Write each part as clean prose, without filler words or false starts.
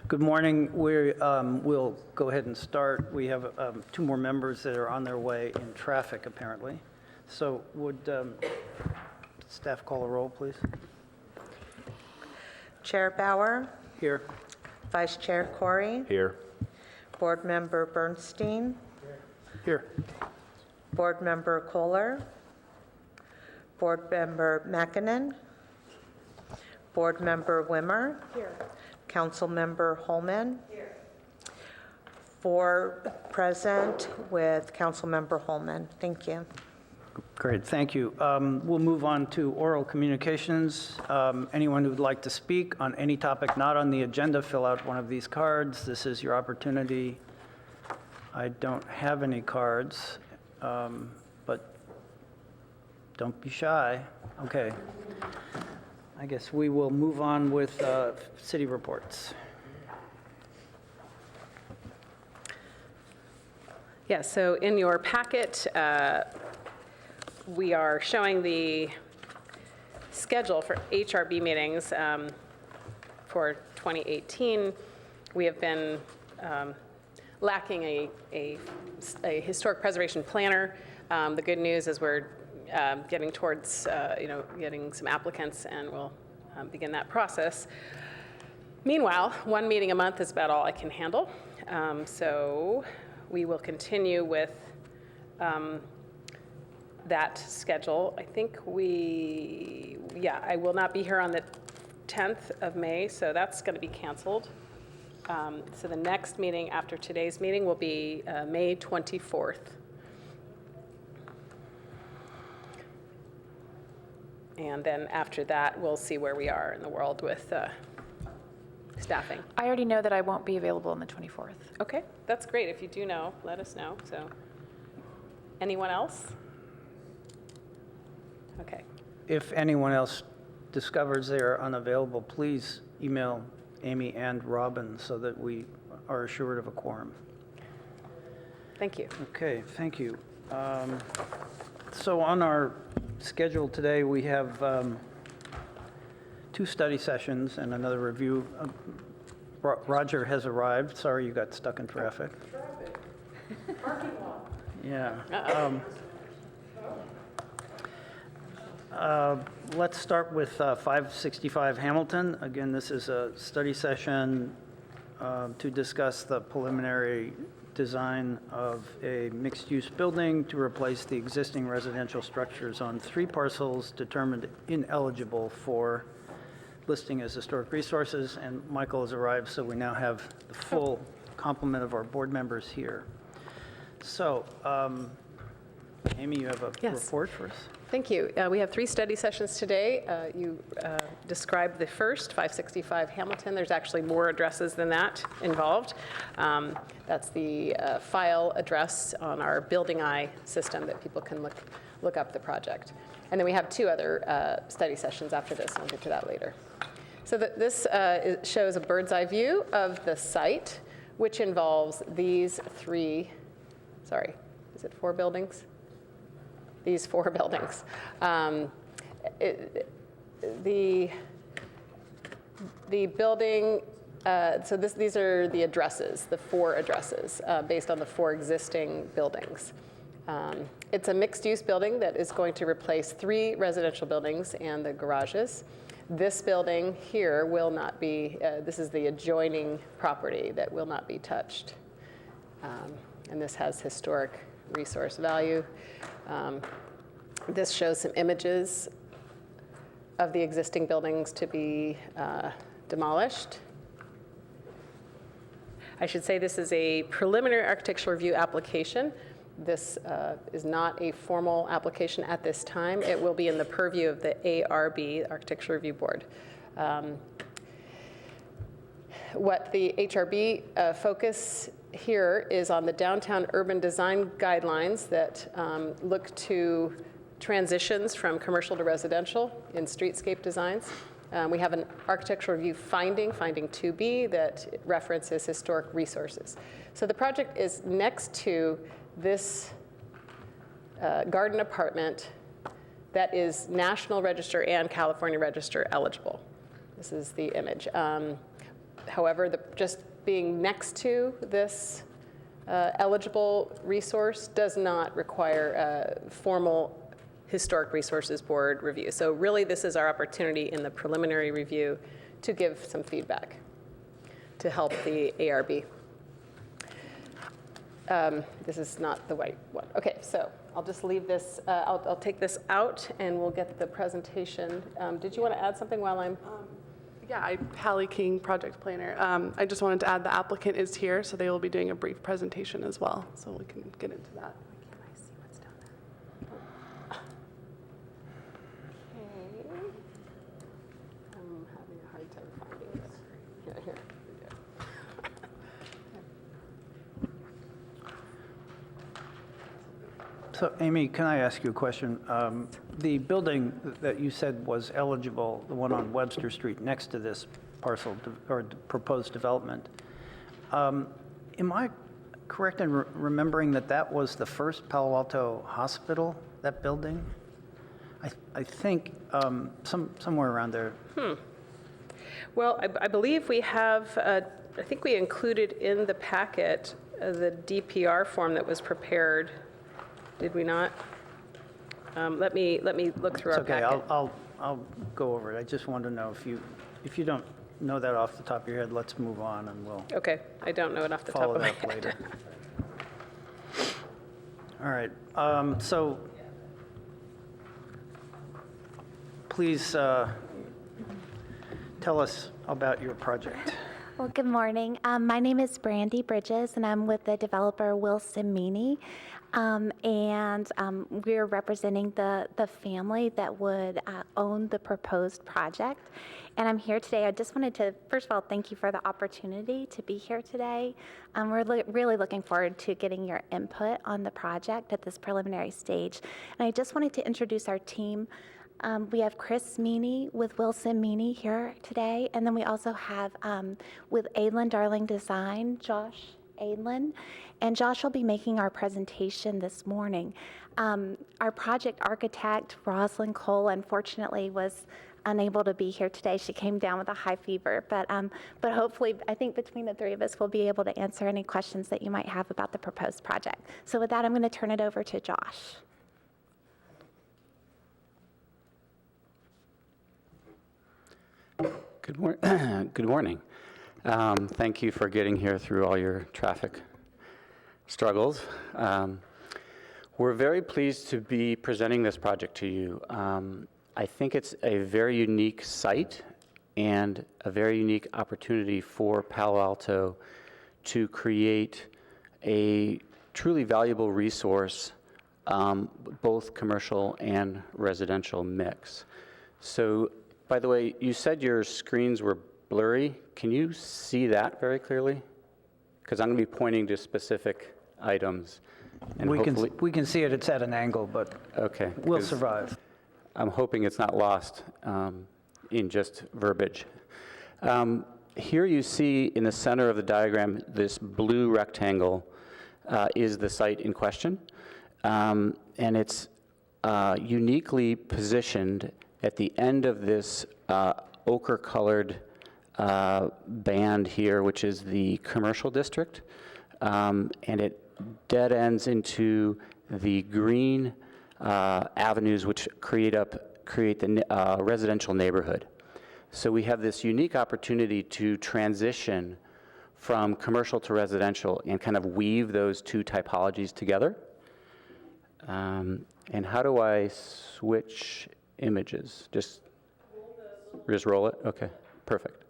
Good morning. We'll go ahead and start. We have 2 more members that are on their way in traffic, apparently. So would staff call a roll, please? Chair Bauer, Here. Vice Chair Corey, Here. Board Member Bernstein, Here. Board Member Kohler, Board Member Makinen, Board Member Wimmer, Here. Council Member Holman. Here. 4 present with Council Member Holman. Thank you. Great, thank you. We'll move on to oral communications. Anyone who would like to speak on any topic not on the agenda, fill out one of these cards. This is your opportunity. I don't have any cards, but don't be shy. Okay. I guess we will move on with city reports. Yeah, so in your packet, we are showing the schedule for HRB meetings for 2018. We have been lacking a historic preservation planner. The good news is we're getting towards, getting some applicants, and we'll begin that process. Meanwhile, 1 meeting a month is about all I can handle. So we will continue with that schedule. I think I will not be here on the 10th of May, so that's going to be canceled. So the next meeting after today's meeting will be May 24th. And then after that, we'll see where we are in the world with staffing. I already know that I won't be available on the 24th. Okay, that's great. If you do know, let us know. So, anyone else? Okay. If anyone else discovers they are unavailable, please email Amy and Robin so that we are assured of a quorum. Thank you. Okay, thank you. So on our schedule today, we have 2 study sessions and another review. Roger has arrived. Sorry you got stuck in traffic. Parking lot. Yeah. Let's start with 565 Hamilton. Again, this is a study session to discuss the preliminary design of a mixed-use building to replace the existing residential structures on 3 parcels determined ineligible for listing as historic resources. And Michael has arrived, so we now have the full complement of our board members here. So, Amy, you have a report for us? Thank you. We have 3 study sessions today. You described the first, 565 Hamilton. There's actually more addresses than that involved. That's the file address on our Building Eye system that people can look up the project. And then we have 2 other study sessions after this, and I'll get to that later. So this shows a bird's eye view of the site, which involves these 4 buildings? These 4 buildings. The building, these are the addresses, the 4 addresses based on the 4 existing buildings. It's a mixed-use building that is going to replace 3 residential buildings and the garages. This building here will not be, this is the adjoining property that will not be touched. And this has historic resource value. This shows some images of the existing buildings to be demolished. I should say this is a preliminary architectural review application. This is not a formal application at this time. It will be in the purview of the ARB, Architectural Review Board. What the HRB focus here is on the downtown urban design guidelines that look to transitions from commercial to residential in streetscape designs. We have an architectural review finding 2B, that references historic resources. So the project is next to this garden apartment that is National Register and California Register eligible. This is the image. However, just being next to this eligible resource does not require a formal Historic Resources Board review. So really, this is our opportunity in the preliminary review to give some feedback to help the ARB. This is not the right one. Okay, so I'll just leave this, I'll take this out and we'll get the presentation. Did you want to add something while I'm? Yeah, Hallie King, project planner. I just wanted to add the applicant is here, so they will be doing a brief presentation as well, so we can get into that. Can I see what's down there? Okay. I'm having a hard time finding it. Yeah, here. So Amy, can I ask you a question? The building that you said was eligible, the one on Webster Street next to this parcel or proposed development, am I correct in remembering that that was the first Palo Alto hospital, that building? I think somewhere around there. Well, I believe we have, I think we included in the packet the DPR form that was prepared. Did we not? Let me look through our It's okay, packet. I'll go over it. I just wanted to know if you don't know that off the top of your head, let's move on and we'll Okay, I don't know it off the top follow of my it up head. later. All right, so please tell us about your project. Well, good morning. My name is Brandy Bridges, and I'm with the developer Wilson Meany. We're representing the family that would own the proposed project. And I'm here today. I just wanted to, first of all, thank you for the opportunity to be here today. We're really looking forward to getting your input on the project at this preliminary stage. And I just wanted to introduce our team. We have Chris Meany with Wilson Meany here today, and then we also have with Adlin Darling Design, Josh Adlin, and Josh will be making our presentation this morning. Our project architect, Rosalind Cole, unfortunately was unable to be here today. She came down with a high fever, but hopefully, I think between the three of us, we'll be able to answer any questions that you might have about the proposed project. So with that, I'm going to turn it over to Josh. Good morning. Thank you for getting here through all your traffic struggles. We're very pleased to be presenting this project to you. I think it's a very unique site and a very unique opportunity for Palo Alto to create a truly valuable resource, both commercial and residential mix. So, by the way, you said your screens were blurry. Can you see that very clearly? Because I'm going to be pointing to specific items. And We can see it, it's at an angle, but okay, we'll survive. I'm hoping it's not lost in just verbiage. Here you see in the center of the diagram, this blue rectangle is the site in question. And it's uniquely positioned at the end of this ochre-colored band here, which is the commercial district, and it dead ends into the green avenues which create the residential neighborhood. So we have this unique opportunity to transition from commercial to residential and kind of weave those two typologies together. And how do I switch images? Just roll it? Okay, perfect.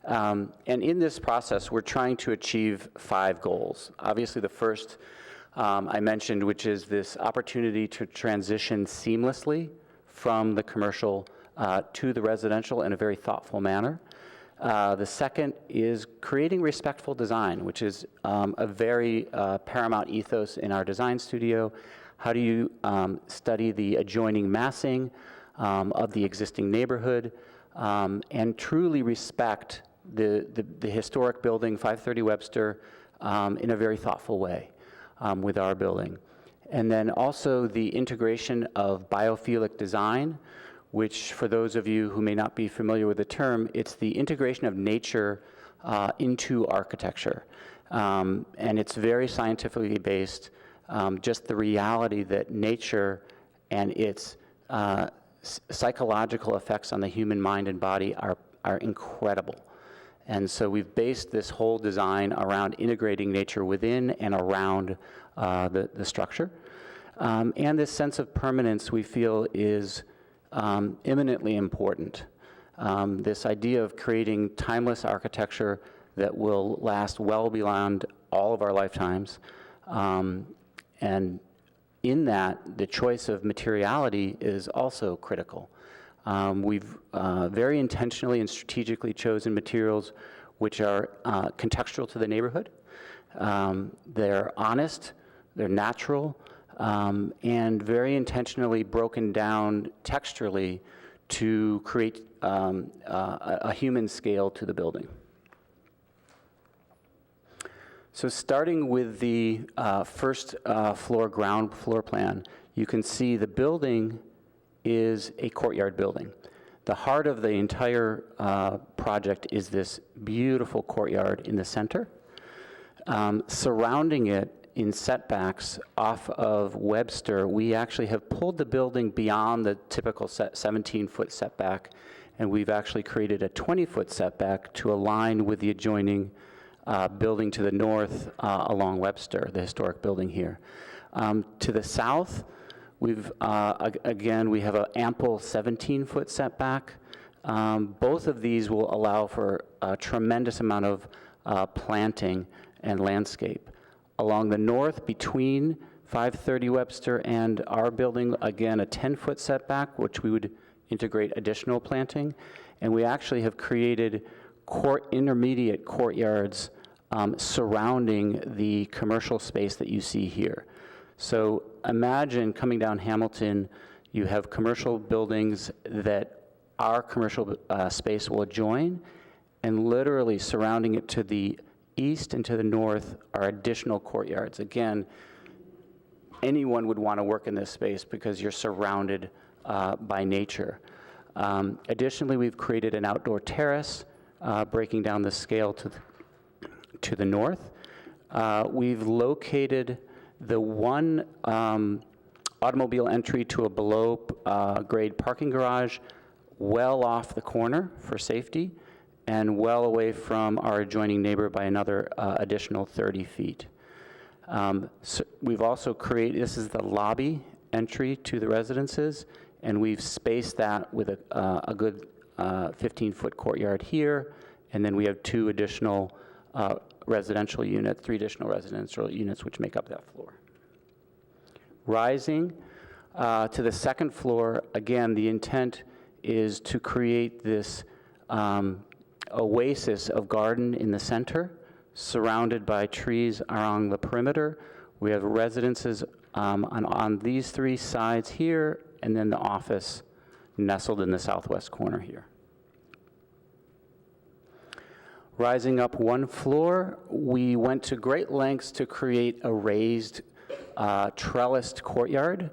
And in this process, we're trying to achieve 5 goals. Obviously, the first I mentioned, which is this opportunity to transition seamlessly from the commercial to the residential in a very thoughtful manner. The second is creating respectful design, which is a very paramount ethos in our design studio. How do you study the adjoining massing of the existing neighborhood and truly respect the historic building, 530 Webster, in a very thoughtful way with our building. And then also the integration of biophilic design, which for those of you who may not be familiar with the term, it's the integration of nature into architecture. And it's very scientifically based, just the reality that nature and its psychological effects on the human mind and body are incredible. And so we've based this whole design around integrating nature within and around the structure. And this sense of permanence we feel is eminently important. This idea of creating timeless architecture that will last well beyond all of our lifetimes. And in that, the choice of materiality is also critical. We've very intentionally and strategically chosen materials which are contextual to the neighborhood. They're honest, they're natural, and very intentionally broken down texturally to create a human scale to the building. So starting with the first floor, ground floor plan, you can see the building is a courtyard building. The heart of the entire project is this beautiful courtyard in the center. Surrounding it in setbacks off of Webster, we actually have pulled the building beyond the typical 17-foot setback, and we've actually created a 20-foot setback to align with the adjoining building to the north along Webster, the historic building here. To the south, we've, again, we have an ample 17-foot setback. Both of these will allow for a tremendous amount of planting and landscape. Along the north, between 530 Webster and our building, again, a 10-foot setback, which we would integrate additional planting. And we actually have created intermediate courtyards surrounding the commercial space that you see here. So imagine coming down Hamilton, you have commercial buildings that our commercial space will adjoin, and literally surrounding it to the east and to the north are additional courtyards. Again, anyone would want to work in this space because you're surrounded by nature. Additionally, we've created an outdoor terrace, breaking down the scale to the north. We've located the one automobile entry to a below grade parking garage well off the corner for safety and well away from our adjoining neighbor by another additional 30 feet. So we've also created, this is the lobby entry to the residences, and we've spaced that with a good 15-foot courtyard here, and then we have two additional residential units, three additional residential units which make up that floor. Rising to the second floor, again, the intent is to create this oasis of garden in the center, surrounded by trees along the perimeter. We have residences on these three sides here, and then the office nestled in the southwest corner here. Rising up one floor, we went to great lengths to create a raised trellised courtyard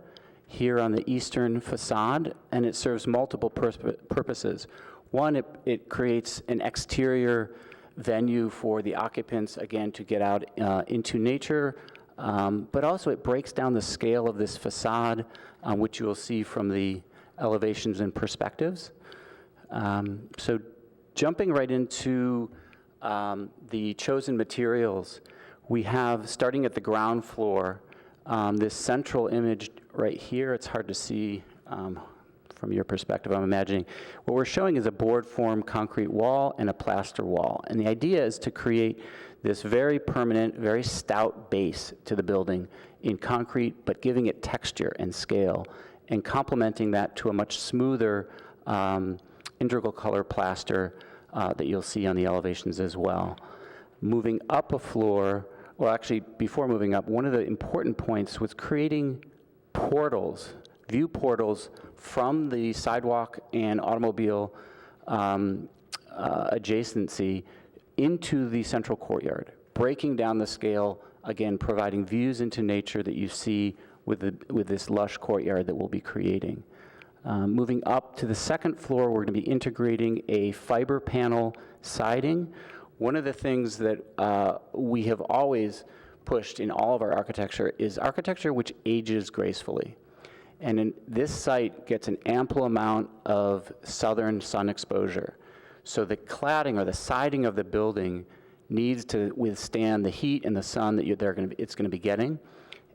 here on the eastern facade, and it serves multiple purposes. One, it creates an exterior venue for the occupants, again, to get out into nature, but also it breaks down the scale of this facade, which you will see from the elevations and perspectives. So jumping right into the chosen materials, we have, starting at the ground floor, this central image right here. It's hard to see from your perspective, I'm imagining. What we're showing is a board form concrete wall and a plaster wall. And the idea is to create this very permanent, very stout base to the building in concrete, but giving it texture and scale, and complementing that to a much smoother integral color plaster that you'll see on the elevations as well. Moving up a floor, well, actually, before moving up, one of the important points was creating portals, view portals from the sidewalk and automobile adjacency into the central courtyard, breaking down the scale, again, providing views into nature that you see with this lush courtyard that we'll be creating. Moving up to the second floor, we're going to be integrating a fiber panel siding One of the things that we have always pushed in all of our architecture is architecture which ages gracefully. And this site gets an ample amount of southern sun exposure. So the cladding or the siding of the building needs to withstand the heat and the sun that it's going to be getting.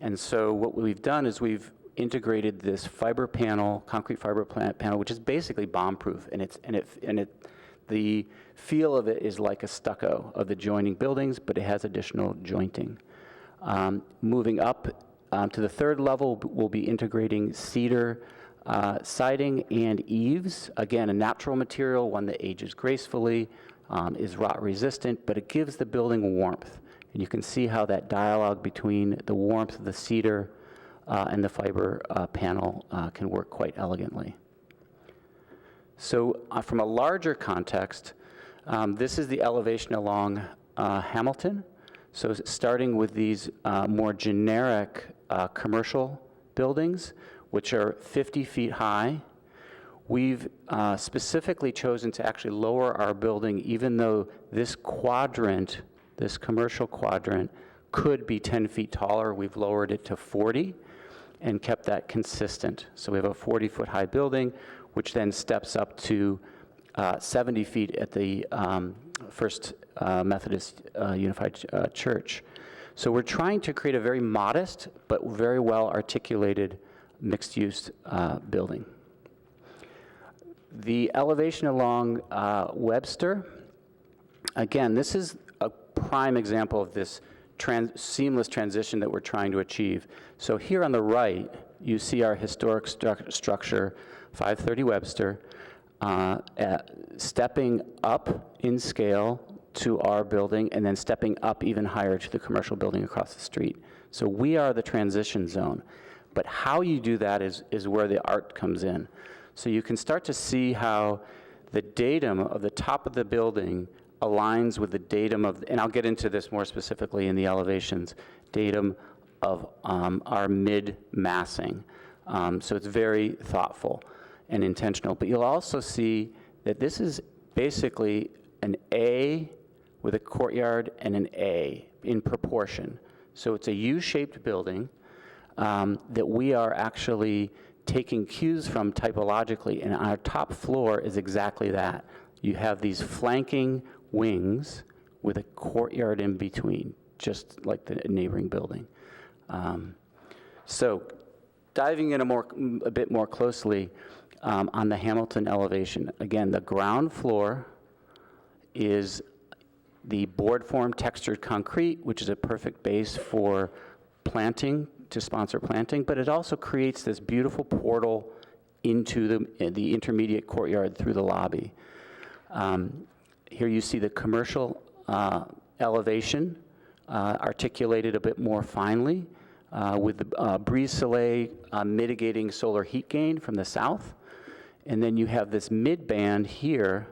And so what we've done is we've integrated this fiber panel, concrete fiber panel, which is basically bomb-proof, and the feel of it is like a stucco of the joining buildings, but it has additional jointing. Moving up to the third level, we'll be integrating cedar siding and eaves. Again, a natural material, one that ages gracefully, is rot resistant, but it gives the building warmth. And you can see how that dialogue between the warmth of the cedar and the fiber panel can work quite elegantly. So from a larger context, this is the elevation along Hamilton. So starting with these more generic commercial buildings, which are 50 feet high, we've specifically chosen to actually lower our building, even though this quadrant, this commercial quadrant, could be 10 feet taller. We've lowered it to 40 and kept that consistent. So we have a 40-foot high building, which then steps up to 70 feet at the First Methodist Unified Church. So we're trying to create a very modest but very well articulated mixed-use building. The elevation along Webster, again, this is a prime example of this seamless transition that we're trying to achieve. So here on the right, you see our historic structure, 530 Webster, stepping up in scale to our building and then stepping up even higher to the commercial building across the street. So we are the transition zone. But how you do that is where the art comes in. So you can start to see how the datum of the top of the building aligns with the datum of, and I'll get into this more specifically in the elevations, datum of our mid-massing. So it's very thoughtful and intentional. But you'll also see that this is basically an A with a courtyard and an A in proportion. So it's a U-shaped building that we are actually taking cues from typologically, and our top floor is exactly that. You have these flanking wings with a courtyard in between, just like the neighboring building. So diving in a bit more closely on the Hamilton elevation, again, the ground floor is the board form textured concrete, which is a perfect base for planting, to sponsor planting, but it also creates this beautiful portal into the intermediate courtyard through the lobby. Here you see the commercial elevation articulated a bit more finely with the brise soleil mitigating solar heat gain from the south. And then you have this mid-band here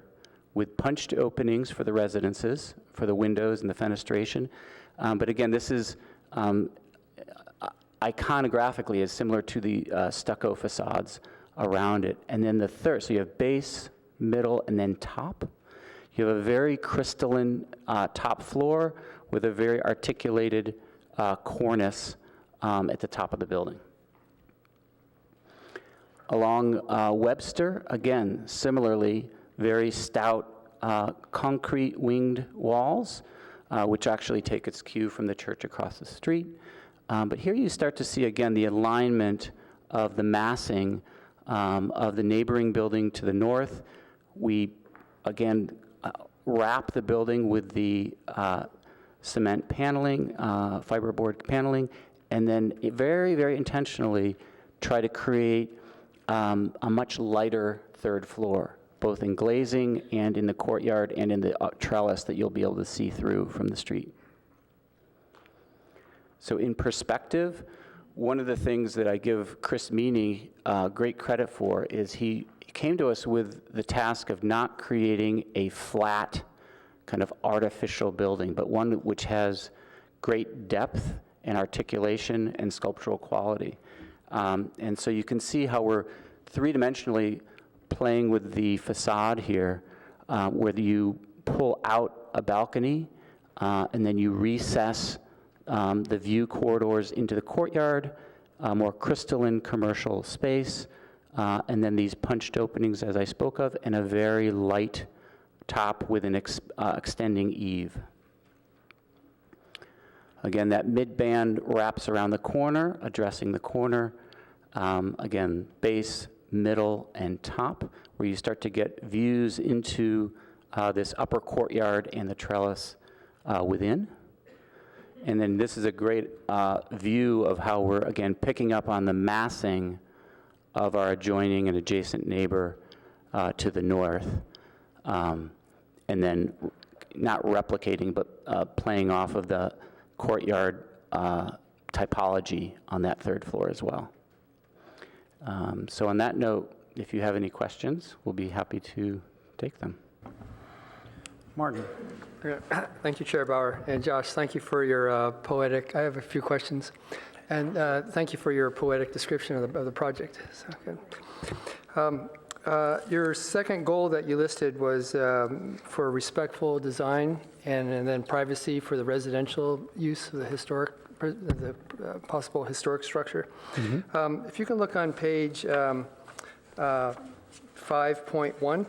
with punched openings for the residences, for the windows and the fenestration. But again, this is iconographically is similar to the stucco facades around it. And then the third, so you have base, middle, and then top. You have a very crystalline top floor with a very articulated cornice at the top of the building. Along Webster, again, similarly, very stout concrete winged walls, which actually take its cue from the church across the street. But here you start to see, again, the alignment of the massing of the neighboring building to the north. We, again, wrap the building with the cement paneling, fiberboard paneling, and then very, very intentionally try to create a much lighter third floor, both in glazing and in the courtyard and in the trellis that you'll be able to see through from the street. So in perspective, one of the things that I give Chris Meany great credit for is he came to us with the task of not creating a flat kind of artificial building, but one which has great depth and articulation and sculptural quality. And so you can see how we're three-dimensionally playing with the facade here, where you pull out a balcony, and then you recess the view corridors into the courtyard, more crystalline commercial space, and then these punched openings, as I spoke of, and a very light top with an extending eave. Again, that mid-band wraps around the corner, addressing the corner. Again, base, middle, and top, where you start to get views into this upper courtyard and the trellis within. And then this is a great view of how we're, again, picking up on the massing of our adjoining and adjacent neighbor to the north. And then not replicating, but playing off of the courtyard typology on that third floor as well. So on that note, if you have any questions, we'll be happy to take them. Martin? Thank you, Chair Bauer. And Josh, thank you for your poetic, I have a few questions. And thank you for your poetic description of the project. So good. Your second goal that you listed was for respectful design and then privacy for the residential use of the possible historic structure. Mm-hmm. If you can look on page 5.1,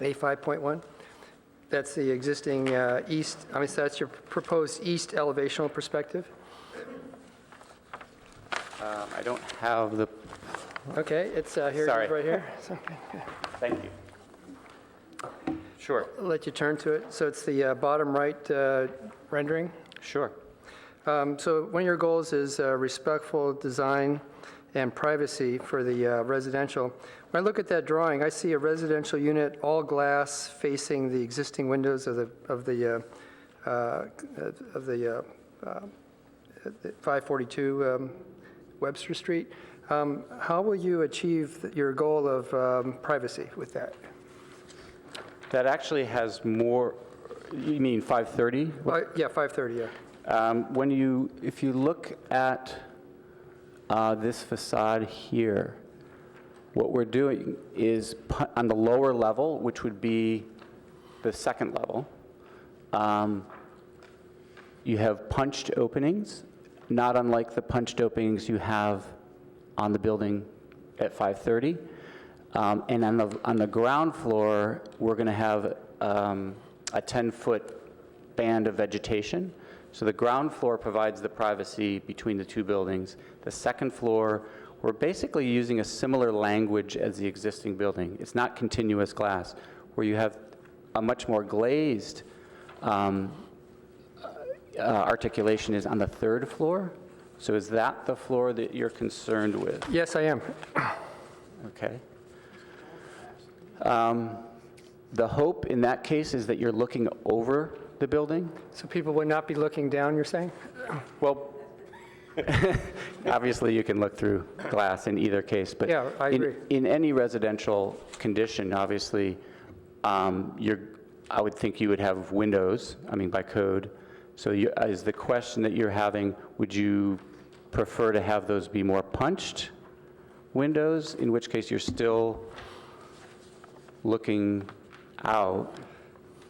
A5.1, that's the existing east, that's your proposed east elevational perspective. I don't have the... Okay, it's here, Sorry. It is right here. So, Thank you. Sure. I'll let you turn to it. So it's the bottom right rendering. Sure. So one of your goals is respectful design and privacy for the residential. When I look at that drawing, I see a residential unit, all glass, facing the existing windows of the 542 Webster Street. How will you achieve your goal of privacy with that? That actually has more, you mean 530? Yeah, 530, yeah. If you look at this facade here, what we're doing is on the lower level, which would be the second level, you have punched openings, not unlike the punched openings you have on the building at 530. And on the ground floor, we're going to have a 10-foot band of vegetation. So the ground floor provides the privacy between the two buildings. The second floor, we're basically using a similar language as the existing building. It's not continuous glass, where you have a much more glazed articulation is on the third floor. So is that the floor that you're concerned with? Yes, I am. Okay. The hope in that case is that you're looking over the building? So people would not be looking down, you're saying? Well, obviously you can look through glass in either case, but Yeah, I agree. in any residential condition, obviously, I would think you would have windows, by code. So is the question that you're having, would you prefer to have those be more punched windows, in which case you're still looking out,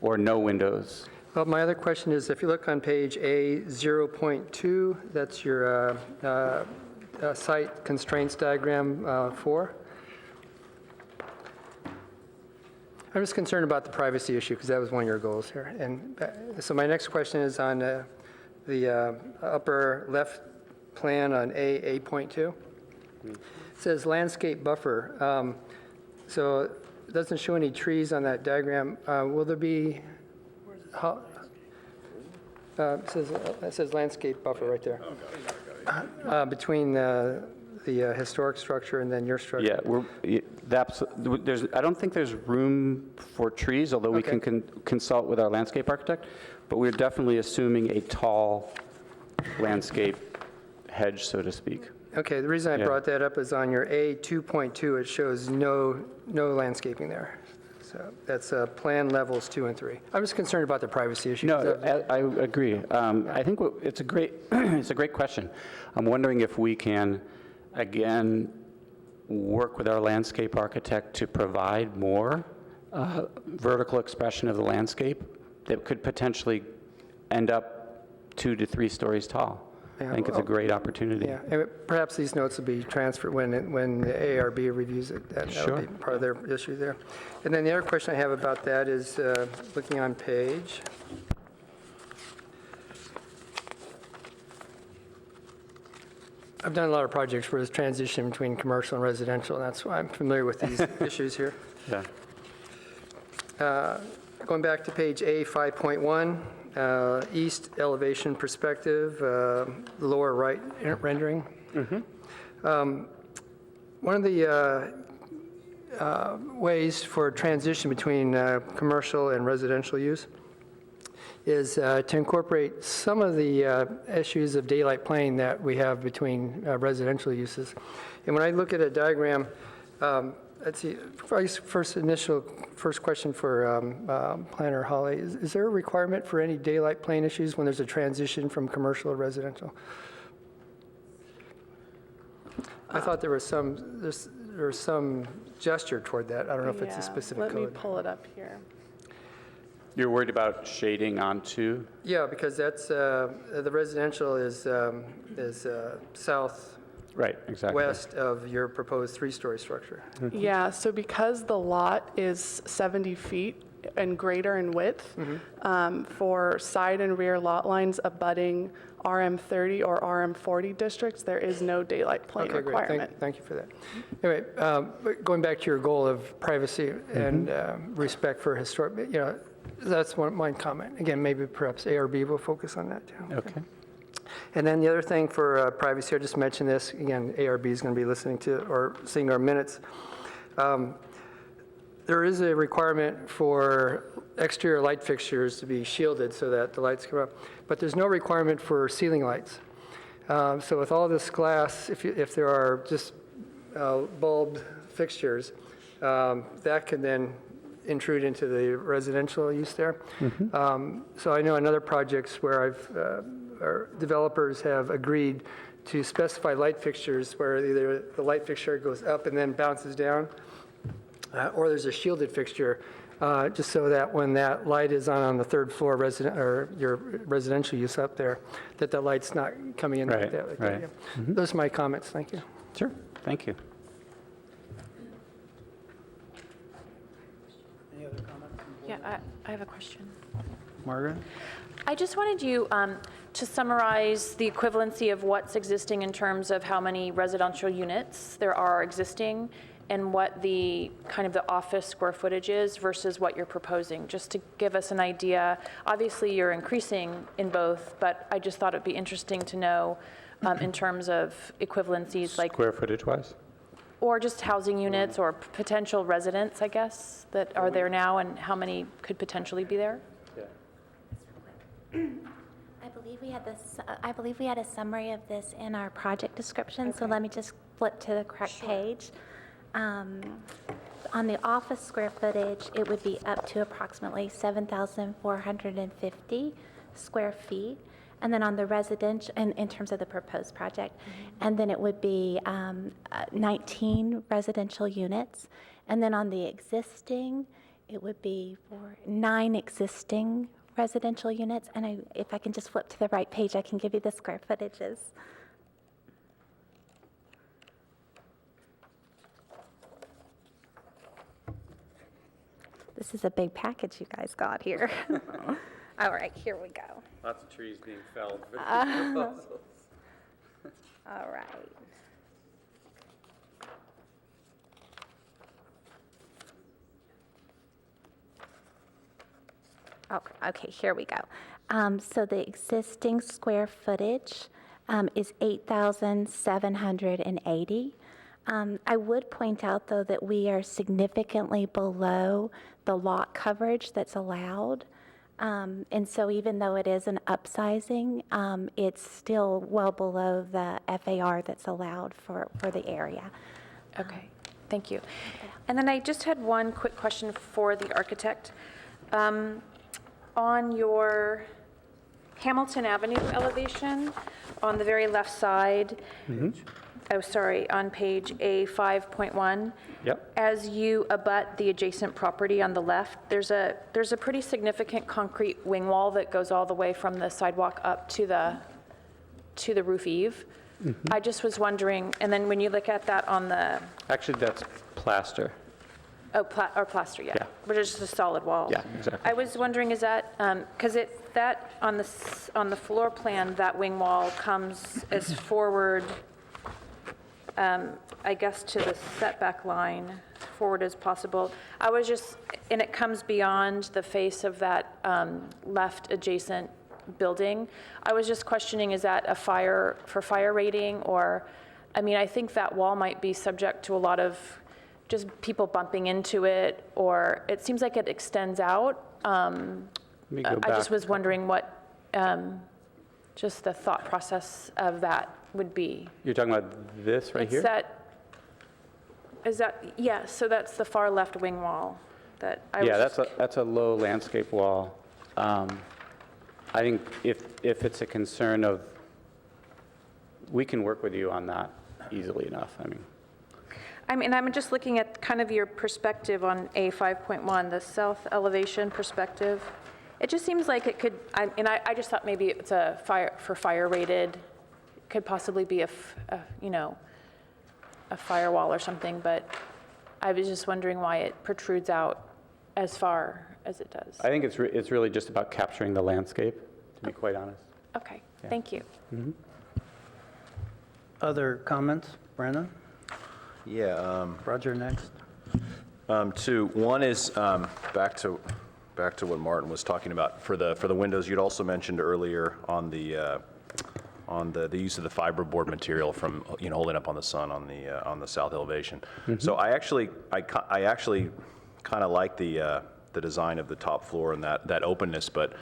or no windows? Well, my other question is, if you look on page A0.2, that's your site constraints diagram 4. I'm just concerned about the privacy issue, because that was one of your goals here. And so my next question is on the upper left plan on A8.2. It says landscape buffer. So it doesn't show any trees on that diagram. Will there be, it says landscape buffer right there. Between the historic structure and then your structure. Yeah, I don't think there's room for trees, although we Okay. can consult with our landscape architect, but we're definitely assuming a tall landscape hedge, so to speak. Okay, the reason I Yeah. brought that up is on your A2.2, it shows no landscaping there. So that's plan levels 2 and 3. I'm just concerned about the privacy issue. No, I agree. I think it's a great, it's a great question. I'm wondering if we can, again, work with our landscape architect to provide more vertical expression of the landscape that could potentially end up 2 to 3 stories tall. Yeah, I think it's a great opportunity. Yeah, and perhaps these notes will be transferred when the ARB reviews it. That'll Sure. be part of their issue there. And then the other question I have about that is, looking on page, I've done a lot of projects where there's transition between commercial and residential, and that's why I'm familiar with these issues here. Yeah. Going back to page A, 5.1, east elevation perspective, lower right rendering. One of the ways for transition between commercial and residential use is to incorporate some of the issues of daylight plane that we have between residential uses. And when I look at a diagram, let's see, first question for Planner Holly. Is there a requirement for any daylight plane issues when there's a transition from commercial to residential? I thought there was some gesture toward that. I don't know if it's a specific Let me code. pull it up here. You're worried about shading onto? Yeah, because that's, the residential is southwest Right, exactly. of your proposed 3-story structure. Yeah, so because the lot is 70 feet and greater in width, for side and rear lot lines abutting RM30 or RM40 districts, there is no daylight plane Okay, great. requirement. Thank you for that. Anyway, but going back to your goal of privacy and respect for historic, that's my comment. Again, maybe perhaps ARB will focus on that too. Okay. And then the other thing for privacy, I just mentioned this, again, ARB is going to be listening to or seeing our minutes. There is a requirement for exterior light fixtures to be shielded so that the lights come up, but there's no requirement for ceiling lights. So with all this glass, if there are just bulbed fixtures, that can then intrude into the residential use there. So I know in other projects where our developers have agreed to specify light fixtures where either the light fixture goes up and then bounces down, or there's a shielded fixture, just so that when that light is on the third floor or your residential use up there, that the light's not coming in like Right, that. right. Yeah. Those are my comments. Thank you. Sure, thank you. Any other comments? Yeah, I have a question. Margaret? I just wanted you to summarize the equivalency of what's existing in terms of how many residential units there are existing and what the kind of the office square footage is versus what you're proposing, just to give us an idea. Obviously, you're increasing in both, but I just thought it'd be interesting to know in terms of equivalencies, like, Square footage wise? or just housing units or potential residents, I guess, that are there now, and how many could potentially be there? I believe we had a summary of this in our project description, so let me just flip to the correct page. On the office square footage, it would be up to approximately 7,450 square feet. And then on the residential, in terms of the proposed project, and then it would be 19 residential units. And then on the existing, it would be for 9 existing residential units. And if I can just flip to the right page, I can give you the square footages. This is a big package you guys got here. All right, here we go. Lots of trees being felled. All right. Okay, here we go. So the existing square footage is 8,780. I would point out, though, that we are significantly below the lot coverage that's allowed. And so even though it is an upsizing, it's still well below the FAR that's allowed for the area. Okay, thank you. And then I just had one quick question for the architect. On your Hamilton Avenue elevation, on the very left side, on page A5.1. Yep. As you abut the adjacent property on the left, there's a pretty significant concrete wing wall that goes all the way from the sidewalk up to the roof eave. I just was wondering, and then when you look at that on the, Actually, that's plaster. oh, plaster, yeah, Yeah. but it's just a solid wall. Yeah, exactly. I was wondering, is that, because that on the floor plan, that wing wall comes as forward, I guess, to the setback line, forward as possible. I was just, and it comes beyond the face of that left adjacent building. I was just questioning, is that for fire rating, or, I mean, I think that wall might be subject to a lot of just people bumping into it, or it seems like it extends out. Let me go I just back. was wondering what just the thought process of that would be. You're talking about this right here? Yeah, so that's the far left wing wall that I was. Yeah, that's a low landscape wall. I think if it's a concern of, we can work with you on that easily enough. I mean, I'm just looking at kind of your perspective on A5.1, the south elevation perspective. It just seems like it could, I just thought maybe it's a fire rated, could possibly be a firewall or something, but I was just wondering why it protrudes out as far as it does. I think it's really just about capturing the landscape, to be quite honest. Okay, thank you. Other comments? Brandon? Yeah, Roger, next. two. One is back to what Martin was talking about for the windows. You'd also mentioned earlier on the use of the fiberboard material from holding up on the sun on the south elevation. So I actually kind of like the design of the top floor and that openness, but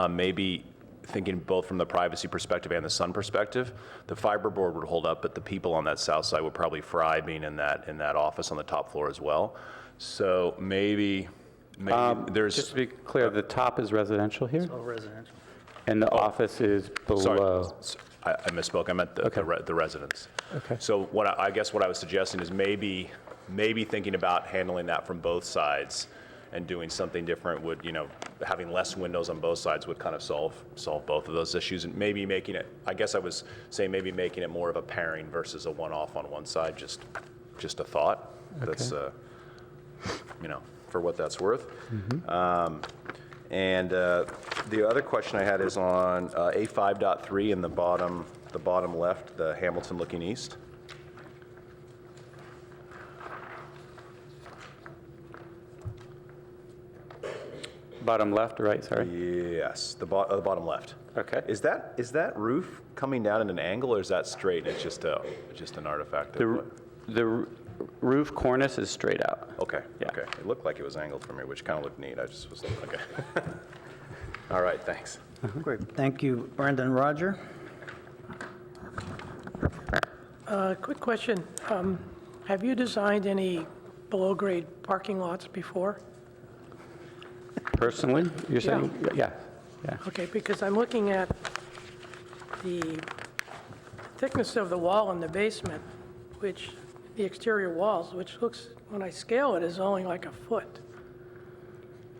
maybe thinking both from the privacy perspective and the sun perspective, the fiberboard would hold up, but the people on that south side would probably fry being in that office on the top floor as well. So maybe there's Just to be clear, the top is residential here, All residential. and the office is below. Sorry, I misspoke. I meant the residence. Okay. So I guess what I was suggesting is maybe thinking about handling that from both sides and doing something different would, having less windows on both sides would kind of solve both of those issues, and maybe making it, I guess I was saying maybe making it more of a pairing versus a one-off on one side, just a thought. Okay. That's, for what that's worth. And the other question I had is on A5.3 in the bottom left, the Hamilton looking east. Bottom left or right, sorry? Yes, the bottom left. Okay. Is that roof coming down at an angle, or is that straight? And it's just an artifact. The roof cornice is straight out. Okay. Yeah. Okay. It looked like it was angled for me, which kind of looked neat. I just was okay. All right. Thanks. Great, thank you, Brandon. Roger? Quick question. Have you designed any below-grade parking lots before? Personally, you're saying? Yeah. Okay, because I'm looking at the thickness of the wall in the basement, the exterior walls, which looks, when I scale it, is only like a foot.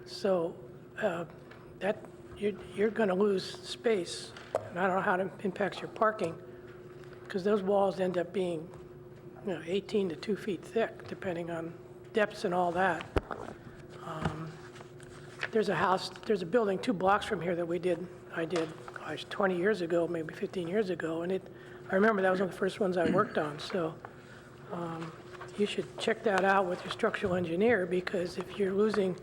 So that you're going to lose space, and I don't know how it impacts your parking, because those walls end up being 18 to 2 feet thick, depending on depths and all that. There's a building 2 blocks from here that I did 20 years ago, maybe 15 years ago, and I remember that was one of the first ones I worked on, so you should check that out with your structural engineer, because if you're losing,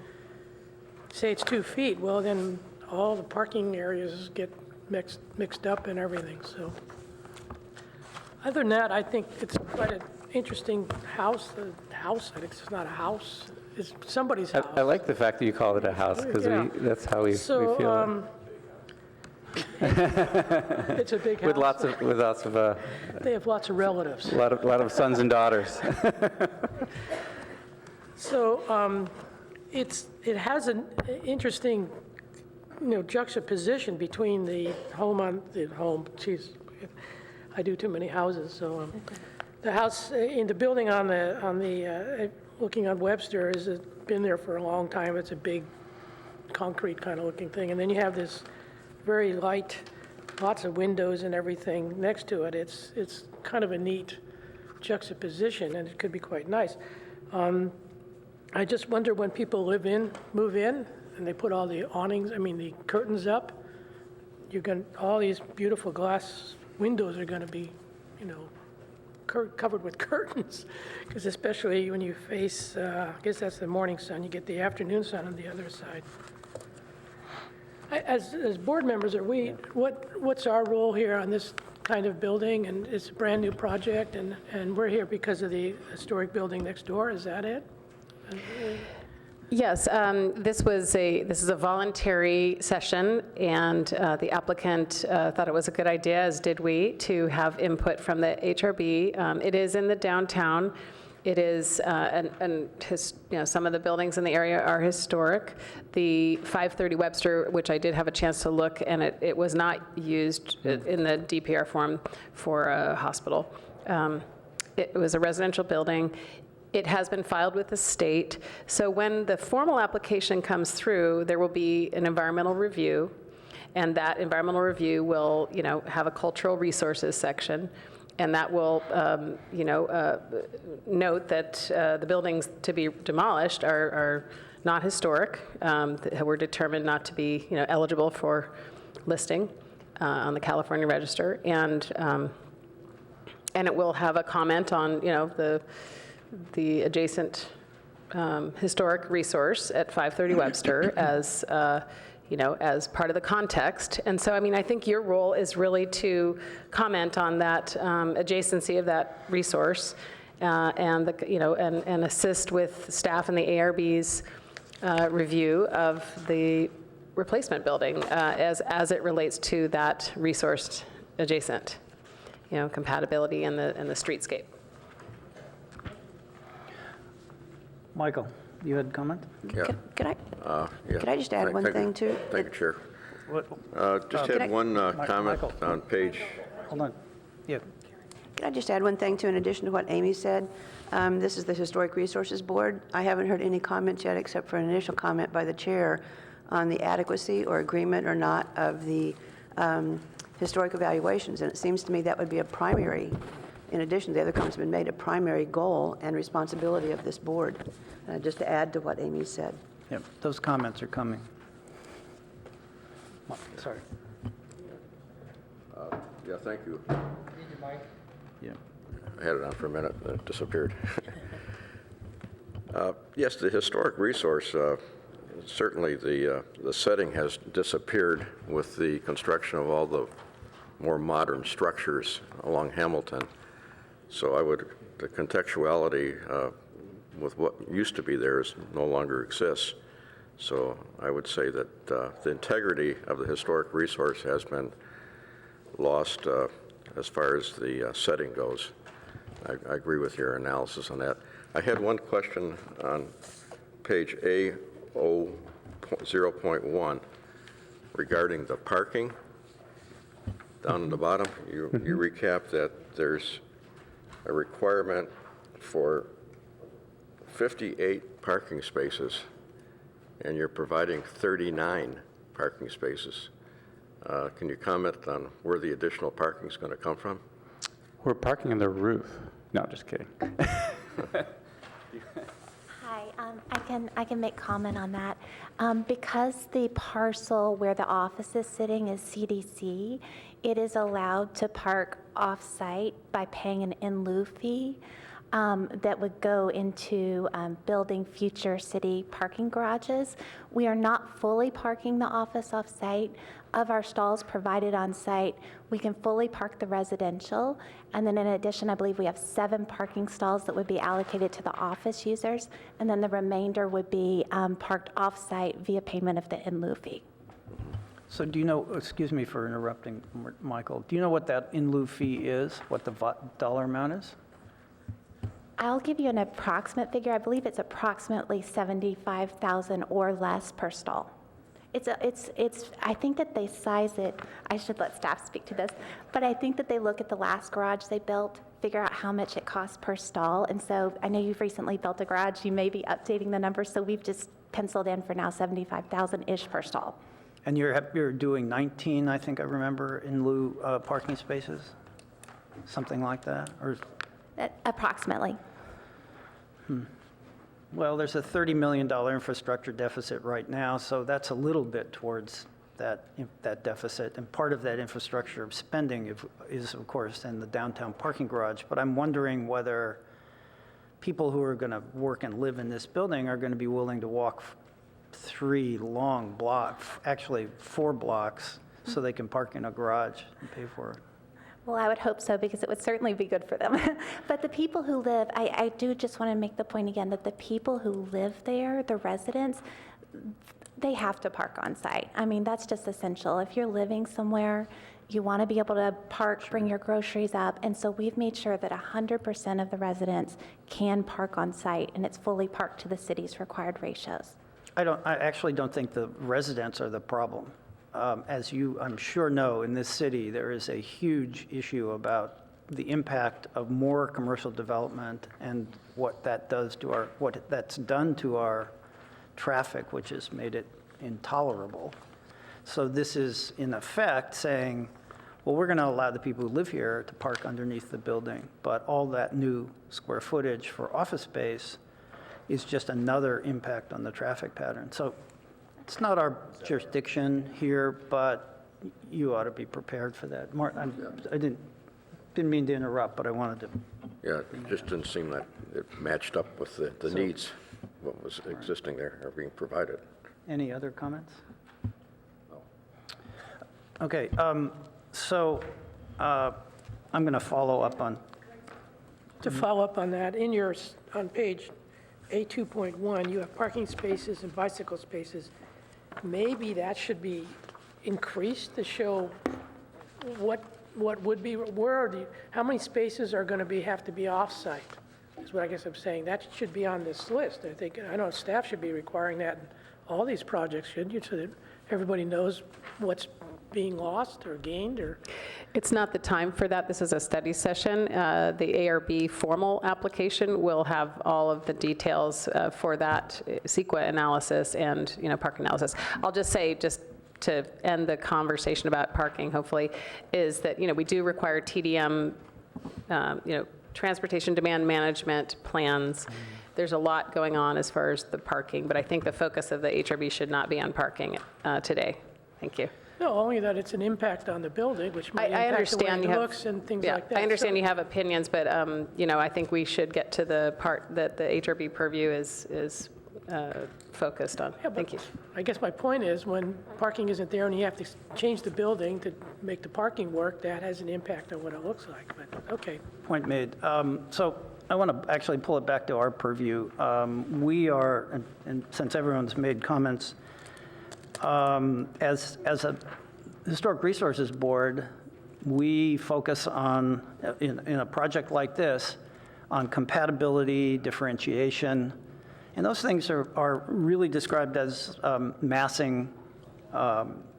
say it's 2 feet, well, then all the parking areas get mixed up and everything, so. Other than that, I think it's quite an interesting house. I think it's not a house, it's somebody's house. I like the fact that you call it a house, because Yeah. that's how we feel. So, it's a big house. With lots of, They have lots of relatives. a lot of sons and daughters. So it has an interesting, juxtaposition between the home, geez, I do too many houses, so The house in the building looking on Webster has been there for a long time. It's a big concrete kind of looking thing. And then you have this very light, lots of windows and everything next to it. It's kind of a neat juxtaposition, and it could be quite nice. I just wonder when people move in, and they put all the the curtains up, all these beautiful glass windows are going to be, covered with curtains, because especially when you face, I guess that's the morning sun, you get the afternoon sun on the other side. As board members, what's our role here on this kind of building? And it's a brand-new project, and we're here because of the historic building next door, is that it? Yes, this is a voluntary session, and the applicant thought it was a good idea, as did we, to have input from the HRB. It is in the downtown. It is, some of the buildings in the area are historic. The 530 Webster, which I did have a chance to look, and it was not used in the DPR form for a hospital. It was a residential building. It has been filed with the state. So when the formal application comes through, there will be an environmental review, and that environmental review will, have a cultural resources section. And that will, note that the buildings to be demolished are not historic, were determined not to be, eligible for listing on the California Register, and it will have a comment on, the adjacent historic resource at 530 Webster as as part of the context. And so, I think your role is really to comment on that adjacency of that resource, and and assist with staff and the ARB's review of the replacement building as it relates to that resource adjacent, compatibility and the streetscape. Michael, you had a comment? Yeah. Could I just add one thing, too? Thank you, Chair. What? Just had one comment Michael. on page. Hold on. Yeah. Could I just add one thing, too, in addition to what Amy said? This is the Historic Resources Board. I haven't heard any comments yet, except for an initial comment by the chair on the adequacy or agreement or not of the historic evaluations. And it seems to me that would be a primary, in addition to the other comments have been made, a primary goal and responsibility of this board, just to add to what Amy said. Yep, those comments are coming. Sorry. Yeah, thank you. Yeah. I had it on for a minute, then it disappeared. Yes, the historic resource, certainly the setting has disappeared with the construction of all the more modern structures along Hamilton. So the contextuality with what used to be there no longer exists. So I would say that the integrity of the historic resource has been lost as far as the setting goes. I agree with your analysis on that. I had one question on page A0.1 regarding the parking. Down at the bottom, you recap that there's a requirement for 58 parking spaces, and you're providing 39 parking spaces. Can you comment on where the additional parking is going to come from? We're parking on the roof. No, just kidding. Hi, I can make comment on that. Because the parcel where the office is sitting is CDC, it is allowed to park off-site by paying an in lieu fee that would go into building future city parking garages. We are not fully parking the office off-site. Of our stalls provided on-site, we can fully park the residential, and then in addition, I believe we have 7 parking stalls that would be allocated to the office users, and then the remainder would be parked off-site via payment of the in lieu fee. So do you know, excuse me for interrupting, Michael, do you know what that in lieu fee is, what the dollar amount is? I'll give you an approximate figure. I believe it's approximately $75,000 or less per stall. I think that they size it, I should let staff speak to this, but I think that they look at the last garage they built, figure out how much it costs per stall. And so I know you've recently built a garage, you may be updating the numbers, so we've just penciled in for now 75,000-ish per stall. And you're doing 19, I think I remember, in lieu parking spaces? Something like that? Or, Approximately. well, there's a $30 million infrastructure deficit right now, so that's a little bit towards that deficit. And part of that infrastructure spending is, of course, in the downtown parking garage. But I'm wondering whether people who are going to work and live in this building are going to be willing to walk 3 long blocks, actually 4 blocks, so they can park in a garage and pay for it. Well, I would hope so, because it would certainly be good for them. But the people who live, I do just want to make the point again that the people who live there, the residents, they have to park on site. I mean, that's just essential. If you're living somewhere, you want to be able to park, bring your groceries up. And so we've made sure that 100% of the residents can park on site, and it's fully parked to the city's required ratios. I actually don't think the residents are the problem. As you, I'm sure, know, in this city, there is a huge issue about the impact of more commercial development and what that does to what that's done to our traffic, which has made it intolerable. So this is, in effect, saying, well, we're going to allow the people who live here to park underneath the building, but all that new square footage for office space is just another impact on the traffic pattern. So it's not our jurisdiction here, but you ought to be prepared for that. Martin, I didn't mean to interrupt, but I wanted to. Yeah, it just didn't seem that it matched up with the needs, what was existing there or being provided. Any other comments? Okay, so I'm going to follow up on. To follow up on that, on page A2.1, you have parking spaces and bicycle spaces. Maybe that should be increased to show what would be, how many spaces are going to have to be off-site, is what I guess I'm saying. That should be on this list. I know staff should be requiring that in all these projects, shouldn't you, so that everybody knows what's being lost or gained, or? It's not the time for that. This is a study session. The ARB formal application will have all of the details for that CEQA analysis and, park analysis. I'll just say, just to end the conversation about parking, hopefully, is that, we do require TDM, transportation demand management plans. There's a lot going on as far as the parking, but I think the focus of the HRB should not be on parking today. Thank you. No, only that it's an impact on the building, which might I impact the way understand it you have, looks and things yeah, like that. I understand you have opinions, but, I think we should get to the part that the HRB purview is focused on. Yeah, but Thank you. I guess my point is, when parking isn't there and you have to change the building to make the parking work, that has an impact on what it looks like, but, okay. Point made. So I want to actually pull it back to our purview. We are, and since everyone's made comments, as a Historic Resources Board, we focus on, in a project like this, on compatibility, differentiation, and those things are really described as massing,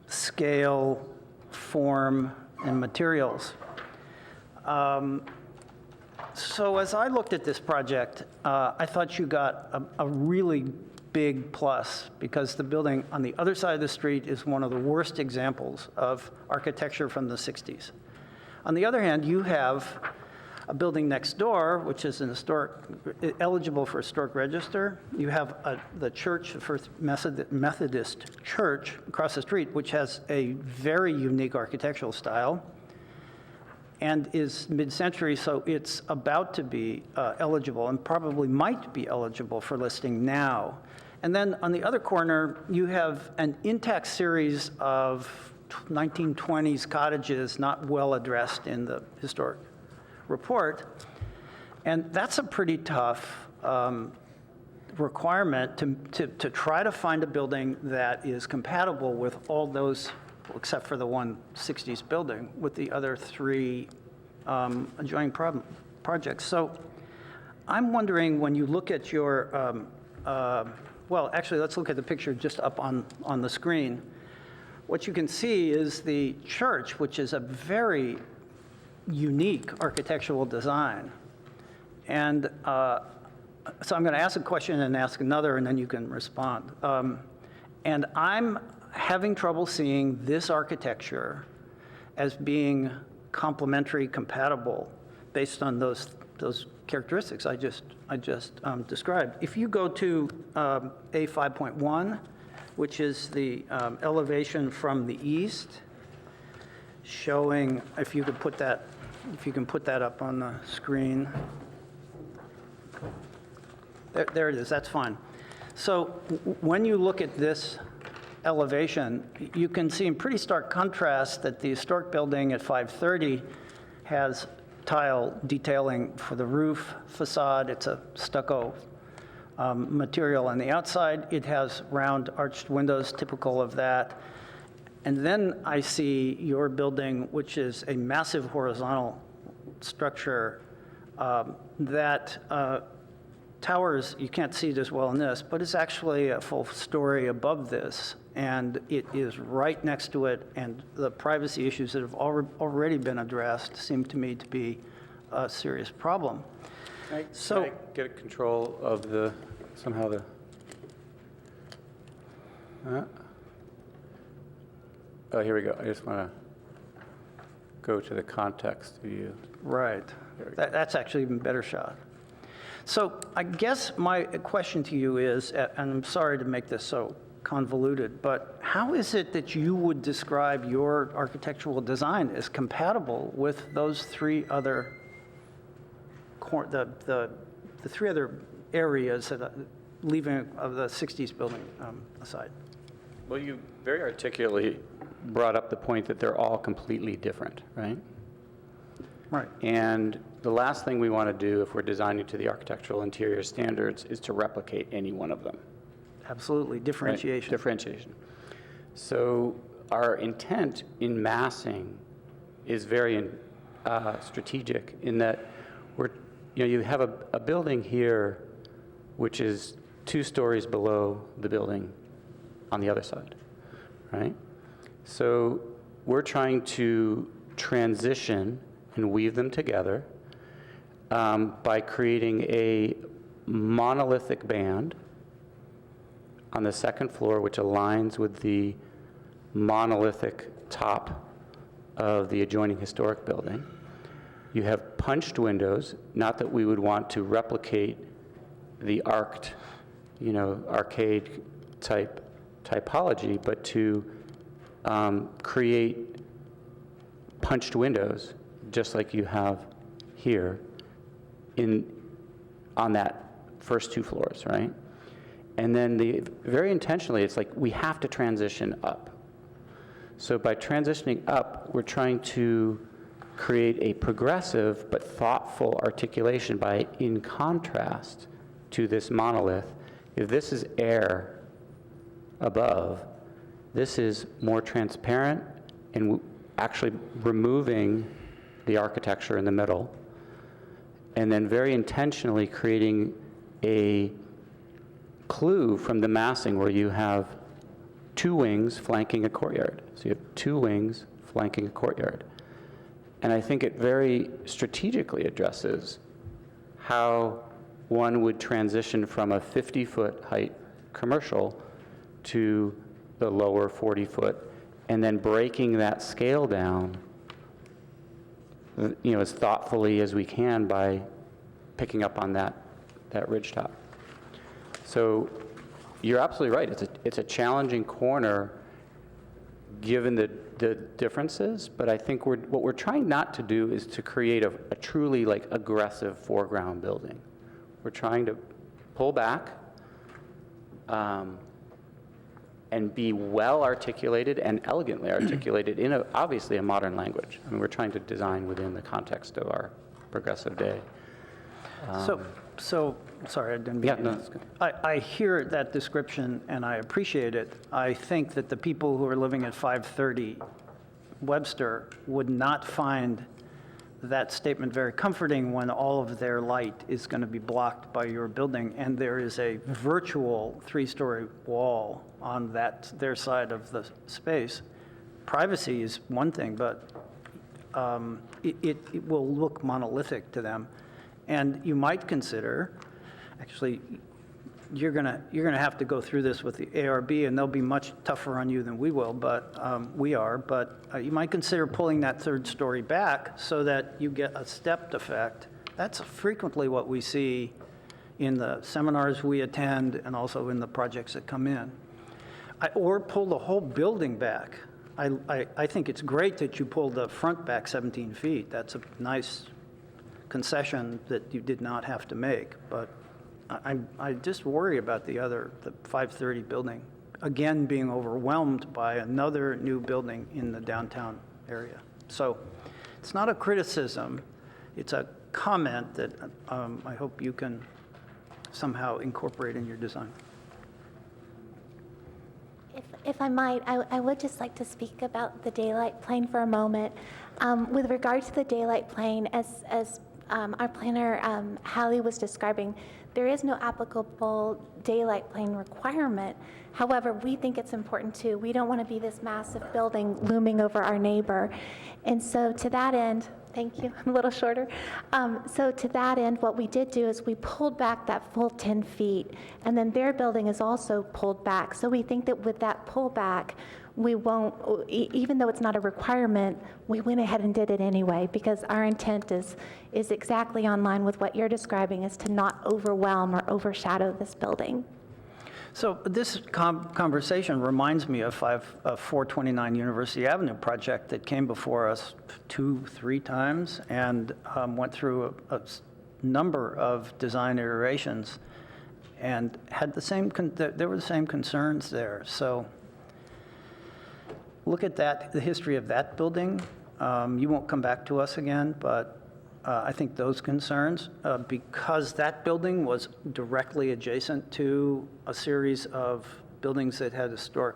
scale, form, and materials. So as I looked at this project, I thought you got a really big plus, because the building on the other side of the street is one of the worst examples of architecture from the 60s. On the other hand, you have a building next door, which is eligible for historic register. You have the church, the First Methodist Church across the street, which has a very unique architectural style and is mid-century, so it's about to be eligible and probably might be eligible for listing now. And then on the other corner, you have an intact series of 1920s cottages not well addressed in the historic report. And that's a pretty tough requirement to try to find a building that is compatible with all those, except for the one 60s building, with the other 3 adjoining projects. So I'm wondering, when you look at your well, actually, let's look at the picture just up on the screen. What you can see is the church, which is a very unique architectural design. And so I'm going to ask a question and ask another, and then you can respond. And I'm having trouble seeing this architecture as being complementary, compatible, based on those characteristics I just described. If you go to A5.1, which is the elevation from the east, showing, if you can put that up on the screen. There it is, that's fine. So when you look at this elevation, you can see in pretty stark contrast that the historic building at 530 has tile detailing for the roof facade. It's a stucco material on the outside. It has round arched windows typical of that. And then I see your building, which is a massive horizontal structure that towers, you can't see it as well in this, but it's actually a full story above this, and it is right next to it, and the privacy issues that have already been addressed seem to me to be a serious problem. Can I get control of somehow the, oh, here we go. I just want to go to the context view. Right. That's actually even better shot. So I guess my question to you is, and I'm sorry to make this so convoluted, but how is it that you would describe your architectural design as compatible with those three other, the three other areas that leaving of the 60s building aside? Well, you very articulately brought up the point that they're all completely different, right? Right. And the last thing we want to do if we're designing to the architectural interior standards is to replicate any one of them. Absolutely, differentiation. Right? Differentiation. So our intent in massing is very strategic in that you have a building here which is 2 stories below the building on the other side, right? So we're trying to transition and weave them together by creating a monolithic band on the second floor, which aligns with the monolithic top of the adjoining historic building. You have punched windows, not that we would want to replicate the arched, arcade type typology, but to create punched windows, just like you have here on that first 2 floors, right? And then very intentionally, it's like we have to transition up. So by transitioning up, we're trying to create a progressive but thoughtful articulation by, in contrast to this monolith, if this is air above, this is more transparent and actually removing the architecture in the middle, and then very intentionally creating a clue from the massing where you have 2 wings flanking a courtyard. So you have 2 wings flanking a courtyard. And I think it very strategically addresses how one would transition from a 50-foot height commercial to the lower 40-foot, and then breaking that scale down as thoughtfully as we can by picking up on that ridge top. So you're absolutely right. It's a challenging corner given the differences, but I think what we're trying not to do is to create a truly aggressive foreground building. We're trying to pull back and be well articulated and elegantly articulated in obviously a modern language. I mean, we're trying to design within the context of our progressive day. So sorry, I didn't mean no, that's good. I hear that description and I appreciate it. I think that the people who are living at 530 Webster would not find that statement very comforting when all of their light is going to be blocked by your building, and there is a virtual 3-story wall on their side of the space. Privacy is one thing, but it will look monolithic to them. And you might consider, actually, you're gonna have to go through this with the ARB, and they'll be much tougher on you than we will, but you might consider pulling that 3rd story back so that you get a stepped effect. That's frequently what we see in the seminars we attend and also in the projects that come in. Or pull the whole building back. I think it's great that you pulled the front back 17 feet. That's a nice concession that you did not have to make, but I just worry about the 530 building, again, being overwhelmed by another new building in the downtown area. So it's not a criticism, it's a comment that I hope you can somehow incorporate in your design. If I might, I would just like to speak about the daylight plane for a moment. With regard to the daylight plane, as our planner, Hallie, was describing, there is no applicable daylight plane requirement. However, we think it's important too. We don't want to be this massive building looming over our neighbor. And so to that end, thank you, I'm a little shorter. So to that end, what we did do is we pulled back that full 10 feet, and then their building is also pulled back. So we think that with that pullback, we won't, even though it's not a requirement, we went ahead and did it anyway, because our intent is exactly in line with what you're describing, is to not overwhelm or overshadow this building. So this conversation reminds me of 429 University Avenue project that came before us 2-3 times and went through a number of design iterations and had there were the same concerns there. So look at the history of that building. You won't come back to us again, but I think those concerns, because that building was directly adjacent to a series of buildings that had historic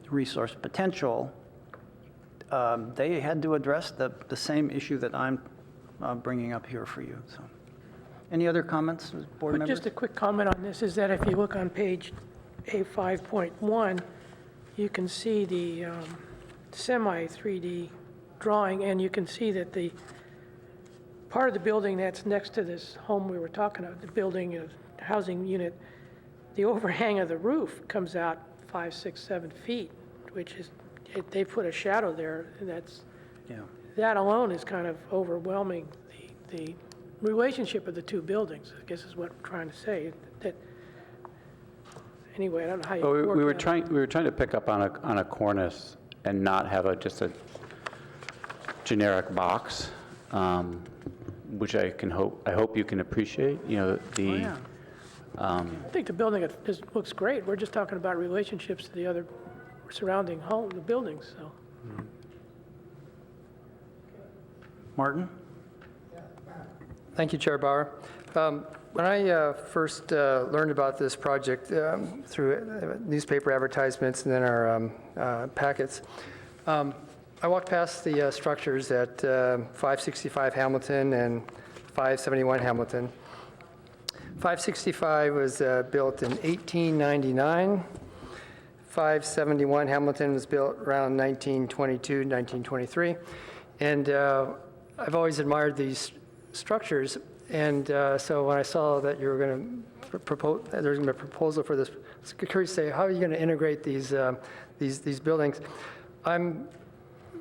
resource potential, they had to address the same issue that I'm bringing up here for you. So, any other comments, board members? Just a quick comment on this is that if you look on page A5.1, you can see the semi-3D drawing, and you can see that the part of the building that's next to this home we were talking about, the building, housing unit, the overhang of the roof comes out 5, 6, 7 feet, which is, they put a shadow there. That alone is kind of overwhelming the relationship of the two buildings, I guess is what I'm trying to say. That, anyway, I don't know how you work we were that. trying to pick up on a cornice and not have just a generic box, which I hope you can appreciate. I think the building looks great. We're just talking about relationships to the other surrounding the buildings. So, Martin? Thank you, Chair Bauer. When I first learned about this project through newspaper advertisements and then our packets, I walked past the structures at 565 Hamilton and 571 Hamilton. 565 was built in 1899. 571 Hamilton was built around 1922, 1923. And I've always admired these structures. And so when I saw that you were going to propose, there's going to be a proposal for this, I was curious to say, how are you going to integrate these buildings? I'm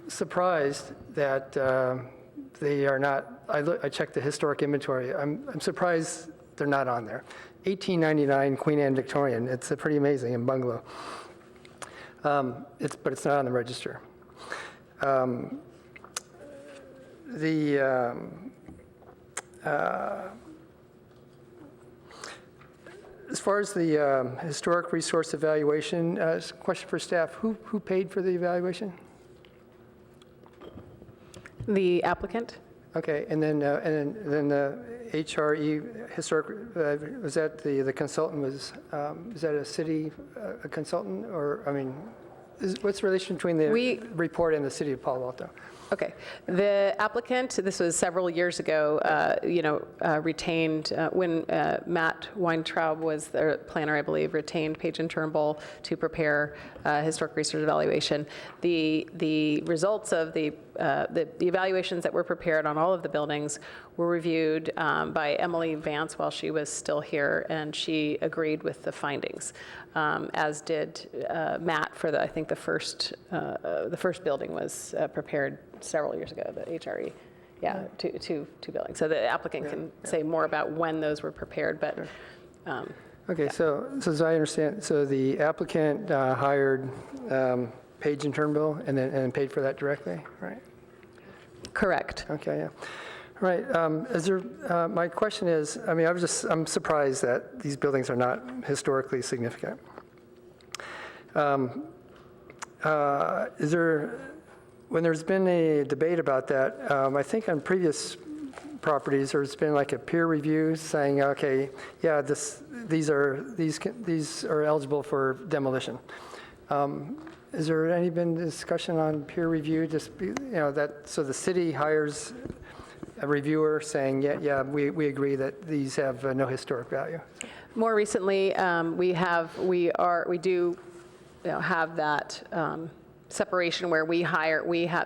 surprised that they are not. I checked the historic inventory. I'm surprised they're not on there. 1899 Queen Anne Victorian. It's pretty amazing in bungalow. But it's not on the register. As far as the historic resource evaluation, question for staff: Who paid for the evaluation? The applicant? Okay, and then the HRE historic, was that the consultant was, is that a city consultant, or, I mean, what's the relation between the report and the city of Palo Alto? Okay. The applicant, this was several years ago, retained, when Matt Weintraub was the planner, I believe, retained Page and Turnbull to prepare historic research evaluation. The results of the evaluations that were prepared on all of the buildings were reviewed by Emily Vance while she was still here, and she agreed with the findings, as did Matt for I think the first building was prepared several years ago, the HRE. Yeah, two buildings. So the applicant can say more about when those were prepared, but. Okay, so as I understand, so the applicant hired Page and Turnbull and paid for that directly, right? Correct. Okay, yeah. Right. My question is, I mean, I'm surprised that these buildings are not historically significant. When there's been a debate about that, I think on previous properties, there's been like a peer review saying, okay, yeah, these are eligible for demolition. Is there any been discussion on peer review? So the city hires a reviewer saying, yeah, we agree that these have no historic value. More recently, we do have that separation where we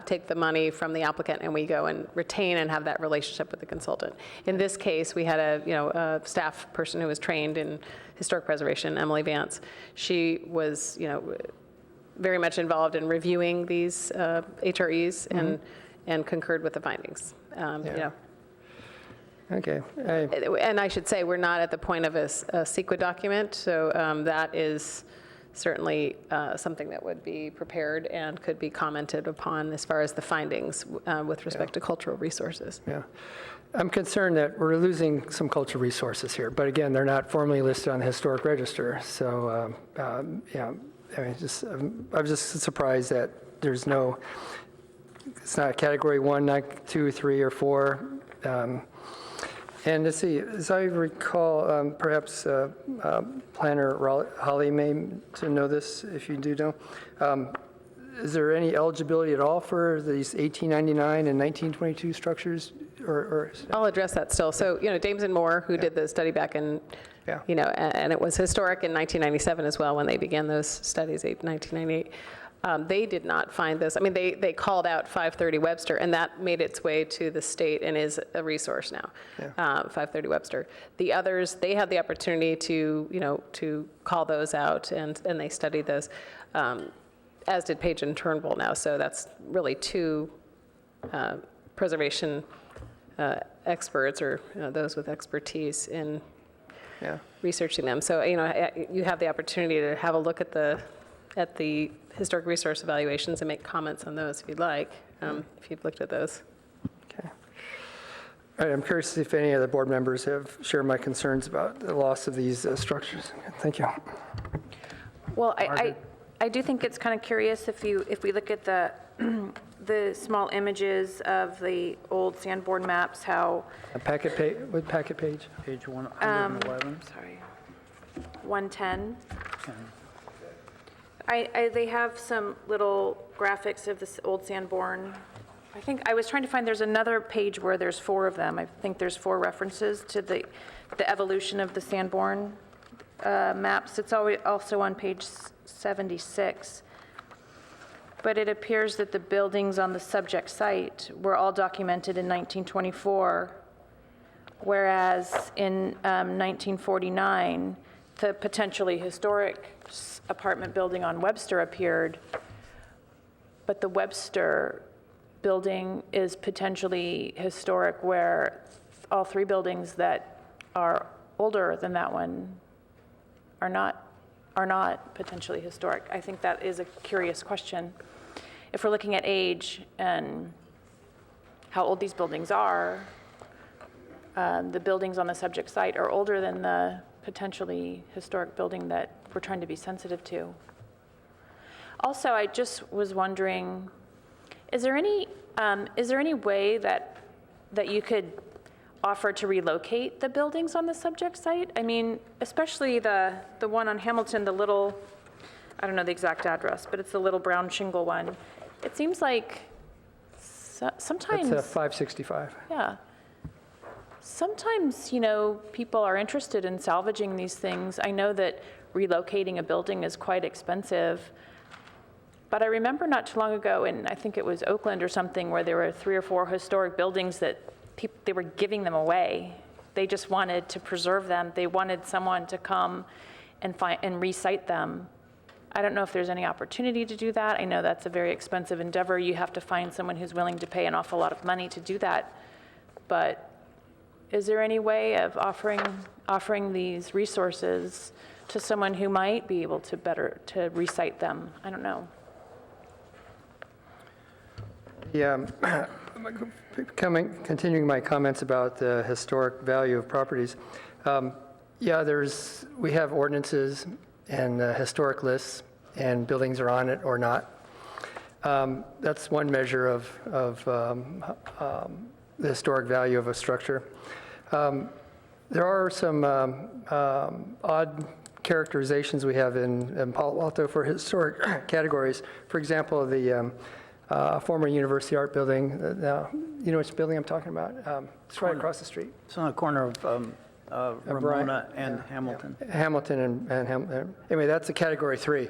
take the money from the applicant and we go and retain and have that relationship with the consultant. In this case, we had a staff person who was trained in historic preservation, Emily Vance. She was very much involved in reviewing these HREs and concurred with the findings. Okay. And I should say, we're not at the point of a CEQA document, so that is certainly something that would be prepared and could be commented upon as far as the findings with respect to cultural resources. Yeah. I'm concerned that we're losing some cultural resources here, but again, they're not formally listed on the historic register. So, I'm just surprised that it's not a category 1, not 2, 3, or 4. And let's see, as I recall, perhaps Planner Holly may to know this, if you do know. Is there any eligibility at all for these 1899 and 1922 structures? I'll address that still. So, Dames and Moore, who did the study back in, and it was historic in 1997 as well when they began those studies, 1998. They did not find this. I mean, they called out 530 Webster, and that made its way to the state and is a resource now, 530 Webster. The others, they had the opportunity to call those out, and they studied those, as did Page and Turnbull now. So that's really two preservation experts or those with expertise in researching them. So, you have the opportunity to have a look at the historic resource evaluations and make comments on those if you'd like, if you've looked at those. Okay. All right, I'm curious if any of the board members have shared my concerns about the loss of these structures. Thank you. Well, I do think it's kind of curious if we look at the the small images of the old Sanborn maps, how... What packet page? Page 111. Sorry. 110. They have some little graphics of this old Sanborn. I think I was trying to find, there's another page where there's 4 of them. I think there's 4 references to the evolution of the Sanborn maps. It's also on page 76. But it appears that the buildings on the subject site were all documented in 1924, whereas in 1949, the potentially historic apartment building on Webster appeared, but the Webster building is potentially historic, where all 3 buildings that are older than that one are not potentially historic. I think that is a curious question. If we're looking at age and how old these buildings are, the buildings on the subject site are older than the potentially historic building that we're trying to be sensitive to. Also, I just was wondering, is there any way that you could offer to relocate the buildings on the subject site? I mean, especially the one on Hamilton, the little, I don't know the exact address, but it's the little brown shingle one. It seems like Sometimes. That's 565. Yeah. Sometimes, people are interested in salvaging these things. I know that relocating a building is quite expensive, but I remember not too long ago, and I think it was Oakland or something, where there were 3 or 4 historic buildings that they were giving them away. They just wanted to preserve them. They wanted someone to come and recite them. I don't know if there's any opportunity to do that. I know that's a very expensive endeavor. You have to find someone who's willing to pay an awful lot of money to do that. But is there any way of offering these resources to someone who might be able to recite them? I don't know. Yeah, continuing my comments about the historic value of properties. We have ordinances and historic lists, and buildings are on it or not. That's one measure of the historic value of a structure. There are some odd characterizations we have in Palo Alto for historic categories. For example, the former University Art Building, you know which building I'm talking about? It's right across the street. It's on the corner of Ramona and Hamilton. Hamilton and Hamilton. Anyway, that's a Category 3,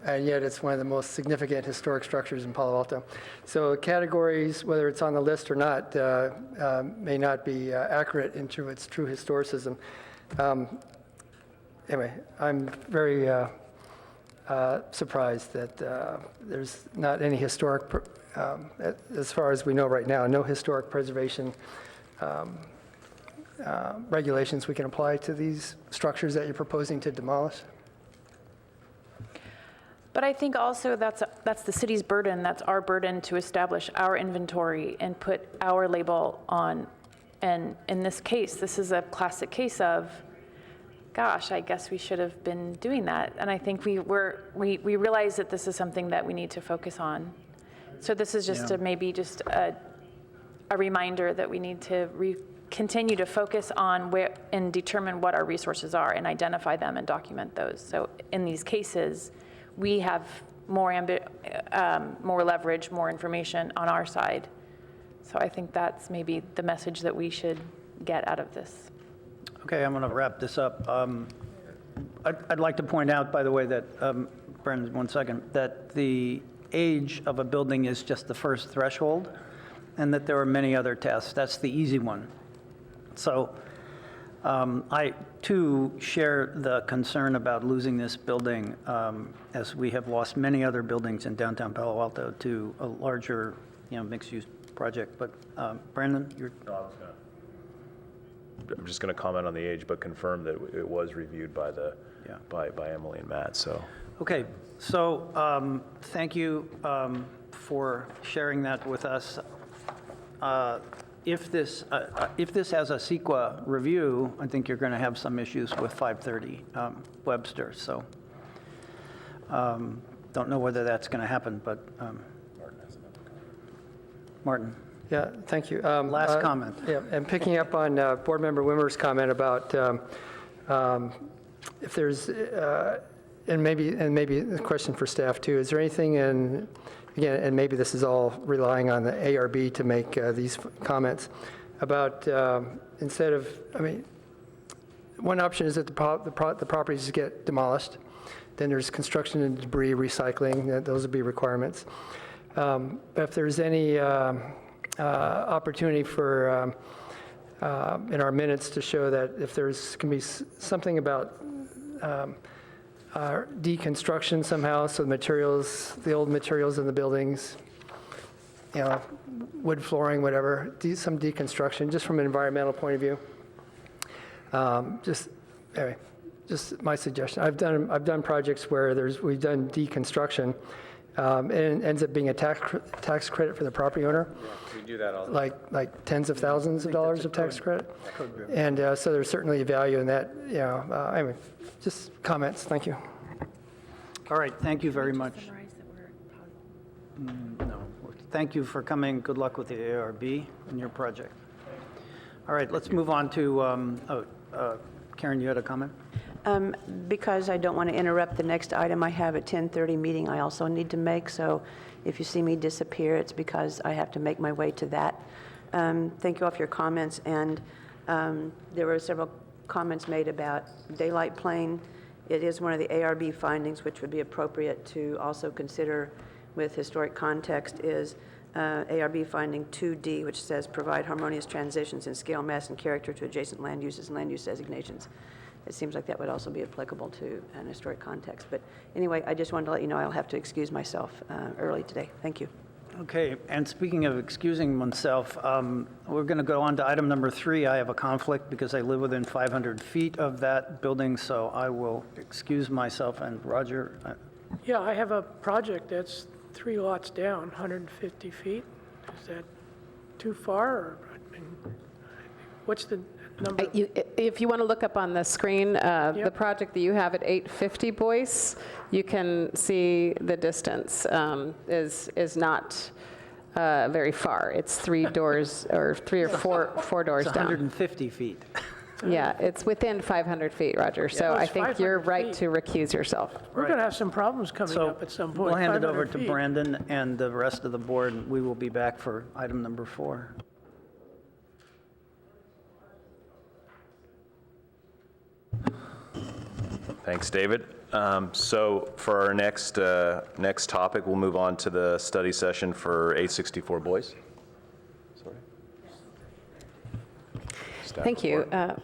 and yet it's one of the most significant historic structures in Palo Alto. So categories, whether it's on the list or not, may not be accurate into its true historicism. Anyway, I'm very surprised that there's not any historic, as far as we know right now, no historic preservation regulations we can apply to these structures that you're proposing to demolish? But I think also that's the city's burden. That's our burden to establish our inventory and put our label on. And in this case, this is a classic case of, gosh, I guess we should have been doing that. And I think we realize that this is something that we need to focus on. So this is just maybe just a reminder that we need to continue to focus on where and determine what our resources are and identify them and document those. So in these cases, we have more leverage, more information on our side. So I think that's maybe the message that we should get out of this. Okay, I'm going to wrap this up. I'd like to point out, by the way, that, Brendan, 1 second, that the age of a building is just the first threshold, and that there are many other tests. That's the easy one. So I, too, share the concern about losing this building, as we have lost many other buildings in downtown Palo Alto to a larger, mixed-use project. But Brandon, you're... No, I'm just going to comment on the age, but confirm that it was reviewed by by Emily and Matt. So okay. So thank you for sharing that with us. If this has a CEQA review, I think you're going to have some issues with 530 Webster. So don't know whether that's going to happen, but Martin. Yeah, thank you. Last comment. Yeah, and picking up on Board Member Wimmer's comment about if there's, and maybe a question for staff too, is there anything in, again, and maybe this is all relying on the ARB to make these comments, about instead of, one option is that the properties get demolished, then there's construction and debris recycling, those would be requirements. But if there's any opportunity for, in our minutes to show that if can be something about deconstruction somehow, so the old materials in the buildings, wood flooring, whatever, some deconstruction, just from an environmental point of view. Just my suggestion. I've done projects where we've done deconstruction, and it ends up being a tax credit for the property owner. Yeah, we do that all the time. Like tens of thousands of dollars of tax credit. And so there's certainly a value in that. Anyway, just comments. Thank you. All right. Thank you very much. No. Thank you for coming. Good luck with the ARB and your project. All right. Let's move on to, Karen, you had a comment? Because I don't want to interrupt the next item, I have a 10:30 meeting I also need to make, so if you see me disappear, it's because I have to make my way to that. Thank you all for your comments, and there were several comments made about daylight plane. It is one of the ARB findings, which would be appropriate to also consider with historic context, is ARB finding 2D, which says provide harmonious transitions in scale, mass, and character to adjacent land uses and land use designations. It seems like that would also be applicable to an historic context. But anyway, I just wanted to let you know I'll have to excuse myself early today. Thank you. Okay, and speaking of excusing oneself, we're going to go on to item number 3. I have a conflict because I live within 500 feet of that building, so I will excuse myself. And Roger? Yeah, I have a project that's 3 lots down, 150 feet. Is that too far? Or, I mean, what's the number? If you want to look up on the screen, the Yep. project that you have at 850 Boyce, you can see the distance is not very far. It's 3 doors, or 3 or 4 doors It's down. 150 feet. Yeah, it's within 500 feet, Roger. So Oh, I it's think you're 500 right feet. to recuse yourself. We're going to have some problems coming So up at some point. we'll hand it over 500 to feet. Brandon and the rest of the board. We will be back for item number 4. Thanks, David. So for our next topic, we'll move on to the study session for 864 Boyce. Sorry. Staff Thank you. report.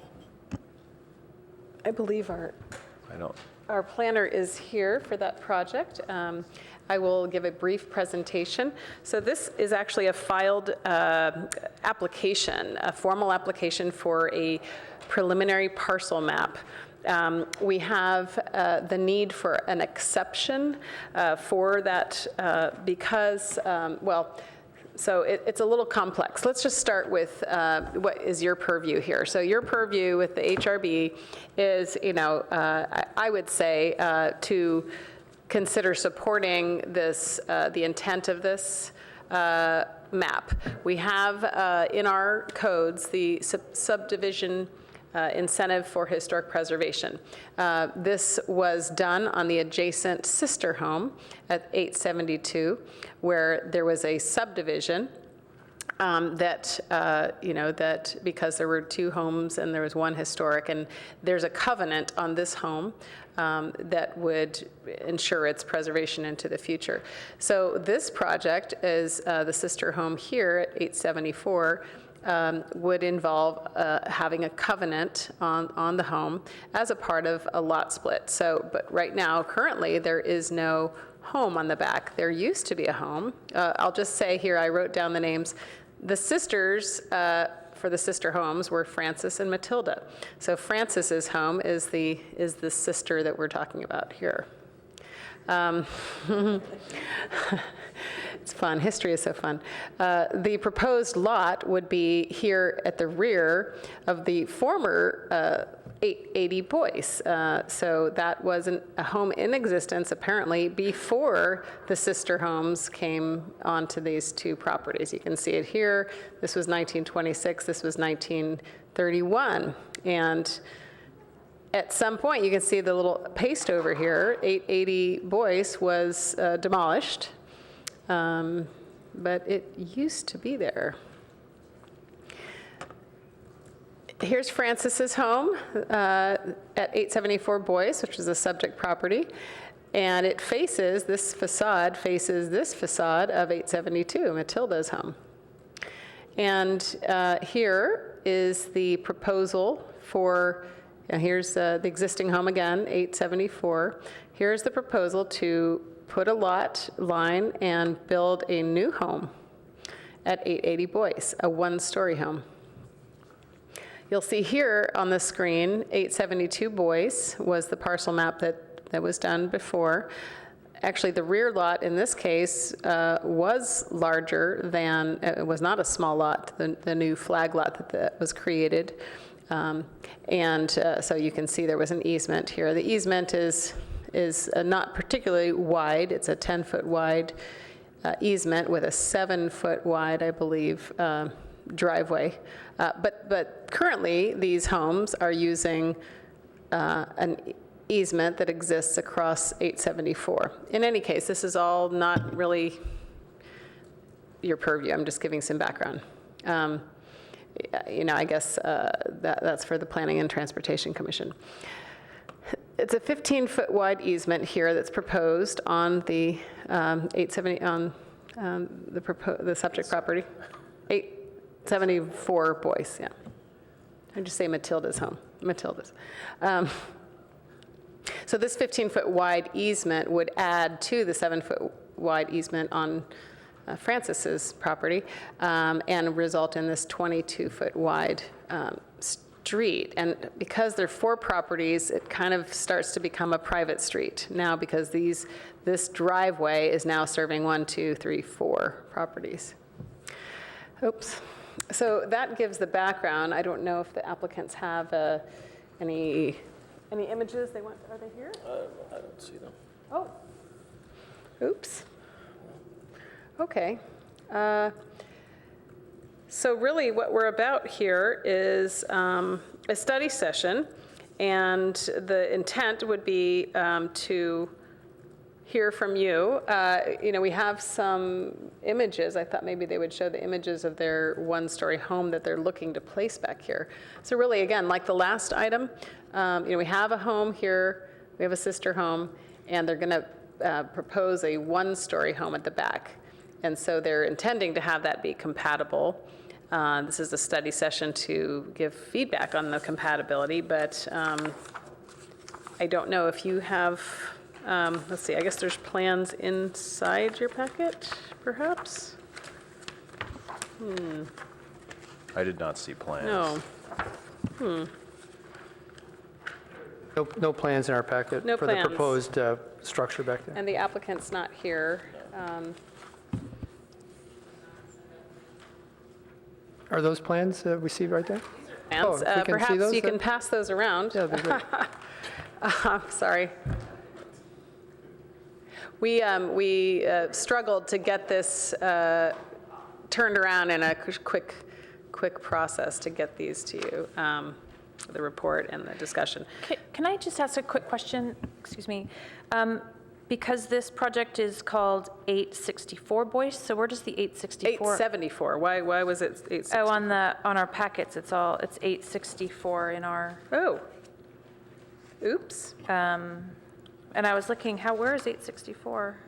I believe our planner is here for that project. I will give a brief presentation. So this is actually a filed application, a formal application for a preliminary parcel map. We have the need for an exception for that because, so it's a little complex. Let's just start with what is your purview here. So your purview with the HRB is, I would say to consider supporting this, the intent of this map. We have in our codes the subdivision incentive for historic preservation. This was done on the adjacent sister home at 872, where there was a subdivision that because there were 2 homes and there was 1 historic, and there's a covenant on this home that would ensure its preservation into the future. So this project is the sister home here at 874. Would involve having a covenant on the home as a part of a lot split. So, but right now, currently, there is no home on the back. There used to be a home. I'll just say here, I wrote down the names. The sisters for the sister homes were Frances and Matilda. So Frances's home is the sister that we're talking about here. It's fun. History is so fun. The proposed lot would be here at the rear of the former 880 Boyce. So that was a home in existence, apparently, before the sister homes came onto these 2 properties. You can see it here. This was 1926. This was 1931. And at some point, you can see the little paste over here. 880 Boyce was demolished. But it used to be there. Here's Frances's home at 874 Boyce, which is a subject property. And it faces, this facade faces this facade of 872, Matilda's home. And here is the proposal for, and here's the existing home again, 874. Here's the proposal to put a lot line and build a new home at 880 Boyce, a 1-story home. You'll see here on the screen, 872 Boyce was the parcel map that was done before. Actually, the rear lot in this case was larger than, it was not a small lot, the new flag lot that was created. So you can see there was an easement here. The easement is not particularly wide. It's a 10-foot wide easement with a 7-foot wide, I believe, driveway. But currently, these homes are using an easement that exists across 874. In any case, this is all not really your purview. I'm just giving some background. I guess that's for the Planning and Transportation Commission. It's a 15-foot wide easement here that's proposed on the 870 on the subject property. 874 Boyce, yeah. I just say Matilda's home. Matilda's. So this 15-foot wide easement would add to the 7-foot wide easement on Francis's property and result in this 22-foot wide street. And because there are 4 properties, it kind of starts to become a private street now because this driveway is now serving 1, 2, 3, 4 properties. Oops. So that gives the background. I don't know if the applicants have any images they want. Are they here? I don't see them. Oh. Oops. Okay. So really what we're about here is a study session, and the intent would be to hear from you. We have some images. I thought maybe they would show the images of their one-story home that they're looking to place back here. So really, again, like the last item, we have a home here, we have a sister home, and they're going to propose a one-story home at the back. And so they're intending to have that be compatible. This is a study session to give feedback on the compatibility, but I don't know if you have, let's see, I guess there's plans inside your packet, perhaps? I did not see plans. No. No plans in our packet No for plans. the proposed structure back there. And the applicant's not here. Are those plans received right there? Plans. if we can see Perhaps those, you then- can pass those around. Yeah, that'd be great. Sorry. We struggled to get this turned around in a quick process to get these to you, the report and the discussion. Can I just ask a quick question? Excuse me. Because this project is called 864 Boyce, so where does the 864? 874, why was it 864? Oh, on our packets, it's 864 in our, Oh, oops. and I was looking, where is 864?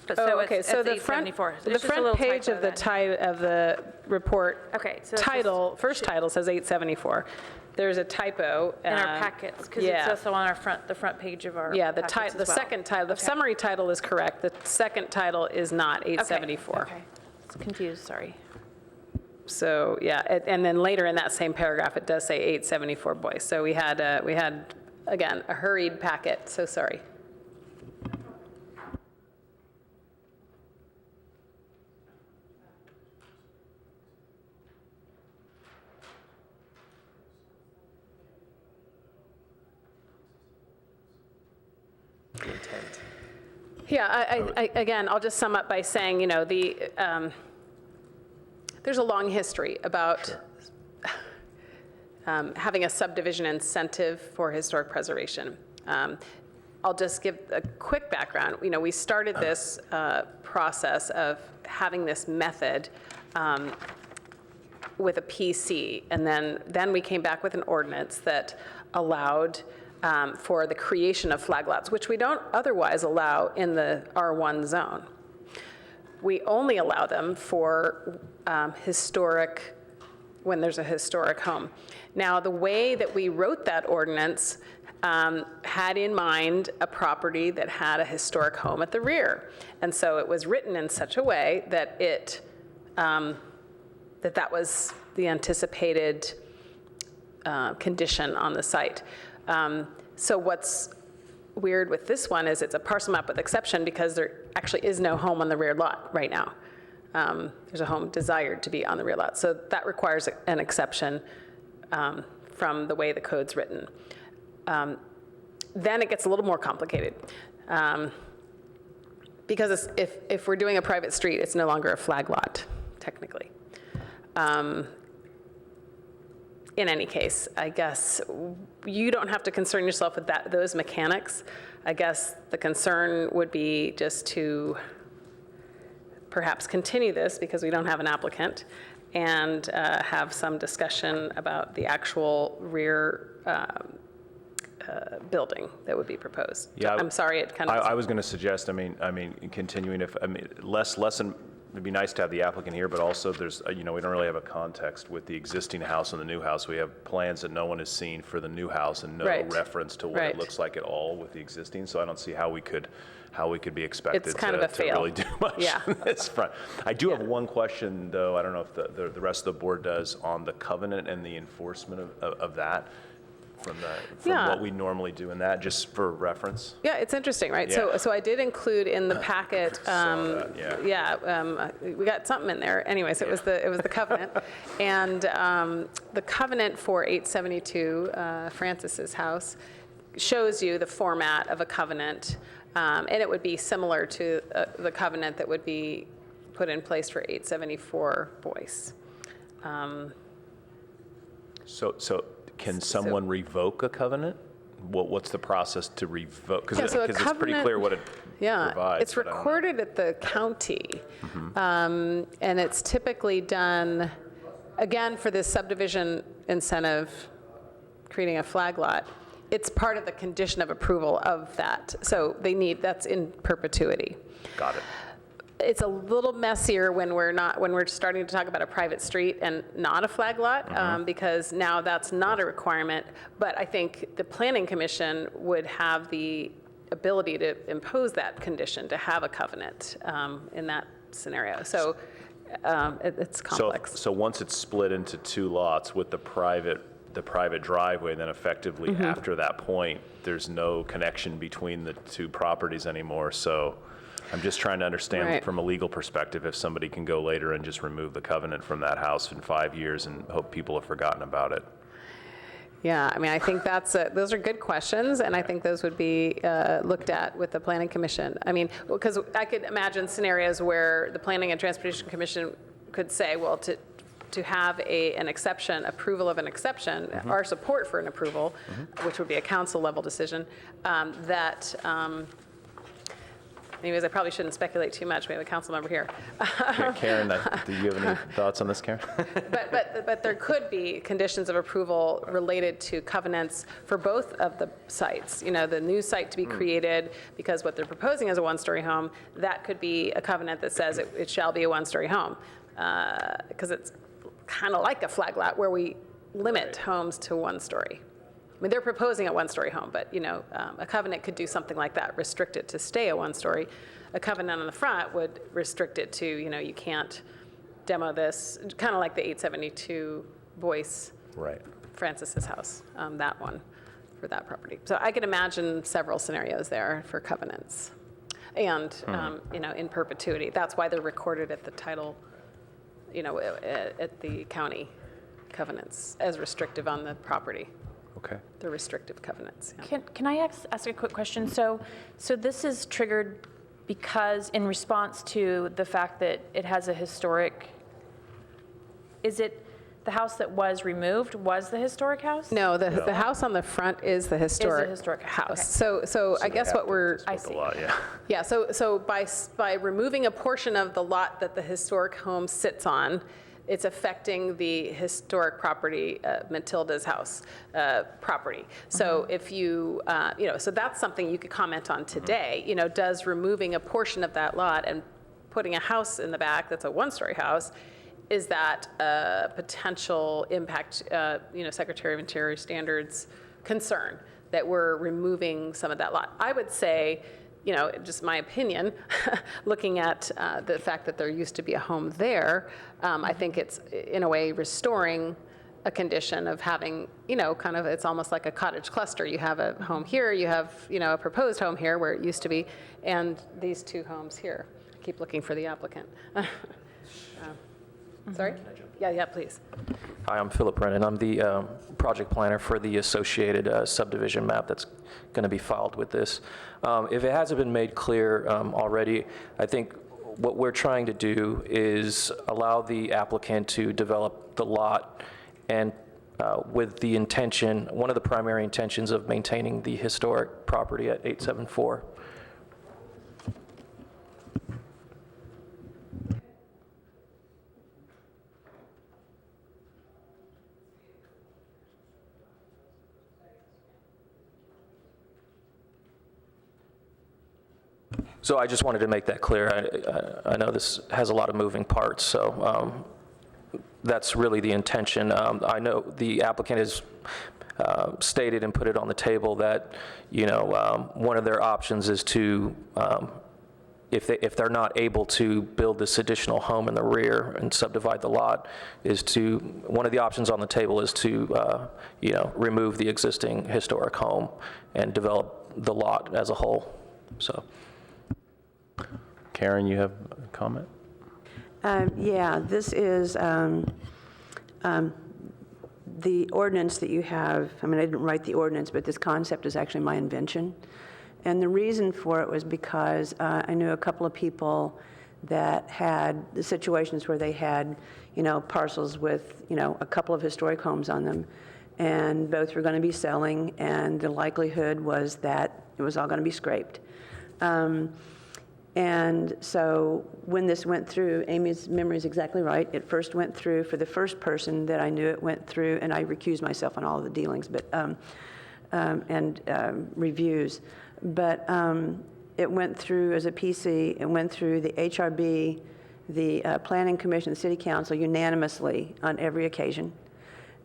But Oh, so okay, it's so the front, 874. the There's just a front little page typo of the then. of the report Okay, so it's title, first title says 874. There's a typo. In our packets, because it's also on the front page of our Yeah, the packets the as well. second title, the Okay. summary title is correct. The second title is not 874. Okay, it's confused, sorry. So, yeah, and then later in that same paragraph, it does say 874 Boyce. So we had, again, a hurried packet, so sorry. Yeah, again, I'll just sum up by saying, there's a long history about having a subdivision incentive for historic preservation. I'll just give a quick background. We started this process of having this method with a PC, and then we came back with an ordinance that allowed for the creation of flag lots, which we don't otherwise allow in the R1 zone. We only allow them for when there's a historic home. Now, the way that we wrote that ordinance had in mind a property that had a historic home at the rear. And so it was written in such a way that that was the anticipated condition on the site. So what's weird with this one is it's a parcel map with exception because there actually is no home on the rear lot right now. There's a home desired to be on the rear lot. So that requires an exception from the way the code's written. Then it gets a little more complicated. Because if we're doing a private street, it's no longer a flag lot, technically. in any case, I guess you don't have to concern yourself with those mechanics. I guess the concern would be just to perhaps continue this because we don't have an applicant and have some discussion about the actual rear building that would be proposed. Yeah, I'm sorry, it kind of. I was going to suggest, I mean, continuing less than, it'd be nice to have the applicant here, but also there's, we don't really have a context with the existing house and the new house. We have plans that no one has seen for the new house and no reference to what it looks like at all with the existing. So I don't see how we could be expected It's kind of a to fail. really do much on this front. I do have one question, though. I don't know if the rest of the board does on the covenant and the enforcement of that from what we normally do in that, just for reference. Yeah, it's interesting, right? Yeah. So I did include in the packet. We got something in there. Anyways, it was the covenant, and the covenant for 872 Francis's house shows you the format of a covenant, and it would be similar to the covenant that would be put in place for 874 Boyce. So can someone revoke a covenant? What's the process to revoke? Because so a it's pretty covenant- clear what it provides. It's but I don't know. recorded at the county, and it's typically done, again, for this subdivision incentive, creating a flag lot. It's part of the condition of approval of that. So that's in perpetuity. Got it. It's a little messier when we're starting to talk about a private street and not a flag lot, because now that's not a requirement. But I think the Planning Commission would have the ability to impose that condition, to have a covenant in that scenario. So it's complex. So once it's split into two lots with the private driveway, then effectively after that point, there's no connection between the two properties anymore. So I'm just trying to understand from a legal perspective if somebody can go later and just remove the covenant from that house in 5 years and hope people have forgotten about it. Yeah, I mean, I think those are good questions, and I think those would be looked at with the Planning Commission. I mean, because I could imagine scenarios where the Planning and Transportation Commission could say, well, to have an exception, approval of an exception, our support for an approval, which would be a council level decision, anyways, I probably shouldn't speculate too much. We have a council member here. Karen, do you have any thoughts on this, Karen? But there could be conditions of approval related to covenants for both of the sites. The new site to be created, because what they're proposing is a one-story home, that could be a covenant that says it shall be a one-story home. Because it's kind of like a flag lot where we limit homes to one story. I mean, they're proposing a one-story home, but a covenant could do something like that, restrict it to stay a one-story. A covenant on the front would restrict it to, you can't demo this, kind of like the 872 Boyce Francis's house, that one for that property. So I could imagine several scenarios there for covenants, and in perpetuity. That's why they're recorded at the title, at the county covenants as restrictive on the property. Okay. The restrictive covenants. Yeah. Can I ask a quick question? So this is triggered because in response to the fact that it has a historic, is it the house that was removed was the historic house? No, the house on the front is the historic house. Okay. So I guess what we're, I see. yeah, so by removing a portion of the lot that the historic home sits on, it's affecting the historic property, Matilda's house property. So if you, so that's something you could comment on today. Does removing a portion of that lot and putting a house in the back that's a one-story house, is that a potential impact, Secretary of Interior standards concern that we're removing some of that lot? I would say, just my opinion, looking at the fact that there used to be a home there, I think it's in a way restoring a condition of having, kind of, it's almost like a cottage cluster. You have a home here, you have, a proposed home here where it used to be, and these two homes here. I keep looking for the applicant. Sorry? Yeah, please. Hi, I'm Philip Brennan. I'm the project planner for the associated subdivision map that's going to be filed with this. If it hasn't been made clear already, I think what we're trying to do is allow the applicant to develop the lot and with the intention, one of the primary intentions of maintaining the historic property at 874. So I just wanted to make that clear. I know this has a lot of moving parts, so that's really the intention. I know the applicant has stated and put it on the table that, you know, one of their options is to, if they're not able to build this additional home in the rear and subdivide the lot, is to, one of the options on the table is to, you know, remove the existing historic home and develop the lot as a whole, so. Karen, you have a comment? Yeah, this is the ordinance that you have. I mean, I didn't write the ordinance, but this concept is actually my invention. And the reason for it was because I knew a couple of people that had the situations where they had, you know, parcels with, you know, a couple of historic homes on them, and both were going to be selling, and the likelihood was that it was all going to be scraped. And so when this went through, Amy's memory is exactly right. It first went through, for the first person that I knew it went through, and I recused myself on all of the dealings, but reviews. But it went through as a PC. It went through the HRB, the Planning Commission, the City Council unanimously on every occasion.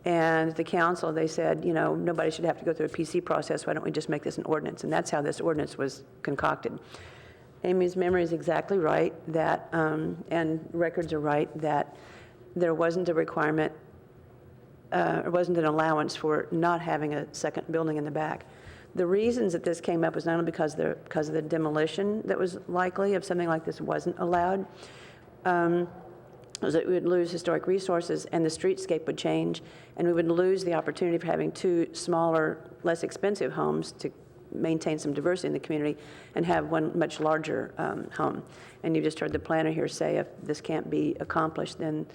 And the council, they said, you know, nobody should have to go through a PC process. Why don't we just make this an ordinance? And that's how this ordinance was concocted. Amy's memory is exactly right that, and records are right, that there wasn't a requirement, or wasn't an allowance for not having a second building in the back. The reasons that this came up was not only because of the demolition that was likely if something like this wasn't allowed, was that we would lose historic resources and the streetscape would change, and we would lose the opportunity for having two smaller, less expensive homes to maintain some diversity in the community and have one much larger home. And you just heard the planner here say if this can't be accomplished, then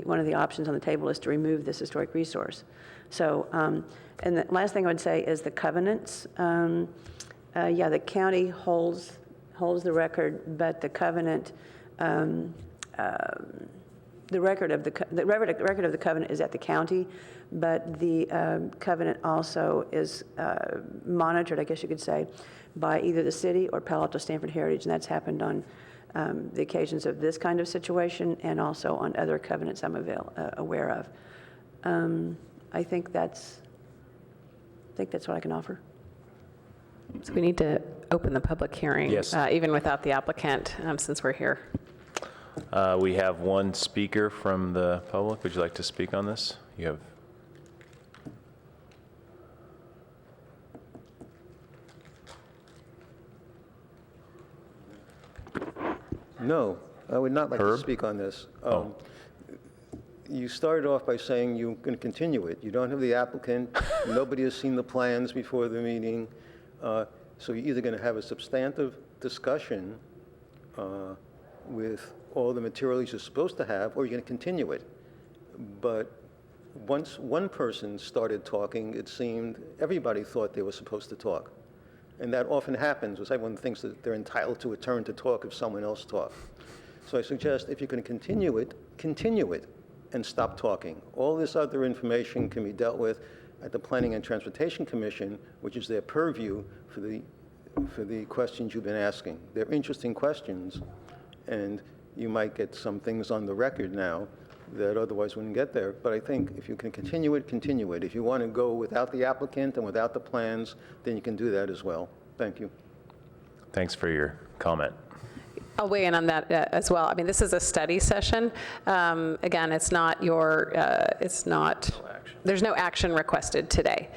one of the options on the table is to remove this historic resource. So, and the last thing I would say is the covenants. Yeah, the county holds the record, but the covenant, the record of the covenant is at the county, but the covenant also is monitored, I guess you could say, by either the city or Palo Alto Stanford Heritage, and that's happened on the occasions of this kind of situation and also on other covenants I'm aware of. I think that's what I can offer. So we need to open the public hearing, Yes. Even without the applicant, since we're here. We have one speaker from the public. Would you like to speak on this? You have. No, I would not like Herb? to speak on this. Oh. You started off by saying you're going to continue it. You don't have the applicant. Nobody has seen the plans before the meeting. So you're either going to have a substantive discussion with all the materials you're supposed to have, or you're going to continue it. But once one person started talking, it seemed everybody thought they were supposed to talk. And that often happens, because everyone thinks that they're entitled to a turn to talk if someone else talks. So I suggest if you're going to continue it, and stop talking. All this other information can be dealt with at the Planning and Transportation Commission, which is their purview for the questions you've been asking. They're interesting questions, and you might get some things on the record now that otherwise wouldn't get there. But I think if you can continue it, continue it. If you want to go without the applicant and without the plans, then you can do that as well. Thank you. Thanks for your comment. I'll weigh in on that as well. I mean, this is a study session. Again, it's not there's no action requested today.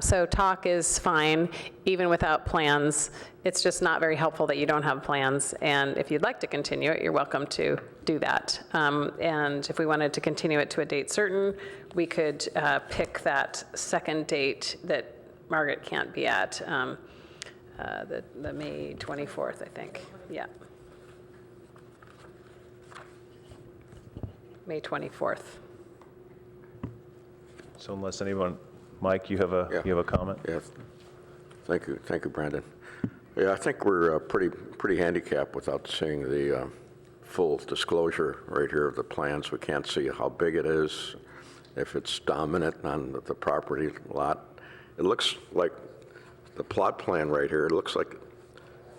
So talk is fine, even without plans. It's just not very helpful that you don't have plans. And if you'd like to continue it, you're welcome to do that. And if we wanted to continue it to a date certain, we could pick that second date that Margaret can't be at, the May 24th, I think. Yeah. May 24th. So unless anyone, Mike, you have a comment? Yeah. Thank you, Brandon. Yeah, I think we're pretty handicapped without seeing the full disclosure right here of the plans. We can't see how big it is, if it's dominant on the property lot. It looks like the plot plan right here, it looks like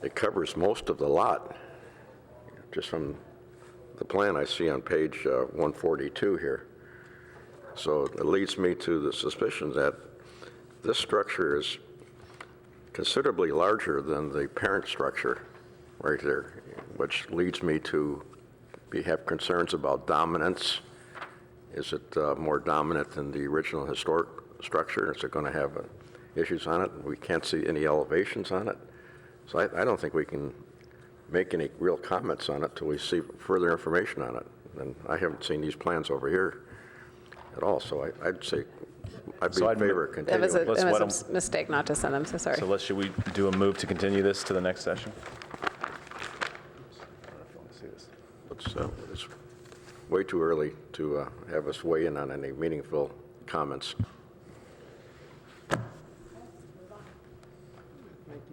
it covers most of the lot, just from the plan I see on page 142 here. So it leads me to the suspicion that this structure is considerably larger than the parent structure right there, which leads me to have concerns about dominance. Is it more dominant than the original historic structure? Is it going to have issues on it? We can't see any elevations on it. So I don't think we can make any real comments on it till we see further information on it. And I haven't seen these plans over here at all, so I'd say I'd be in favor of That continuing. was a mistake not to send them, so sorry. So should we do a move to continue this to the next session? It's way too early to have us weigh in on any meaningful comments.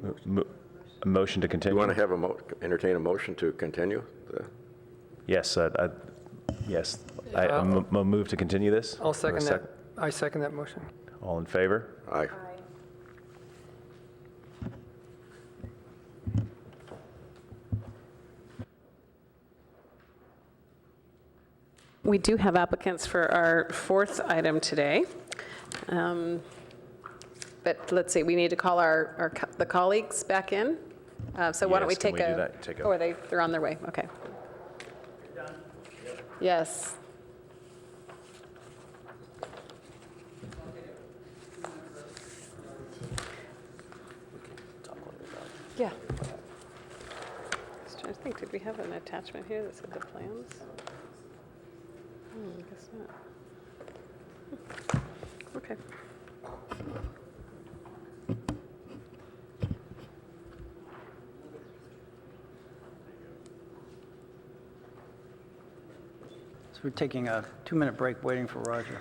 A motion to Do continue? you want to have entertain a motion to continue? Yes, yes. I move to continue this. I'll second that. I second that motion. All in favor? Aye. We do have applicants for our fourth item today. But let's see, we need to call the colleagues back in. So why don't we Yes, can take we do a... that? Take a- Oh, are they're on their way, okay. Yes. Yeah. I was trying to think, did we have an attachment here that said the plans? I guess not. Okay. So we're taking a 2-minute break waiting for Roger.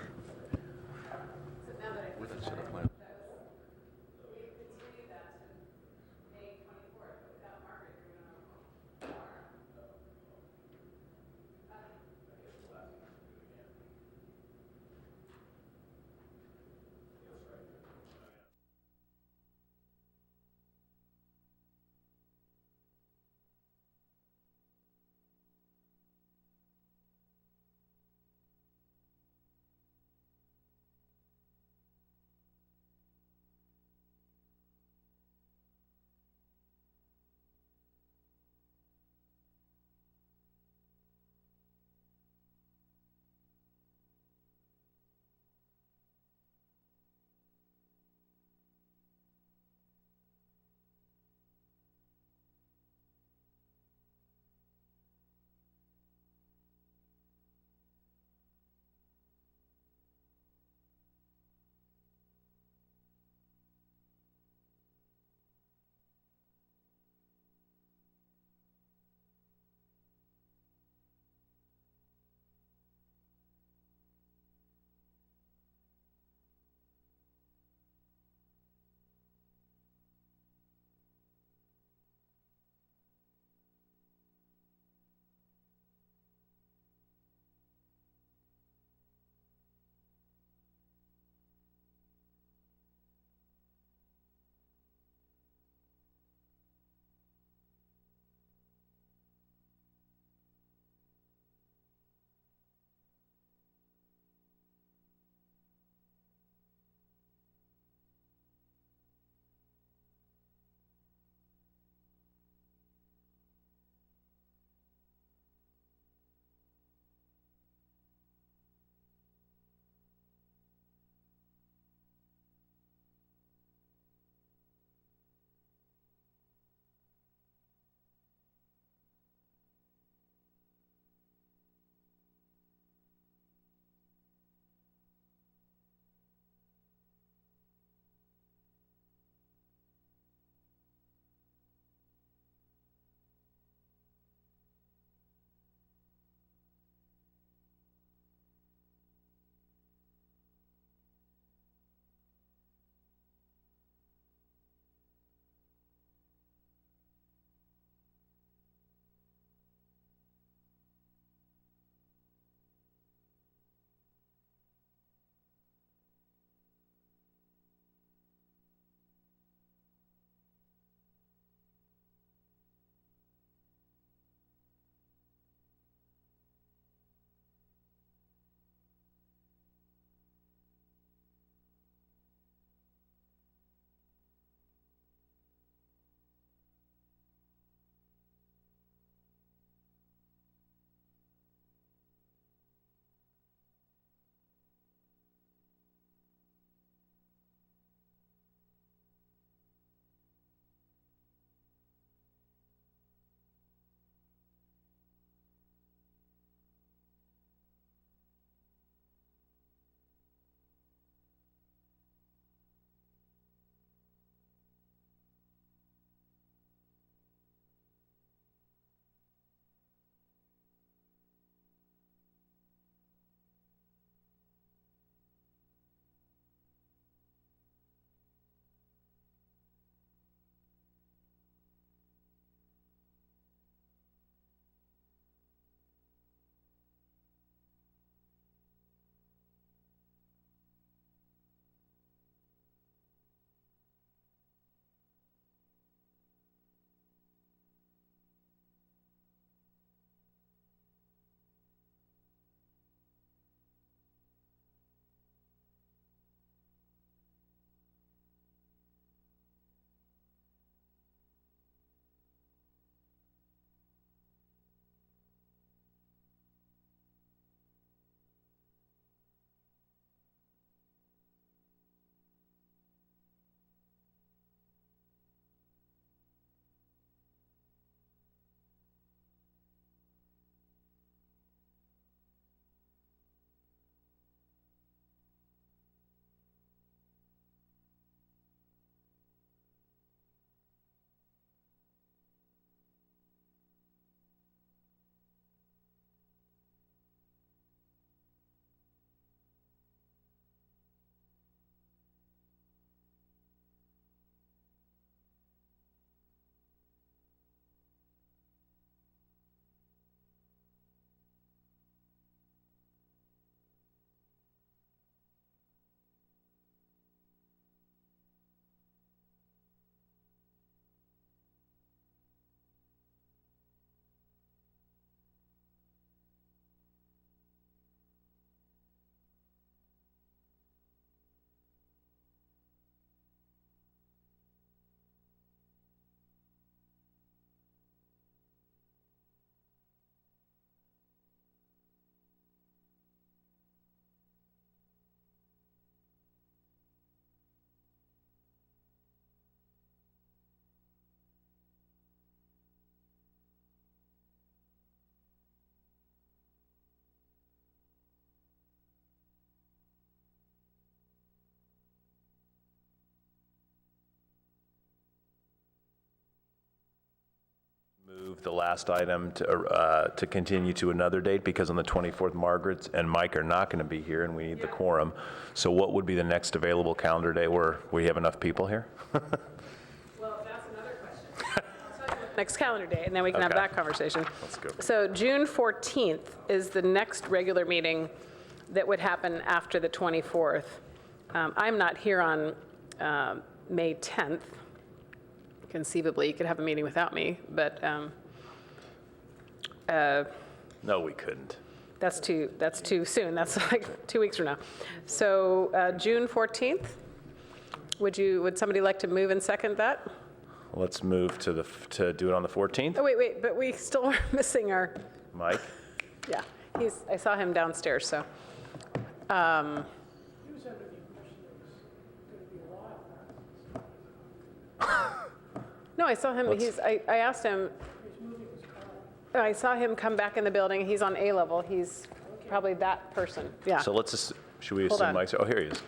move the last item to continue to another date, because on the 24th, Margaret and Mike are not going to be here, and we need the quorum. So what would be the next available calendar day where we have enough people here? Well, that's another question. Next calendar day, and then we can have Okay. that conversation. Let's go. So June 14th is the next regular meeting that would happen after the 24th. I'm not here on May 10th. Conceivably, you could have a meeting without me, but No, we couldn't. that's too soon. That's like 2 weeks from now. So June 14th, would somebody like to move and second that? Let's move to do it on the 14th. Oh, wait, but we still are missing our, Mike? yeah, I saw him downstairs, so. No, I saw him, I asked him, I saw him come back in the building, he's on A level, he's probably that person, yeah. So let's just, should we Hold assume on. Mike's, oh, here he is.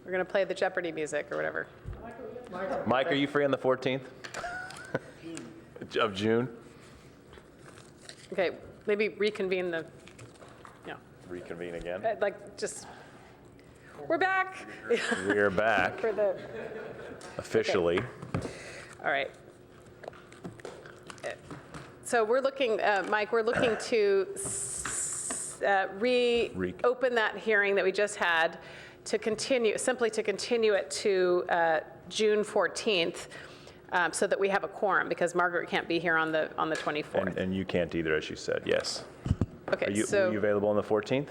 We're gonna play the Jeopardy music or whatever. Mike, are you free on the 14th? Of June? Okay, maybe reconvene the, Reconvene again. we're back We're back for the, officially. all right. So we're looking, Mike, we're looking to reopen that hearing that we just had to continue, simply to continue it to June 14th, so that we have a quorum, because Margaret can't be here on the 24th. And you can't either, as you said, yes. Okay, Are you so available on the 14th?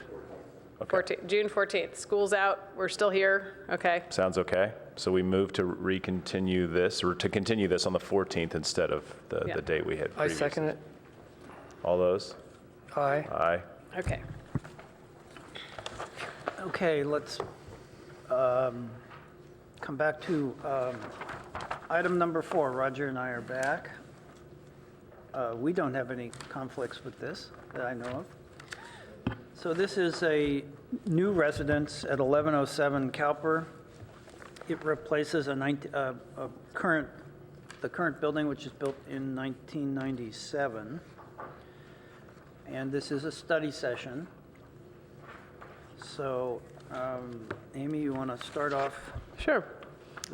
Okay. June 14th, school's out, we're still here, okay? Sounds okay. So we move to continue this on the 14th instead of the date we had I previously. second it. All those? Aye. Aye. Okay. Okay, let's come back to item number 4. Roger and I are back. We don't have any conflicts with this that I know of. So this is a new residence at 1107 Cowper. It replaces the current building, which is built in 1997. And this is a study session. So, Amy, you want to start off? Sure.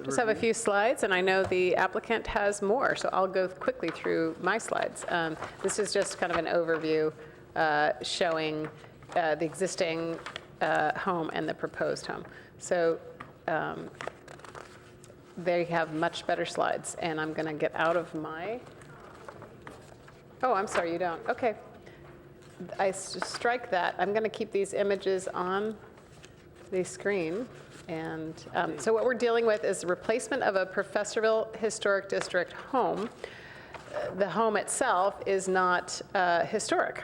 Just have a few slides, and I know the applicant has more, so I'll go quickly through my slides. This is just kind of an overview showing the existing home and the proposed home. So they have much better slides, and I'm going to get out of my, oh, I'm sorry, you don't. Okay. I strike that. I'm going to keep these images on the screen. And so what we're dealing with is the replacement of a Professorville Historic District home. The home itself is not historic.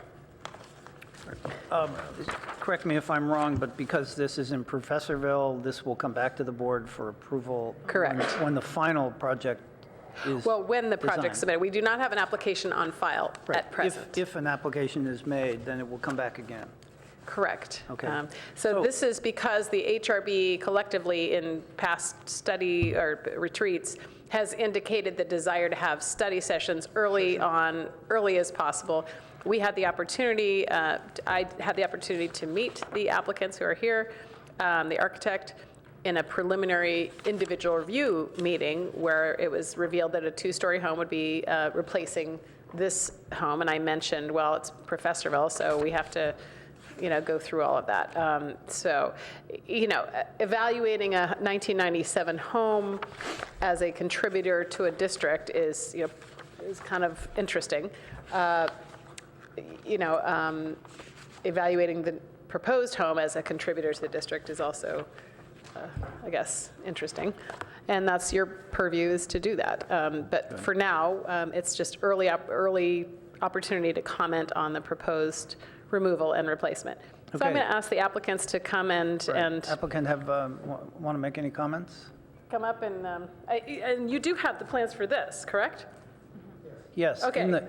Correct me if I'm wrong, but because this is in Professorville, this will come back to the board for approval. Correct. When the final project is Well, when the project's designed. submitted. We do not have an application on file Right. at present. If an application is made, then it will come back again. Correct. Okay. So this is because the HRB collectively in past study or retreats has indicated the desire to have study sessions early as possible. We had the opportunity, I had the opportunity to meet the applicants who are here, the architect, in a preliminary individual review meeting where it was revealed that a 2-story home would be replacing this home. And I mentioned, well, it's Professorville, so we have to go through all of that. Evaluating a 1997 home as a contributor to a district is kind of interesting. Evaluating the proposed home as a contributor to the district is also, I guess, interesting. And that's your purview is to do that. But for now, it's just early opportunity to comment on the proposed removal and replacement. So I'm Okay. going to ask the applicants to come and Applicant want to make any comments? come up and you do have the plans for this, correct? Yes. Okay. In the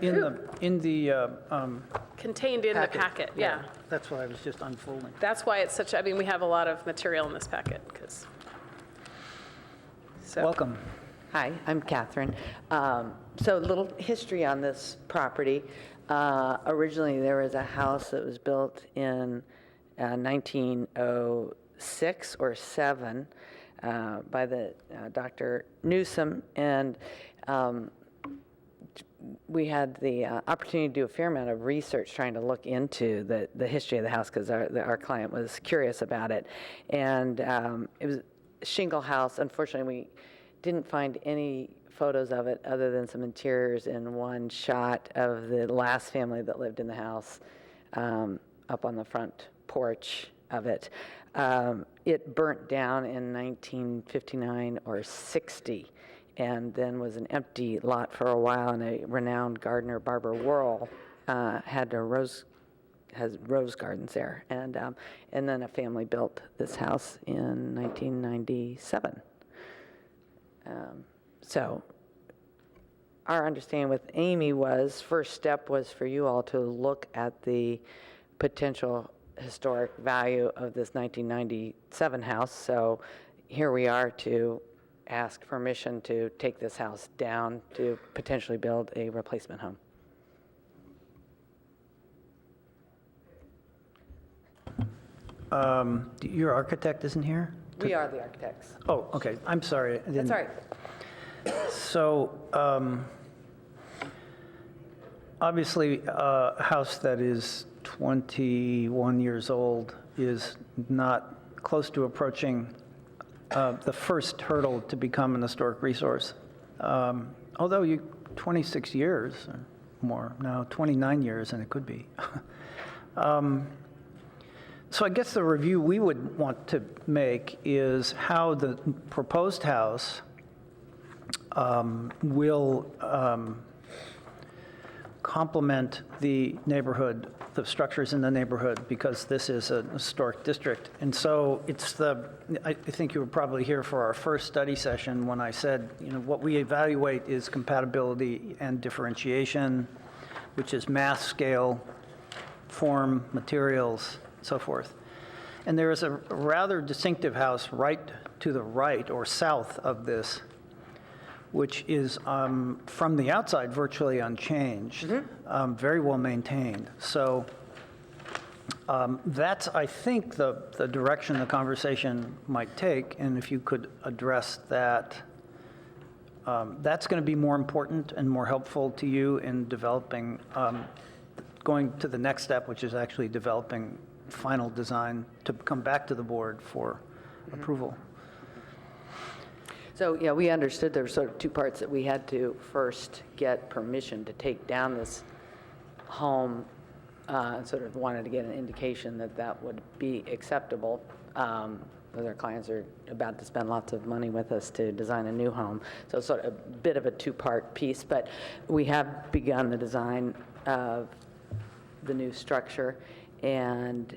Contained in the packet, yeah. That's what I was just unfolding. That's why it's such, we have a lot of material in this packet, because. Welcome. Hi, I'm Catherine. So a little history on this property. Originally, there was a house that was built in 1906 or 7 by the Dr. Newsom, and we had the opportunity to do a fair amount of research trying to look into the history of the house because our client was curious about it. And it was a shingle house. Unfortunately, we didn't find any photos of it other than some interiors in one shot of the last family that lived in the house up on the front porch of it. It burnt down in 1959 or 60 and then was an empty lot for a while, and a renowned gardener, Barbara Worrell, has rose gardens there. And then a family built this house in 1997. So our understanding with Amy was, first step was for you all to look at the potential historic value of this 1997 house. So here we are to ask permission to take this house down to potentially build a replacement home. Your architect isn't here? We are the architects. Oh, okay. I'm sorry. That's all right. So, obviously, a house that is 21 years old is not close to approaching the first hurdle to become an historic resource. Although 26 years or more, now 29 years, and it could be. So I guess the review we would want to make is how the proposed house will complement the neighborhood, the structures in the neighborhood, because this is a historic district. And so I think you were probably here for our first study session when I said, what we evaluate is compatibility and differentiation, which is mass, scale, form, materials, so forth. And there is a rather distinctive house right to the right or south of this, which is from the outside virtually unchanged, very well maintained. So that's, I think, the direction the conversation might take. And if you could address that, that's going to be more important and more helpful to you in developing, going to the next step, which is actually developing final design to come back to the board for approval. So, yeah, we understood there were sort of two parts that we had to first get permission to take down this home, sort of wanted to get an indication that that would be acceptable, because our clients are about to spend lots of money with us to design a new home. So sort of a bit of a two-part piece, but we have begun the design of the new structure, and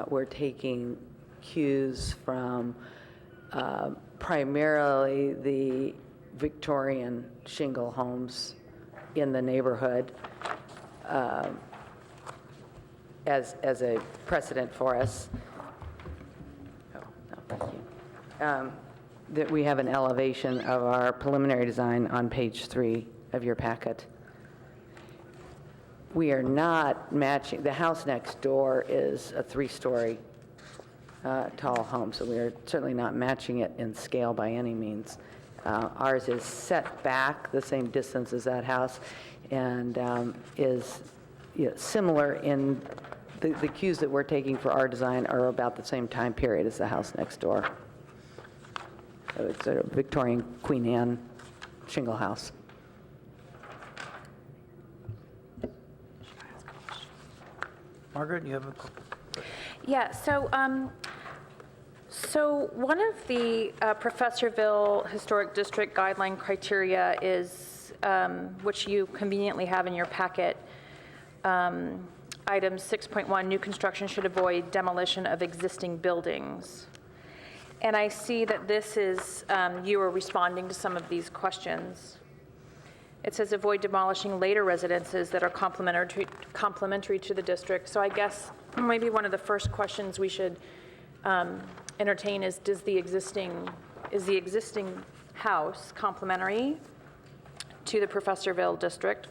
we're taking cues from primarily the Victorian shingle homes in the neighborhood as a precedent for us. Oh, no, thank you. That we have an elevation of our preliminary design on page 3 of your packet. We are not matching, the house next door is a 3-story tall home, so we are certainly not matching it in scale by any means. Ours is set back the same distance as that house, and is similar in the cues that we're taking for our design are about the same time period as the house next door. So it's a Victorian Queen Anne shingle house. Margaret, you have a... Yeah, so one of the Professorville Historic District guideline criteria is, which you conveniently have in your packet, item 6.1, new construction should avoid demolition of existing buildings. And I see that this is, you are responding to some of these questions. It says avoid demolishing later residences that are complementary to the district. So I guess maybe one of the first questions we should entertain is, is the existing house complementary to the Professorville district, ?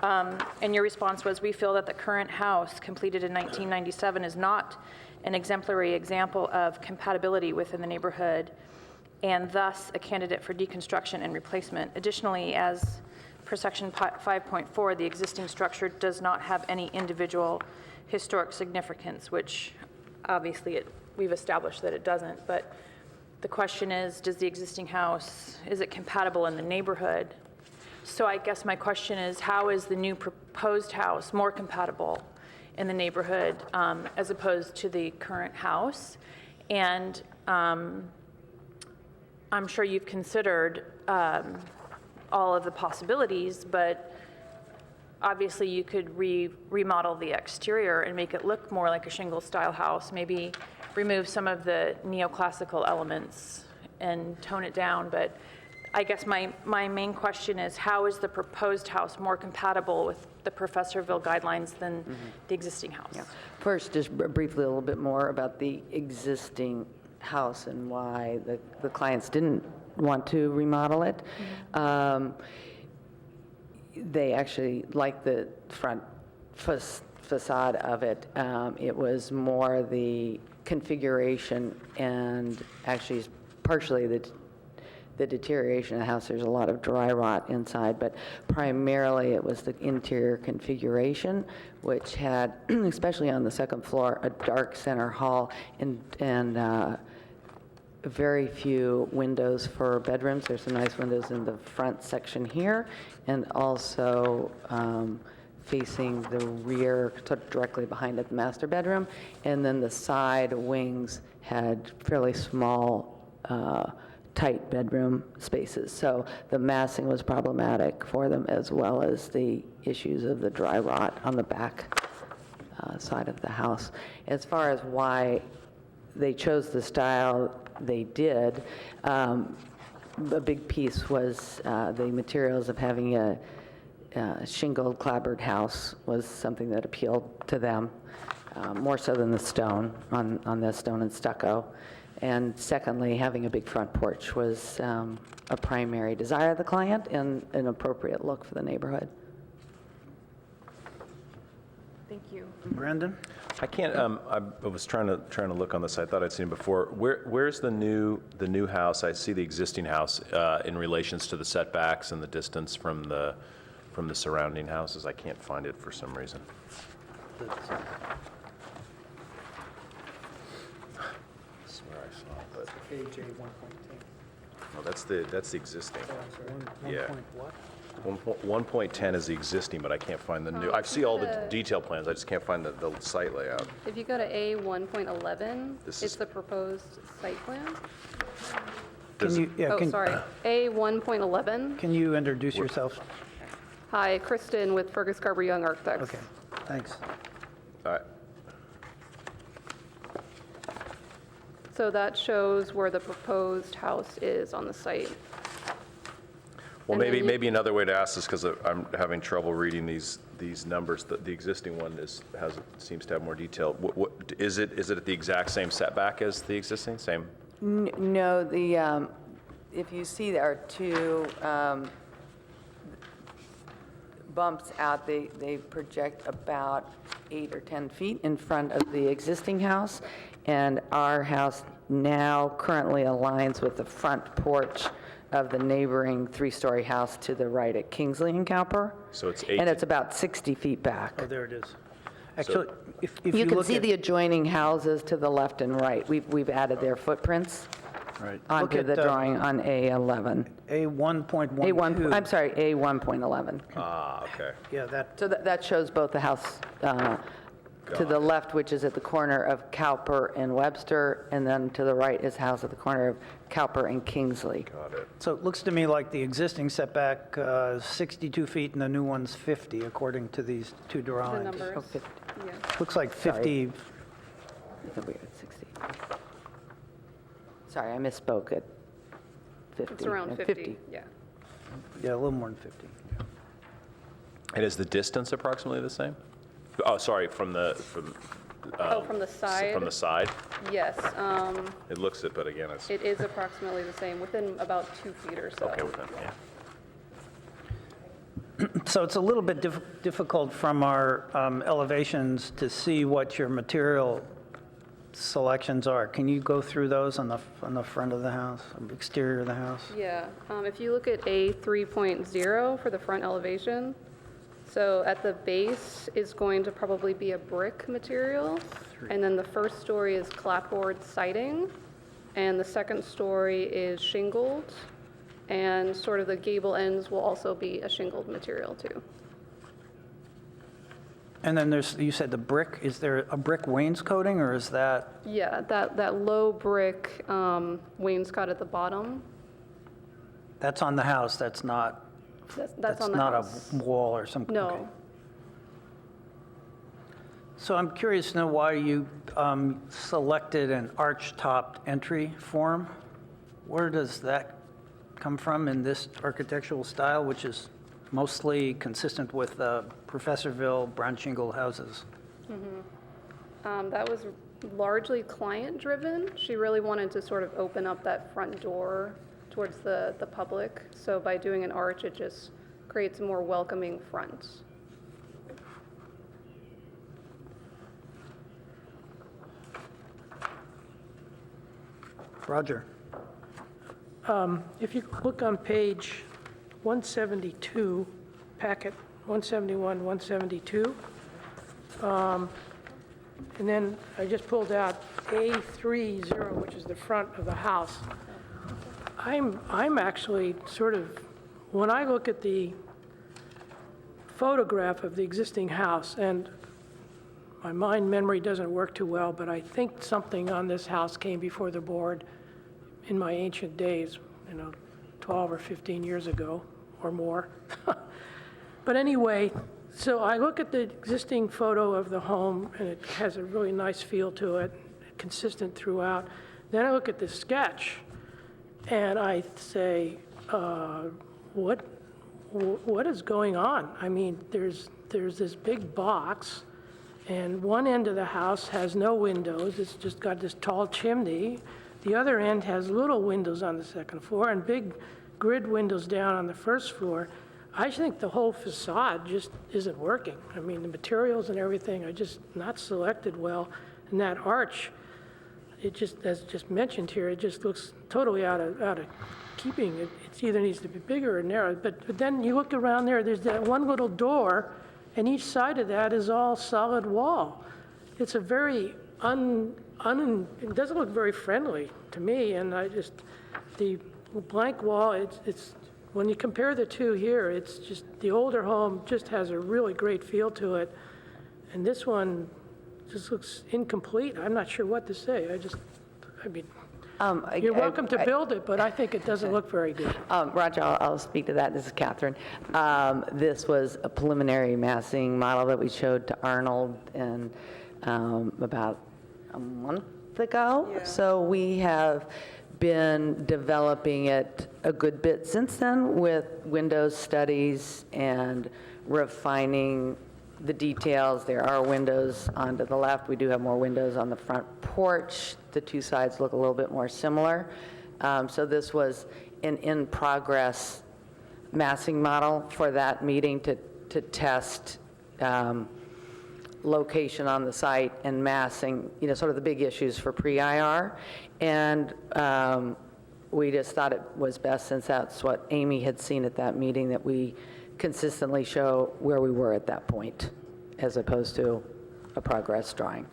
And your response was, we feel that the current house completed in 1997 is not an exemplary example of compatibility within the neighborhood and thus a candidate for deconstruction and replacement. Additionally, as per section 5.4, the existing structure does not have any individual historic significance, which obviously we've established that it doesn't. But the question is, does the existing house, is it compatible in the neighborhood? So I guess my question is, how is the new proposed house more compatible in the neighborhood as opposed to the current house? And I'm sure you've considered all of the possibilities, but obviously you could remodel the exterior and make it look more like a shingle-style house, maybe remove some of the neoclassical elements and tone it down. But I guess my main question is, how is the proposed house more compatible with the Professorville guidelines than the existing house? Yeah. First, just briefly a little bit more about the existing house and why the clients didn't want to remodel it. They actually liked the front facade of it. It was more the configuration and actually partially the deterioration of the house. There's a lot of dry rot inside, but primarily it was the interior configuration, which had, especially on the second floor, a dark center hall and very few windows for bedrooms. There's some nice windows in the front section here, and also facing the rear, sort of directly behind it, the master bedroom. And then the side wings had fairly small, tight bedroom spaces. So the massing was problematic for them, as well as the issues of the dry rot on the back side of the house. As far as why they chose the style they did, a big piece was the materials of having a shingled clapboard house was something that appealed to them, more so than the stone, on the stone and stucco. And secondly, having a big front porch was a primary desire of the client and an appropriate look for the neighborhood. Thank you. Brandon? I can't. I was trying to look on this. I thought I'd seen it before. Where's the new house? I see the existing house in relations to the setbacks and the distance from the surrounding houses. I can't find it for some reason. AJ 1.10. No, that's the existing. Yeah. What? 1.10 is the existing, but I can't find the new. I see all the detail plans. I just can't find the site layout. If you go to A1.11, This it's is- the proposed site plan. Can Sorry, A1.11. Can you introduce yourself? Hi, Kristen with Fergus Garber Young Architects. Okay, thanks. All right. So that shows where the proposed house is on the site. Well, And then maybe another way to ask this, because I'm having trouble reading these numbers. The existing one seems to have more detail. What is it? Is it at the exact same setback as the existing? Same. No, if you see there are two bumps out, they project about 8 or 10 feet in front of the existing house, and our house now currently aligns with the front porch of the neighboring 3-story house to the right at Kingsley and Cowper. So it's 8. And it's about 60 feet back. Oh, there it is. Actually, if You can look see at- the adjoining houses to the left and right. We've added their footprints Right. onto Look at, the drawing on A11. A1.12. I'm sorry, A1.11. Ah, okay. Yeah, that, So that shows both the house to the left, which is at the corner of Cowper and Webster, and then to the right is house at the corner of Cowper and Kingsley. Got it. so it looks to me like the existing setback is 62 feet and the new one's 50, according to these two The drawings. numbers, Oh, yeah. Looks like 50, I think we're at 60. Sorry, I misspoke at 50. It's around At 50, yeah. yeah, a little more than 50. And is the distance approximately the same? Oh, sorry, from Oh, from the side? From the side? Yes. It looks it, but again, it's, It is approximately the same, within about 2 feet or so. okay with that, yeah. So it's a little bit difficult from our elevations to see what your material selections are. Can you go through those on the front of the house, exterior of the house? Yeah, if you look at A 3.0 for the front elevation, so at the base is going to probably be a brick material, and then the first story is clapboard siding, and the second story is shingled, and sort of the gable ends will also be a shingled material too. And then you said the brick, is there a brick wainscoting, or is that? Yeah, that low brick wainscot at the bottom, That's on the house, that's not, that's on the house. That's not a wall or something? No. Okay. So I'm curious to know why you selected an arch-topped entry form. Where does that come from in this architectural style, which is mostly consistent with Professorville brown shingle houses? That was largely client-driven. She really wanted to sort of open up that front door towards the public. So by doing an arch, it just creates a more welcoming front. Roger. If you look on page 172, packet 171, 172, and then I just pulled out A30, which is the front of the house. I'm actually sort of, when I look at the photograph of the existing house, and my mind memory doesn't work too well, but I think something on this house came before the board in my ancient days, 12 or 15 years ago or more. But anyway, so I look at the existing photo of the home, and it has a really nice feel to it, consistent throughout. Then I look at the sketch, and I say, what is going on? I mean, there's this big box, and one end of the house has no windows. It's just got this tall chimney. The other end has little windows on the second floor and big grid windows down on the first floor. I think the whole facade just isn't working. I mean, the materials and everything are just not selected well. And that arch, it just, as just mentioned here, it just looks totally out of keeping. It either needs to be bigger or narrow. But then you look around there, there's that one little door, and each side of that is all solid wall. It's a very it doesn't look very friendly to me, and the blank wall, it's when you compare the two here, it's just, the older home just has a really great feel to it, and this one just looks incomplete. I'm not sure what to say. You're welcome to build it, but I think it doesn't look very good. Roger, I'll speak to that. This is Catherine. This was a preliminary massing model that we showed to Arnold and about a month ago. Yeah. So we have been developing it a good bit since then with windows studies and refining the details. There are windows on to the left. We do have more windows on the front porch. The two sides look a little bit more similar. So this was an in-progress massing model for that meeting to test location on the site and massing, sort of the big issues for pre-IR. And we just thought it was best, since that's what Amy had seen at that meeting, that we consistently show where we were at that point, as opposed to a progress drawing.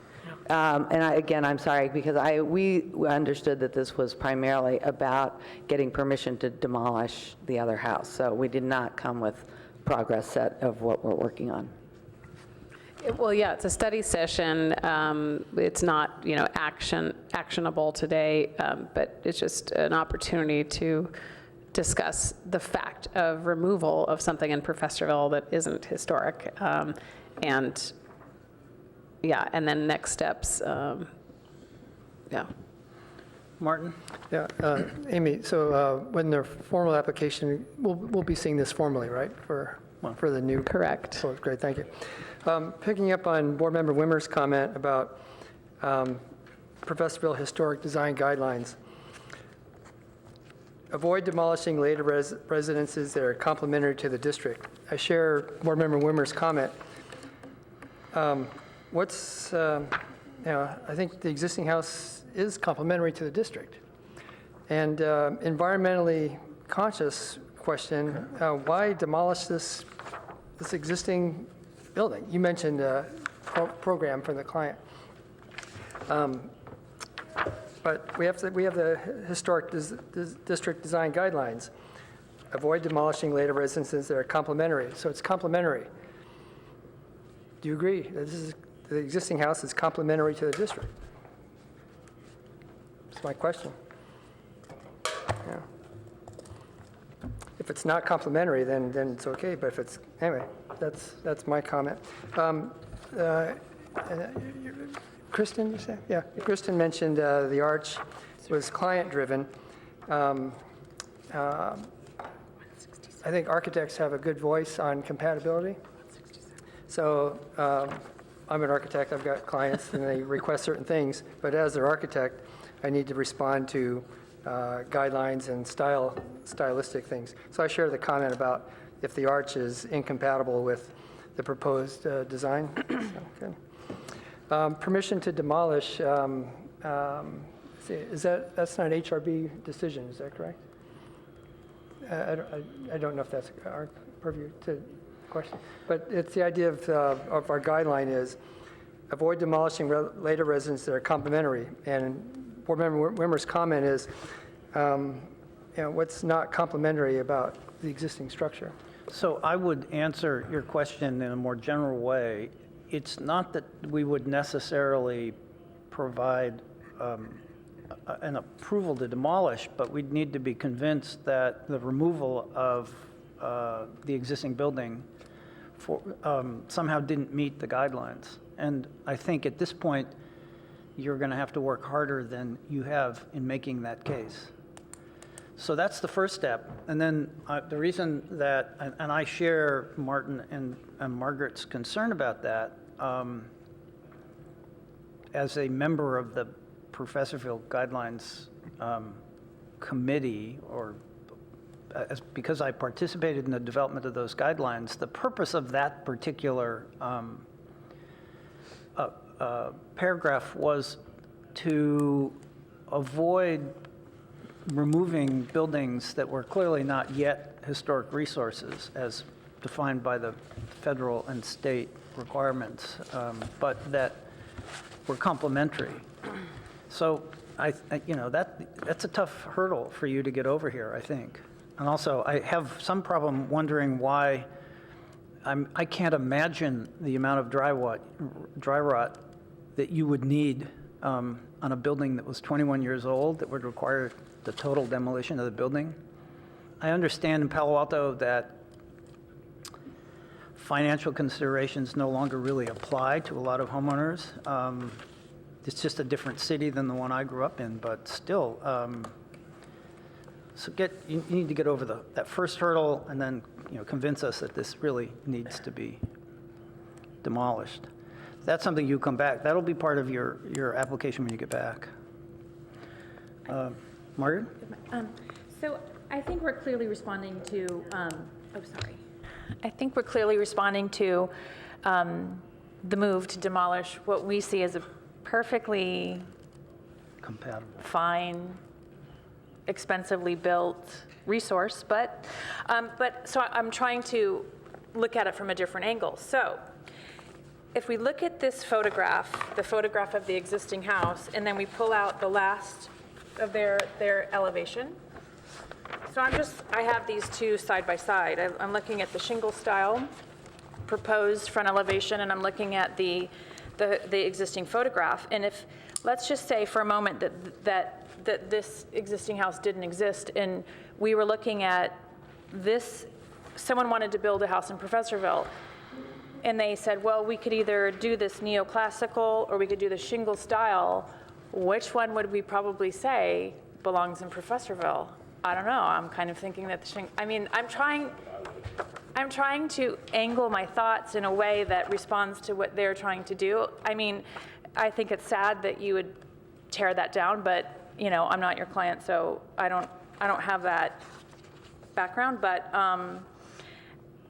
And I'm sorry, because we understood that this was primarily about getting permission to demolish the other house. So we did not come with progress set of what we're working on. Well, yeah, it's a study session. It's not, actionable today, but it's just an opportunity to discuss the fact of removal of something in Professorville that isn't historic. And then next steps, yeah. Martin? Yeah, Amy, so when the formal application, we'll be seeing this formally, right, for the new? Correct. Oh, great, thank you. Picking up on Board Member Wimmer's comment about Professorville Historic Design Guidelines, avoid demolishing later residences that are complementary to the district. I share Board Member Wimmer's comment. I think the existing house is complementary to the district. And environmentally conscious question, why demolish this existing building? You mentioned a program for the client. But we have the historic district design guidelines. Avoid demolishing later residences that are complementary. So it's complementary. Do you agree that the existing house is complementary to the district? That's my question. Yeah. If it's not complementary, then it's okay. But if it's anyway, that's my comment. Kristen, you said? Yeah, Kristen mentioned the arch was client-driven. I think architects have a good voice on compatibility. So I'm an architect, I've got clients, and they request certain things, but as their architect, I need to respond to guidelines and stylistic things. So I share the comment about if the arch is incompatible with the proposed design. Okay. Permission to demolish, that's not an HRB decision, is that correct? I don't know if that's our purview to question, but it's the idea of our guideline is avoid demolishing later residents that are complementary. And Board Member Wimmer's comment is, what's not complementary about the existing structure? So I would answer your question in a more general way. It's not that we would necessarily provide an approval to demolish, but we'd need to be convinced that the removal of the existing building somehow didn't meet the guidelines. And I think at this point, you're going to have to work harder than you have in making that case. So that's the first step. And then the reason that, and I share Martin and Margaret's concern about that, as a member of the Professorville Guidelines Committee, or because I participated in the development of those guidelines, the purpose of that particular paragraph was to avoid removing buildings that were clearly not yet historic resources as defined by the federal and state requirements, but that were complementary. So that's a tough hurdle for you to get over here, I think. And also, I have some problem wondering why I can't imagine the amount of dry rot that you would need on a building that was 21 years old that would require the total demolition of the building. I understand in Palo Alto that financial considerations no longer really apply to a lot of homeowners. It's just a different city than the one I grew up in, but still, you need to get over that first hurdle and then convince us that this really needs to be demolished. That's something you come back. That'll be part of your application when you get back. Margaret? So I think we're clearly responding to, I think we're clearly responding to the move to demolish what we see as a perfectly compatible, fine, expensively built resource, but so I'm trying to look at it from a different angle. So if we look at this photograph, the photograph of the existing house, and then we pull out the last of their elevation. So I have these two side by side. I'm looking at the shingle style proposed front elevation, and I'm looking at the existing photograph. And if, let's just say for a moment that this existing house didn't exist, and we were looking at this, someone wanted to build a house in Professorville, and they said, well, we could either do this neoclassical or we could do the shingle style. which one would we probably say belongs in Professorville? I don't know. I'm kind of thinking that I'm trying to angle my thoughts in a way that responds to what they're trying to do. I mean, I think it's sad that you would tear that down, but I'm not your client, so I don't have that background. But I'm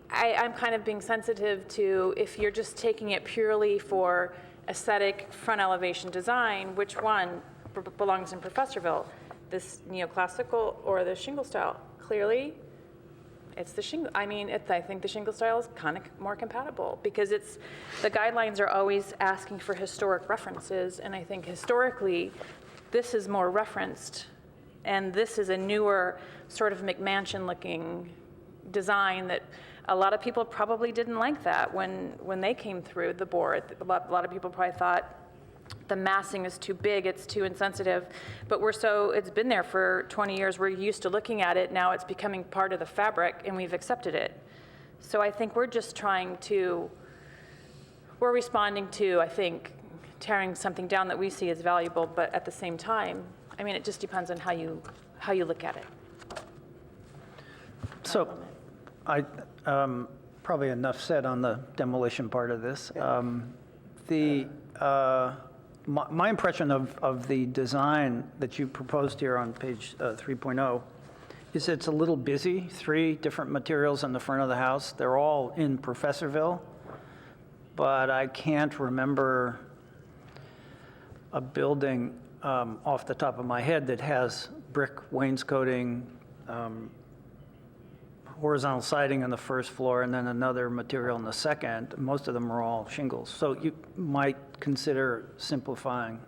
kind of being sensitive to, if you're just taking it purely for aesthetic front elevation design, which one belongs in Professorville? This neoclassical or the shingle style? Clearly, it's the shingle. I mean, I think the shingle style is kind of more compatible because the guidelines are always asking for historic references, and I think historically, this is more referenced, and this is a newer sort of McMansion-looking design that a lot of people probably didn't like that when they came through the board. A lot of people probably thought the massing is too big, it's too insensitive, but it's been there for 20 years. We're used to looking at it. Now it's becoming part of the fabric, and we've accepted it. So I think we're responding to, I think, tearing something down that we see as valuable, but at the same time, I mean, it just depends on how you look at it. So probably enough said on the demolition part of this. My impression of the design that you proposed here on page 3.0 is it's a little busy. 3 different materials in the front of the house. They're all in Professorville, but I can't remember a building off the top of my head that has brick wainscoting, horizontal siding on the first floor, and then another material on the second. Most of them are all shingles. So you might consider simplifying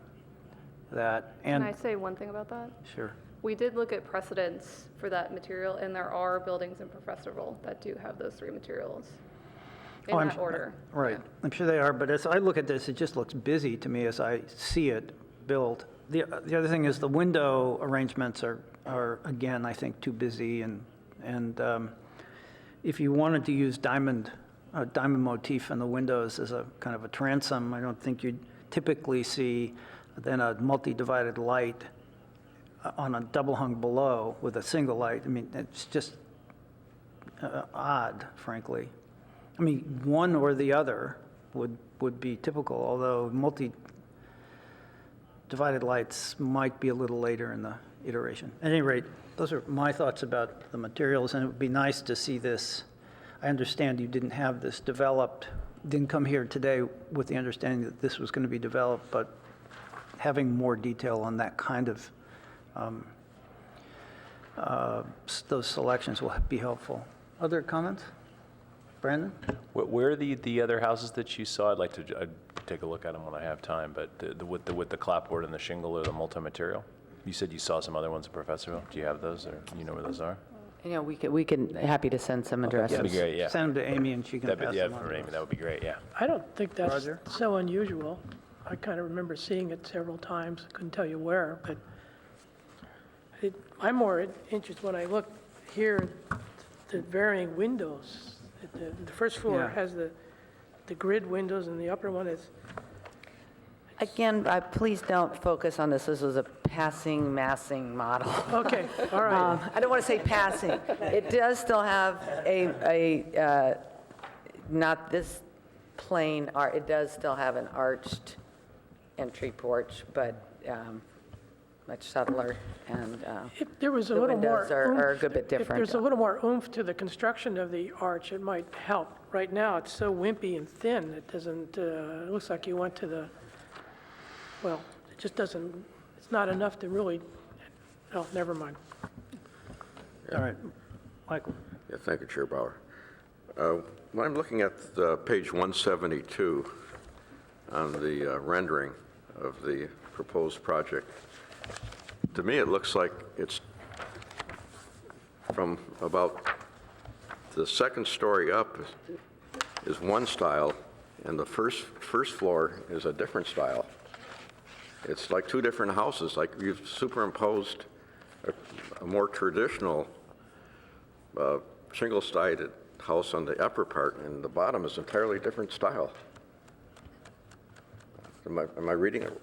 that. And Can I say one thing about that? Sure. We did look at precedents for that material, and there are buildings in Professorville that do have those 3 materials in that order. Right. I'm sure they are, but as I look at this, it just looks busy to me as I see it built. The other thing is the window arrangements are again, I think, too busy, and if you wanted to use diamond motif in the windows as a kind of a transom, I don't think you'd typically see then a multi-divided light on a double hung below with a single light. I mean, it's just odd, frankly. I mean, one or the other would be typical, although multi-divided lights might be a little later in the iteration. At any rate, those are my thoughts about the materials, and it would be nice to see this. I understand you didn't have this developed, didn't come here today with the understanding that this was going to be developed, but having more detail on that kind of, those selections will be helpful. Other comments? Brandon? Where are the other houses that you saw? I'd take a look at them when I have time, but with the clapboard and the shingle or the multi-material? You said you saw some other ones in Professorville. Do you have those, or you know where those are? We can happy to send some addresses. That'd be great, yeah. Send them to Amy and she can pass them on. For Amy, that would be great, yeah. I don't think that's Roger? so unusual. I kind of remember seeing it several times, couldn't tell you where, but I'm more interested when I look here at the varying windows. The first floor has the grid windows, and the upper one is... Again, please don't focus on this. This was a passing massing model. Okay, all right. I don't want to say passing. It does still have a not this plain art. It does still have an arched entry porch, but much subtler, and If there was a the little more windows are a oomph- good bit If different. there's a little more oomph to the construction of the arch, it might help. Right now, it's so wimpy and thin, it doesn't, it looks like you went to the, well, it just doesn't, it's not enough to really, oh, never mind. All right. Michael? Yeah, thank you, Chair Bauer. When I'm looking at page 172 on the rendering of the proposed project, to me it looks like it's from about the second story up is one style, and the first floor is a different style. It's like 2 different houses, like you've superimposed a more traditional shingle-sided house on the upper part, and the bottom is entirely different style. Am I reading it?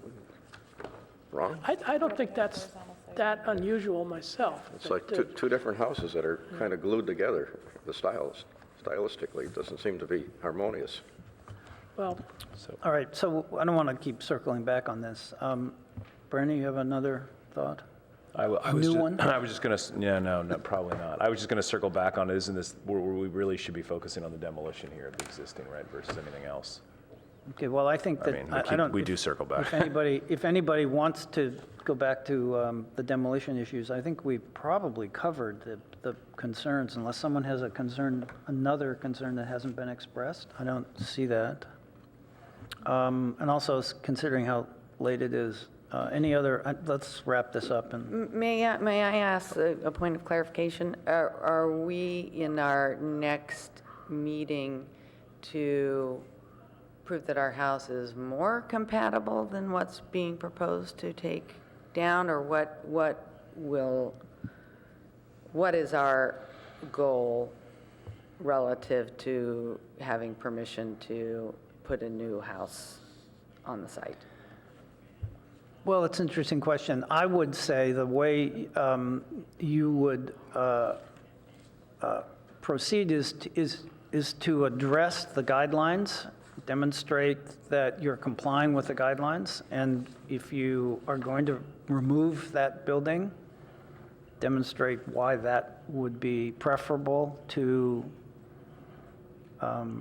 wrong? I don't think that's that unusual myself. It's like two different houses that are kind of glued together. The stylistically, it doesn't seem to be harmonious. Well, All right, so I don't want to keep circling back on this. Brandy, you have another thought? I was New ju- one? I was just going to, yeah, no, probably not. I was just going to circle back on, isn't this where we really should be focusing on the demolition here of the existing, right, versus anything else? Okay, well, I think I that, mean, I don't. we do circle back. If anybody wants to go back to the demolition issues, I think we've probably covered the concerns, unless someone has a concern, another concern that hasn't been expressed. I don't see that. And also, considering how late it is, any other, let's wrap this up and. May I ask a point of clarification? Are we in our next meeting to prove that our house is more compatible than what's being proposed to take down, or what is our goal relative to having permission to put a new house on the site? Well, it's an interesting question. I would say the way you would proceed is to address the guidelines, demonstrate that you're complying with the guidelines, and if you are going to remove that building, demonstrate why that would be preferable to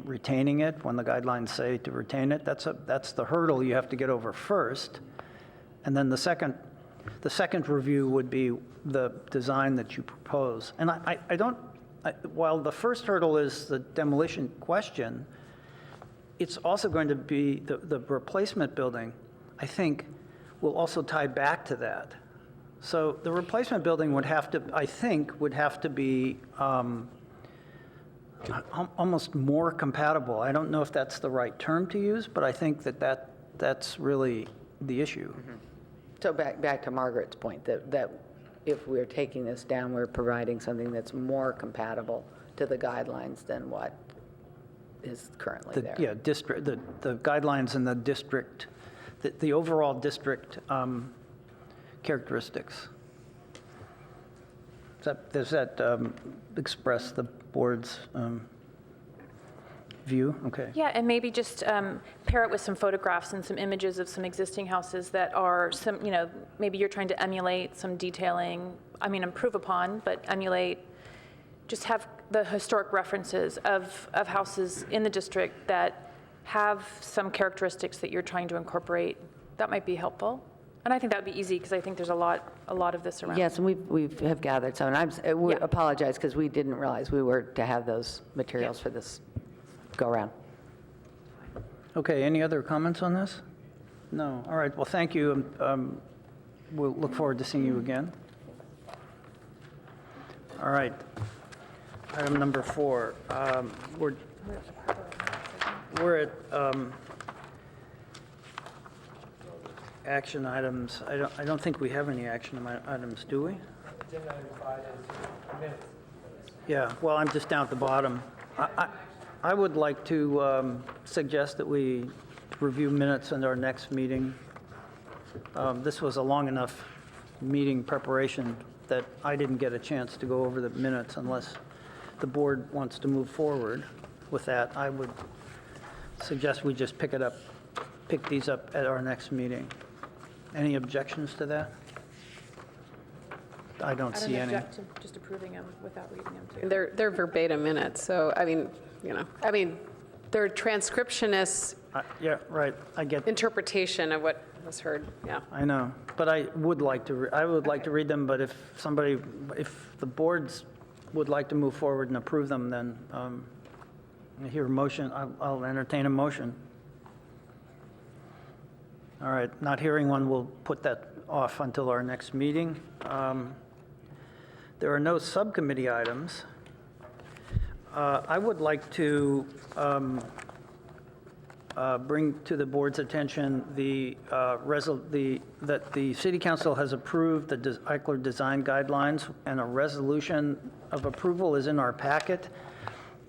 retaining it when the guidelines say to retain it. That's the hurdle you have to get over first. And then the second review would be the design that you propose. And while the first hurdle is the demolition question, it's also going to be the replacement building, I think, will also tie back to that. So the replacement building would have to be almost more compatible. I don't know if that's the right term to use, but I think that's really the issue. Mm-hmm. So back to Margaret's point, that if we're taking this down, we're providing something that's more compatible to the guidelines than what is currently there. Yeah, the guidelines in the district, the overall district characteristics. Does that express the board's view? Okay. Yeah, and maybe just pair it with some photographs and some images of some existing houses that are maybe you're trying to emulate some detailing, improve upon, but emulate, just have the historic references of houses in the district that have some characteristics that you're trying to incorporate. That might be helpful. And I think that would be easy because I think there's a lot of this around. Yes, and we have gathered some, and I apologize because we didn't realize we were to have those materials for this go-around. Okay, any other comments on this? No, all right, well, thank you. We'll look forward to seeing you again. All right, item number 4. We're at action items. I don't think we have any action items, do we? Agenda item 5 is minutes. Yeah, well, I'm just down at the bottom. I would like to suggest that we review minutes in our next meeting. This was a long enough meeting preparation that I didn't get a chance to go over the minutes unless the board wants to move forward with that. I would suggest we just pick these up at our next meeting. Any objections to that? I don't see any. I don't object to just approving them without reading them too. They're verbatim minutes, so they're transcriptionists' Yeah, right, I get, interpretation of what was heard, yeah. I know, but I would like to read them, but if the boards would like to move forward and approve them, then I hear a motion, I'll entertain a motion. All right, not hearing one, we'll put that off until our next meeting. There are no subcommittee items. I would like to bring to the board's attention that the City Council has approved the Eichler Design Guidelines, and a resolution of approval is in our packet.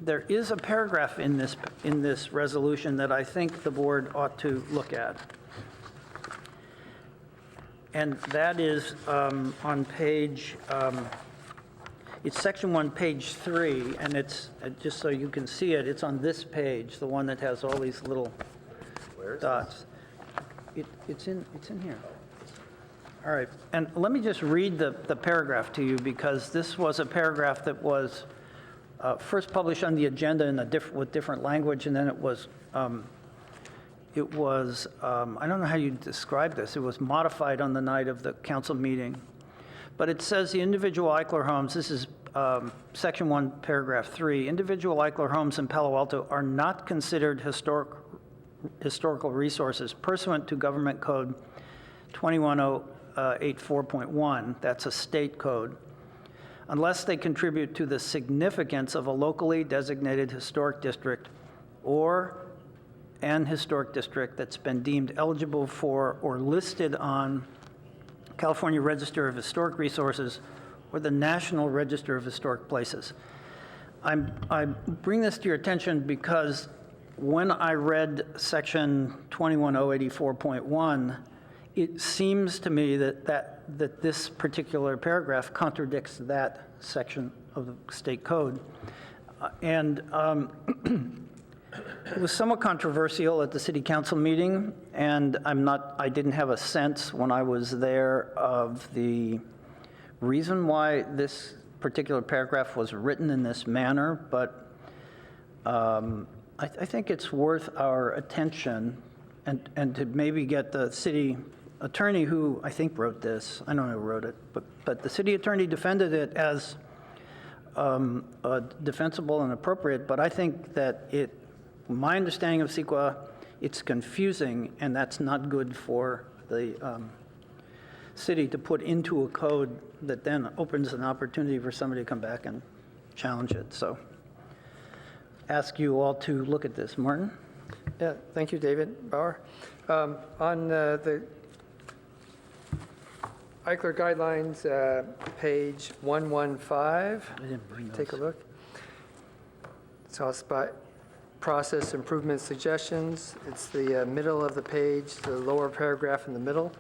There is a paragraph in this resolution that I think the board ought to look at. And that is on page, it's section 1, page 3, and it's, just so you can see it, it's on this page, the one that has all these little dots. It's in here. All right, and let me just read the paragraph to you, because this was a paragraph that was first published on the agenda in with different language, and then it was, I don't know how you describe this, it was modified on the night of the council meeting. But it says the individual Eichler homes, this is section 1, paragraph 3, individual Eichler homes in Palo Alto are not considered historical resources pursuant to Government Code 21084.1, that's a state code, unless they contribute to the significance of a locally designated historic district or an historic district that's been deemed eligible for or listed on California Register of Historic Resources or the National Register of Historic Places. I bring this to your attention because when I read section 21084.1, it seems to me that this particular paragraph contradicts that section of the state code. And it was somewhat controversial at the city council meeting, and I didn't have a sense when I was there of the reason why this particular paragraph was written in this manner, but I think it's worth our attention and to maybe get the city attorney, who I think wrote this, I don't know who wrote it, but the city attorney defended it as defensible and appropriate, but I think that my understanding of CEQA, it's confusing, and that's not good for the city to put into a code that then opens an opportunity for somebody to come back and challenge it. So ask you all to look at this. Martin? Yeah, thank you, David Bauer. On the Eichler Guidelines, page 115, take a look. So I'll spot process improvement suggestions. It's the middle of the page, the lower paragraph in the middle.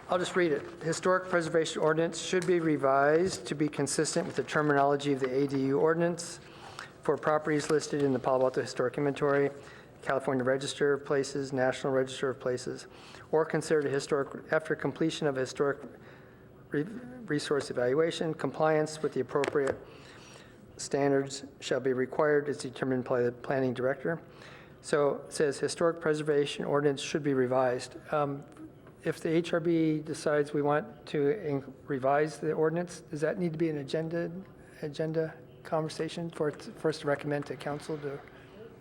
I'll just read it. Historic Preservation Ordinance should be revised to be consistent with the terminology of the ADU ordinance for properties listed in the Palo Alto Historic Inventory, California Register of Places, National Register of Places, or considered a historic after completion of a historic resource evaluation. Compliance with the appropriate standards shall be required as determined by the planning director. So it says historic preservation ordinance should be revised. If the HRB decides we want to revise the ordinance, does that need to be an agenda conversation for us to recommend to council to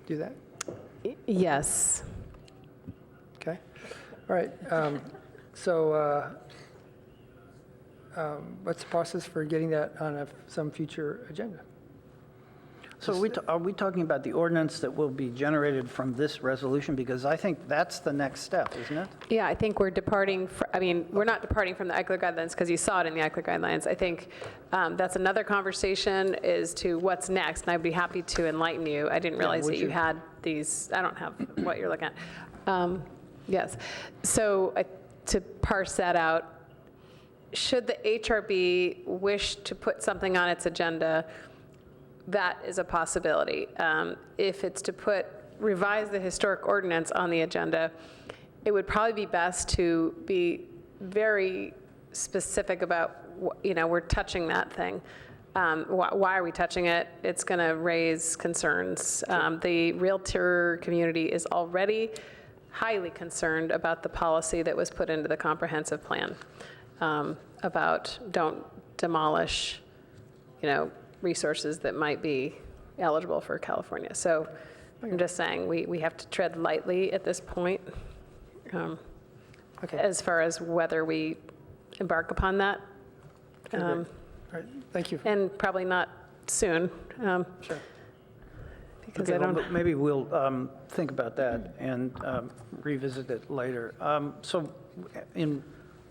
do that? Yes. Okay. All right. What's the process for getting that on some future agenda? So are we talking about the ordinance that will be generated from this resolution? Because I think that's the next step, isn't it? Yeah, I think we're departing, we're not departing from the Eichler Guidelines because you saw it in the Eichler Guidelines. I think that's another conversation as to what's next, and I'd be happy to enlighten you. I didn't realize that you had these, I don't have what you're looking at. Yes, so to parse that out, should the HRB wish to put something on its agenda, that is a possibility. If it's to revise the historic ordinance on the agenda, it would probably be best to be very specific about, we're touching that thing. Why are we touching it? It's going to raise concerns. The realtor community is already highly concerned about the policy that was put into the comprehensive plan about don't demolish, resources that might be eligible for California. So I'm just saying we have to tread lightly at this point as far as whether we embark upon that. All right, thank you. And probably not soon. Sure. Because Okay, I don't. well, maybe we'll think about that and revisit it later. So in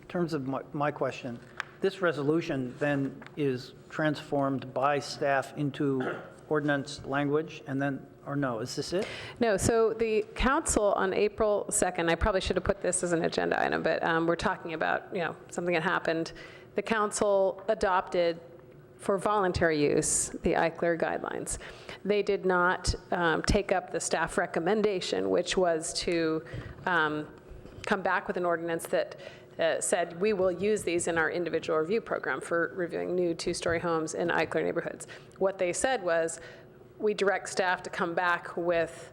terms of my question, this resolution then is transformed by staff into ordinance language, and then, or no, is this it? No, so the council on April 2nd, I probably should have put this as an agenda item, but we're talking about, something that happened. The council adopted for voluntary use the Eichler guidelines. They did not take up the staff recommendation, which was to come back with an ordinance that said we will use these in our individual review program for reviewing new two-story homes in Eichler neighborhoods. What they said was, we direct staff to come back with,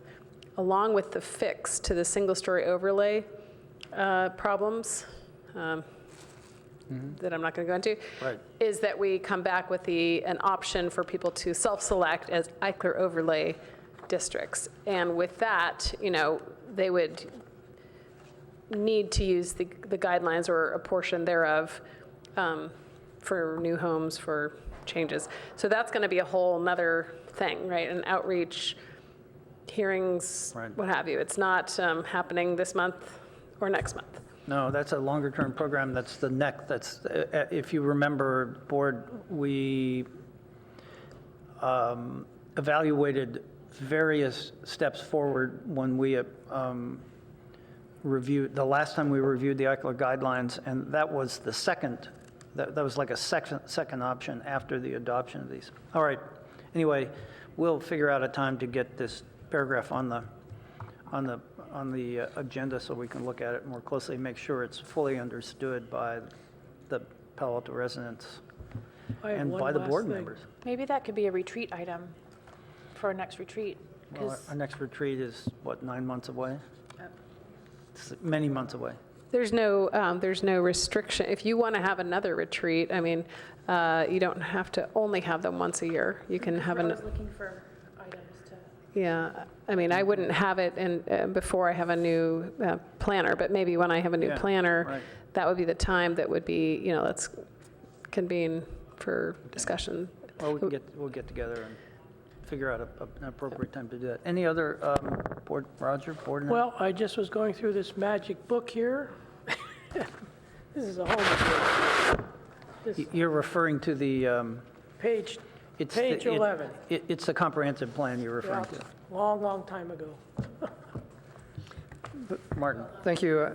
along with the fix to the single-story overlay problems that I'm not going to go into, Right. is that we come back with an option for people to self-select as Eichler overlay districts. And with that, they would need to use the guidelines or a portion thereof for new homes, for changes. So that's going to be a whole nother thing, right? And outreach, hearings, Right. what have you. It's not happening this month or next month. No, that's a longer-term program. That's the next, if you remember, board, we evaluated various steps forward when we reviewed, the last time we reviewed the Eichler guidelines, and that was the second, that was like a second option after the adoption of these. All right, anyway, we'll figure out a time to get this paragraph on the agenda so we can look at it more closely, make sure it's fully understood by the Palo Alto residents I have and one by the last board thing. members. Maybe that could be a retreat item for our next retreat. Well, 'cause- our next retreat is, what, 9 months away? It's many months away. There's no restriction. If you want to have another retreat, I mean, you don't have to only have them once a year. You can have I was looking for items to. Yeah, I mean, I wouldn't have it before I have a new planner, but maybe when I have a new Yeah, planner, right. that would be the time that would be, let's convene for discussion. Well, we'll get together and figure out an appropriate time to do that. Any other board, Roger, board? member? Well, I just was going through this magic book here. This is a homework. You're referring to the, Page it's. Page the- it- 11. It's the comprehensive plan you're referring to. Long, long time ago. Martin? Thank you.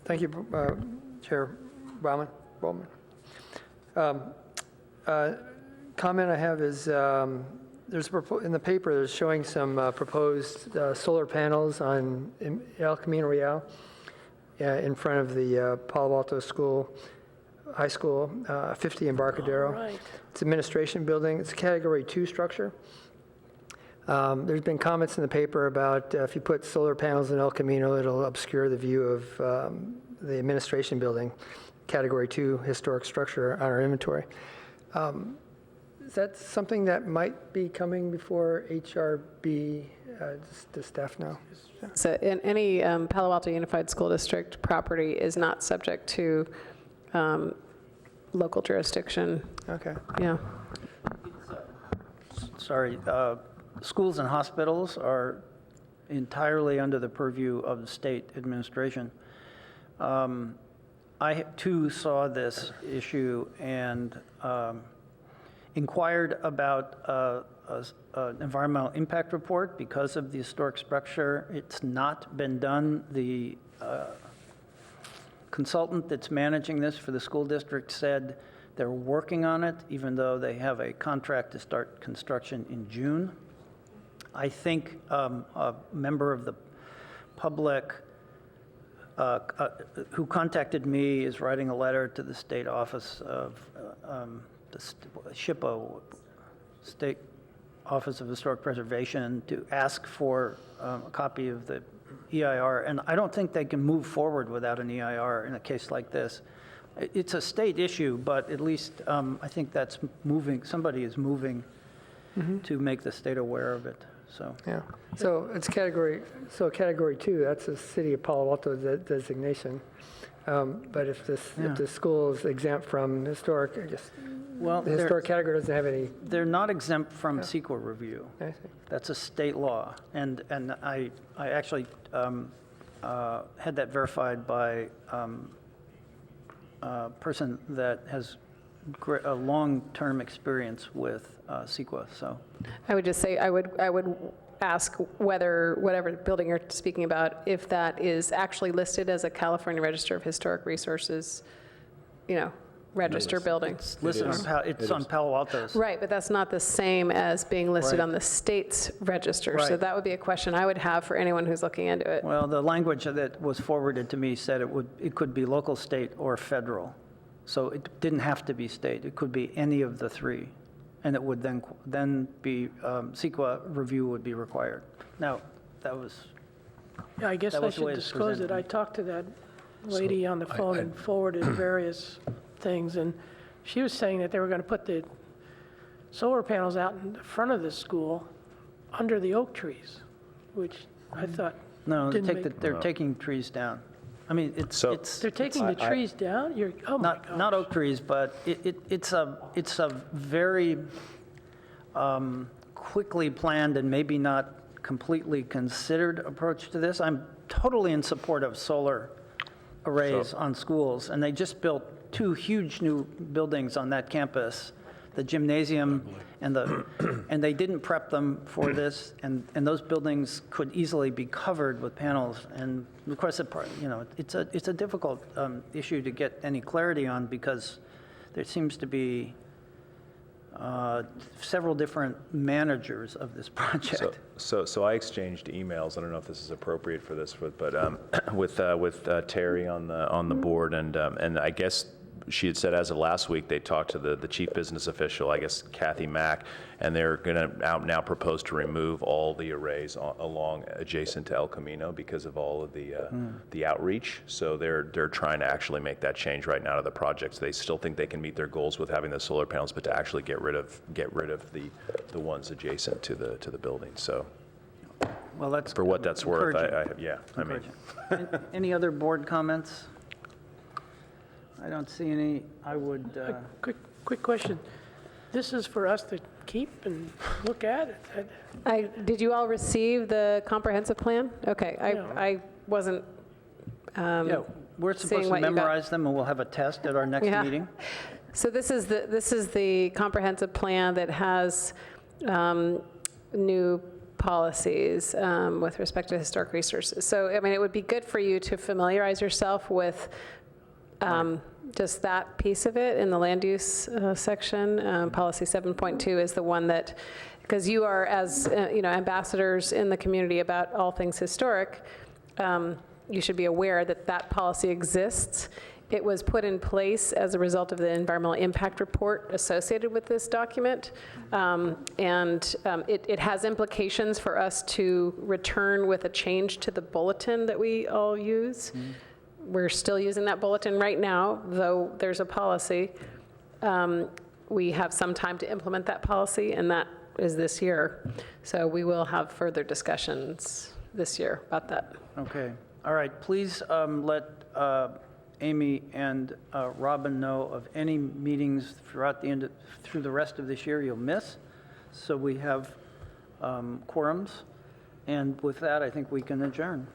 Thank you, Chair Bowman. Comment I have is, there's in the paper, there's showing some proposed solar panels on El Camino Real in front of the Palo Alto High School, 50 Embarcadero. Right. It's an administration building. It's a Category 2 structure. There's been comments in the paper about if you put solar panels in El Camino, it'll obscure the view of the administration building, Category 2 historic structure on our inventory. Is that something that might be coming before HRB? Does staff know? So in any Palo Alto Unified School District property is not subject to local jurisdiction. Okay. Yeah. Sorry, schools and hospitals are entirely under the purview of the state administration. I too saw this issue and inquired about an environmental impact report because of the historic structure. It's not been done. The consultant that's managing this for the school district said they're working on it, even though they have a contract to start construction in June. I think a member of the public who contacted me is writing a letter to the state office of the SHPO, State Office of Historic Preservation, to ask for a copy of the EIR. And I don't think they can move forward without an EIR in a case like this. It's a state issue, but at least I think that's moving, somebody is moving to make the state aware of it, so. Yeah. So it's Category 2, that's a City of Palo Alto designation. But if the school is exempt from historic, I guess, Well, the historic category doesn't have any. They're not exempt from CEQA review. I see. That's a state law. And I actually had that verified by a person that has a long-term experience with CEQA, so. I would just say, I would ask whether, whatever building you're speaking about, if that is actually listed as a California Register of Historic Resources, register building. It's listed on Palo Alto's. Right, but that's not the same as being listed Right. on the state's register. So Right. that would be a question I would have for anyone who's looking into it. Well, the language that was forwarded to me said it could be local, state, or federal. So it didn't have to be state. It could be any of the three. And it would then be, CEQA review would be required. Now, that was, Yeah, I guess That I was the should way it was disclose presented it. to I me. talked to that lady on the phone and forwarded various things, and she was saying that they were going to put the solar panels out in the front of the school under the oak trees, which I thought no, didn't make... they're taking trees down. I mean, it's They're taking the trees down? Oh, my gosh. not oak trees, but it's a very quickly planned and maybe not completely considered approach to this. I'm totally in support of solar arrays on schools, and they just built 2 huge new buildings on that campus, the gymnasium and they didn't prep them for this, and those buildings could easily be covered with panels. And of course, it's a difficult issue to get any clarity on, because there seems to be several different managers of this project. So I exchanged emails. I don't know if this is appropriate for this, but with Terry on the board, and I guess she had said as of last week they talked to the chief business official, I guess Kathy Mack, and they're going to now propose to remove all the arrays along adjacent to El Camino because of all of the outreach. So they're trying to actually make that change right now to the project. So they still think they can meet their goals with having the solar panels, but to actually get rid of the ones adjacent to the building. So. Well, that's for what that's worth. Encouraging. Any other board comments? I don't see any. I would. Quick question. This is for us to keep and look at? Did you all receive the comprehensive plan? Okay, I wasn't Yeah, we're supposed to memorize them, and we'll have a test at our next meeting. So this is the comprehensive plan that has new policies with respect to historic resources. So, I mean, it would be good for you to familiarize yourself with just that piece of it in the land use section. Policy 7.2 is the one that, because you are, as ambassadors in the community about all things historic, you should be aware that that policy exists. It was put in place as a result of the environmental impact report associated with this document. It has implications for us to return with a change to the bulletin that we all use. We're still using that bulletin right now, though there's a policy. We have some time to implement that policy, and that is this year. So we will have further discussions this year about that. Okay. All right. Please let Amy and Robin know of any meetings through the rest of this year you'll miss, so we have quorums. And with that, I think we can adjourn.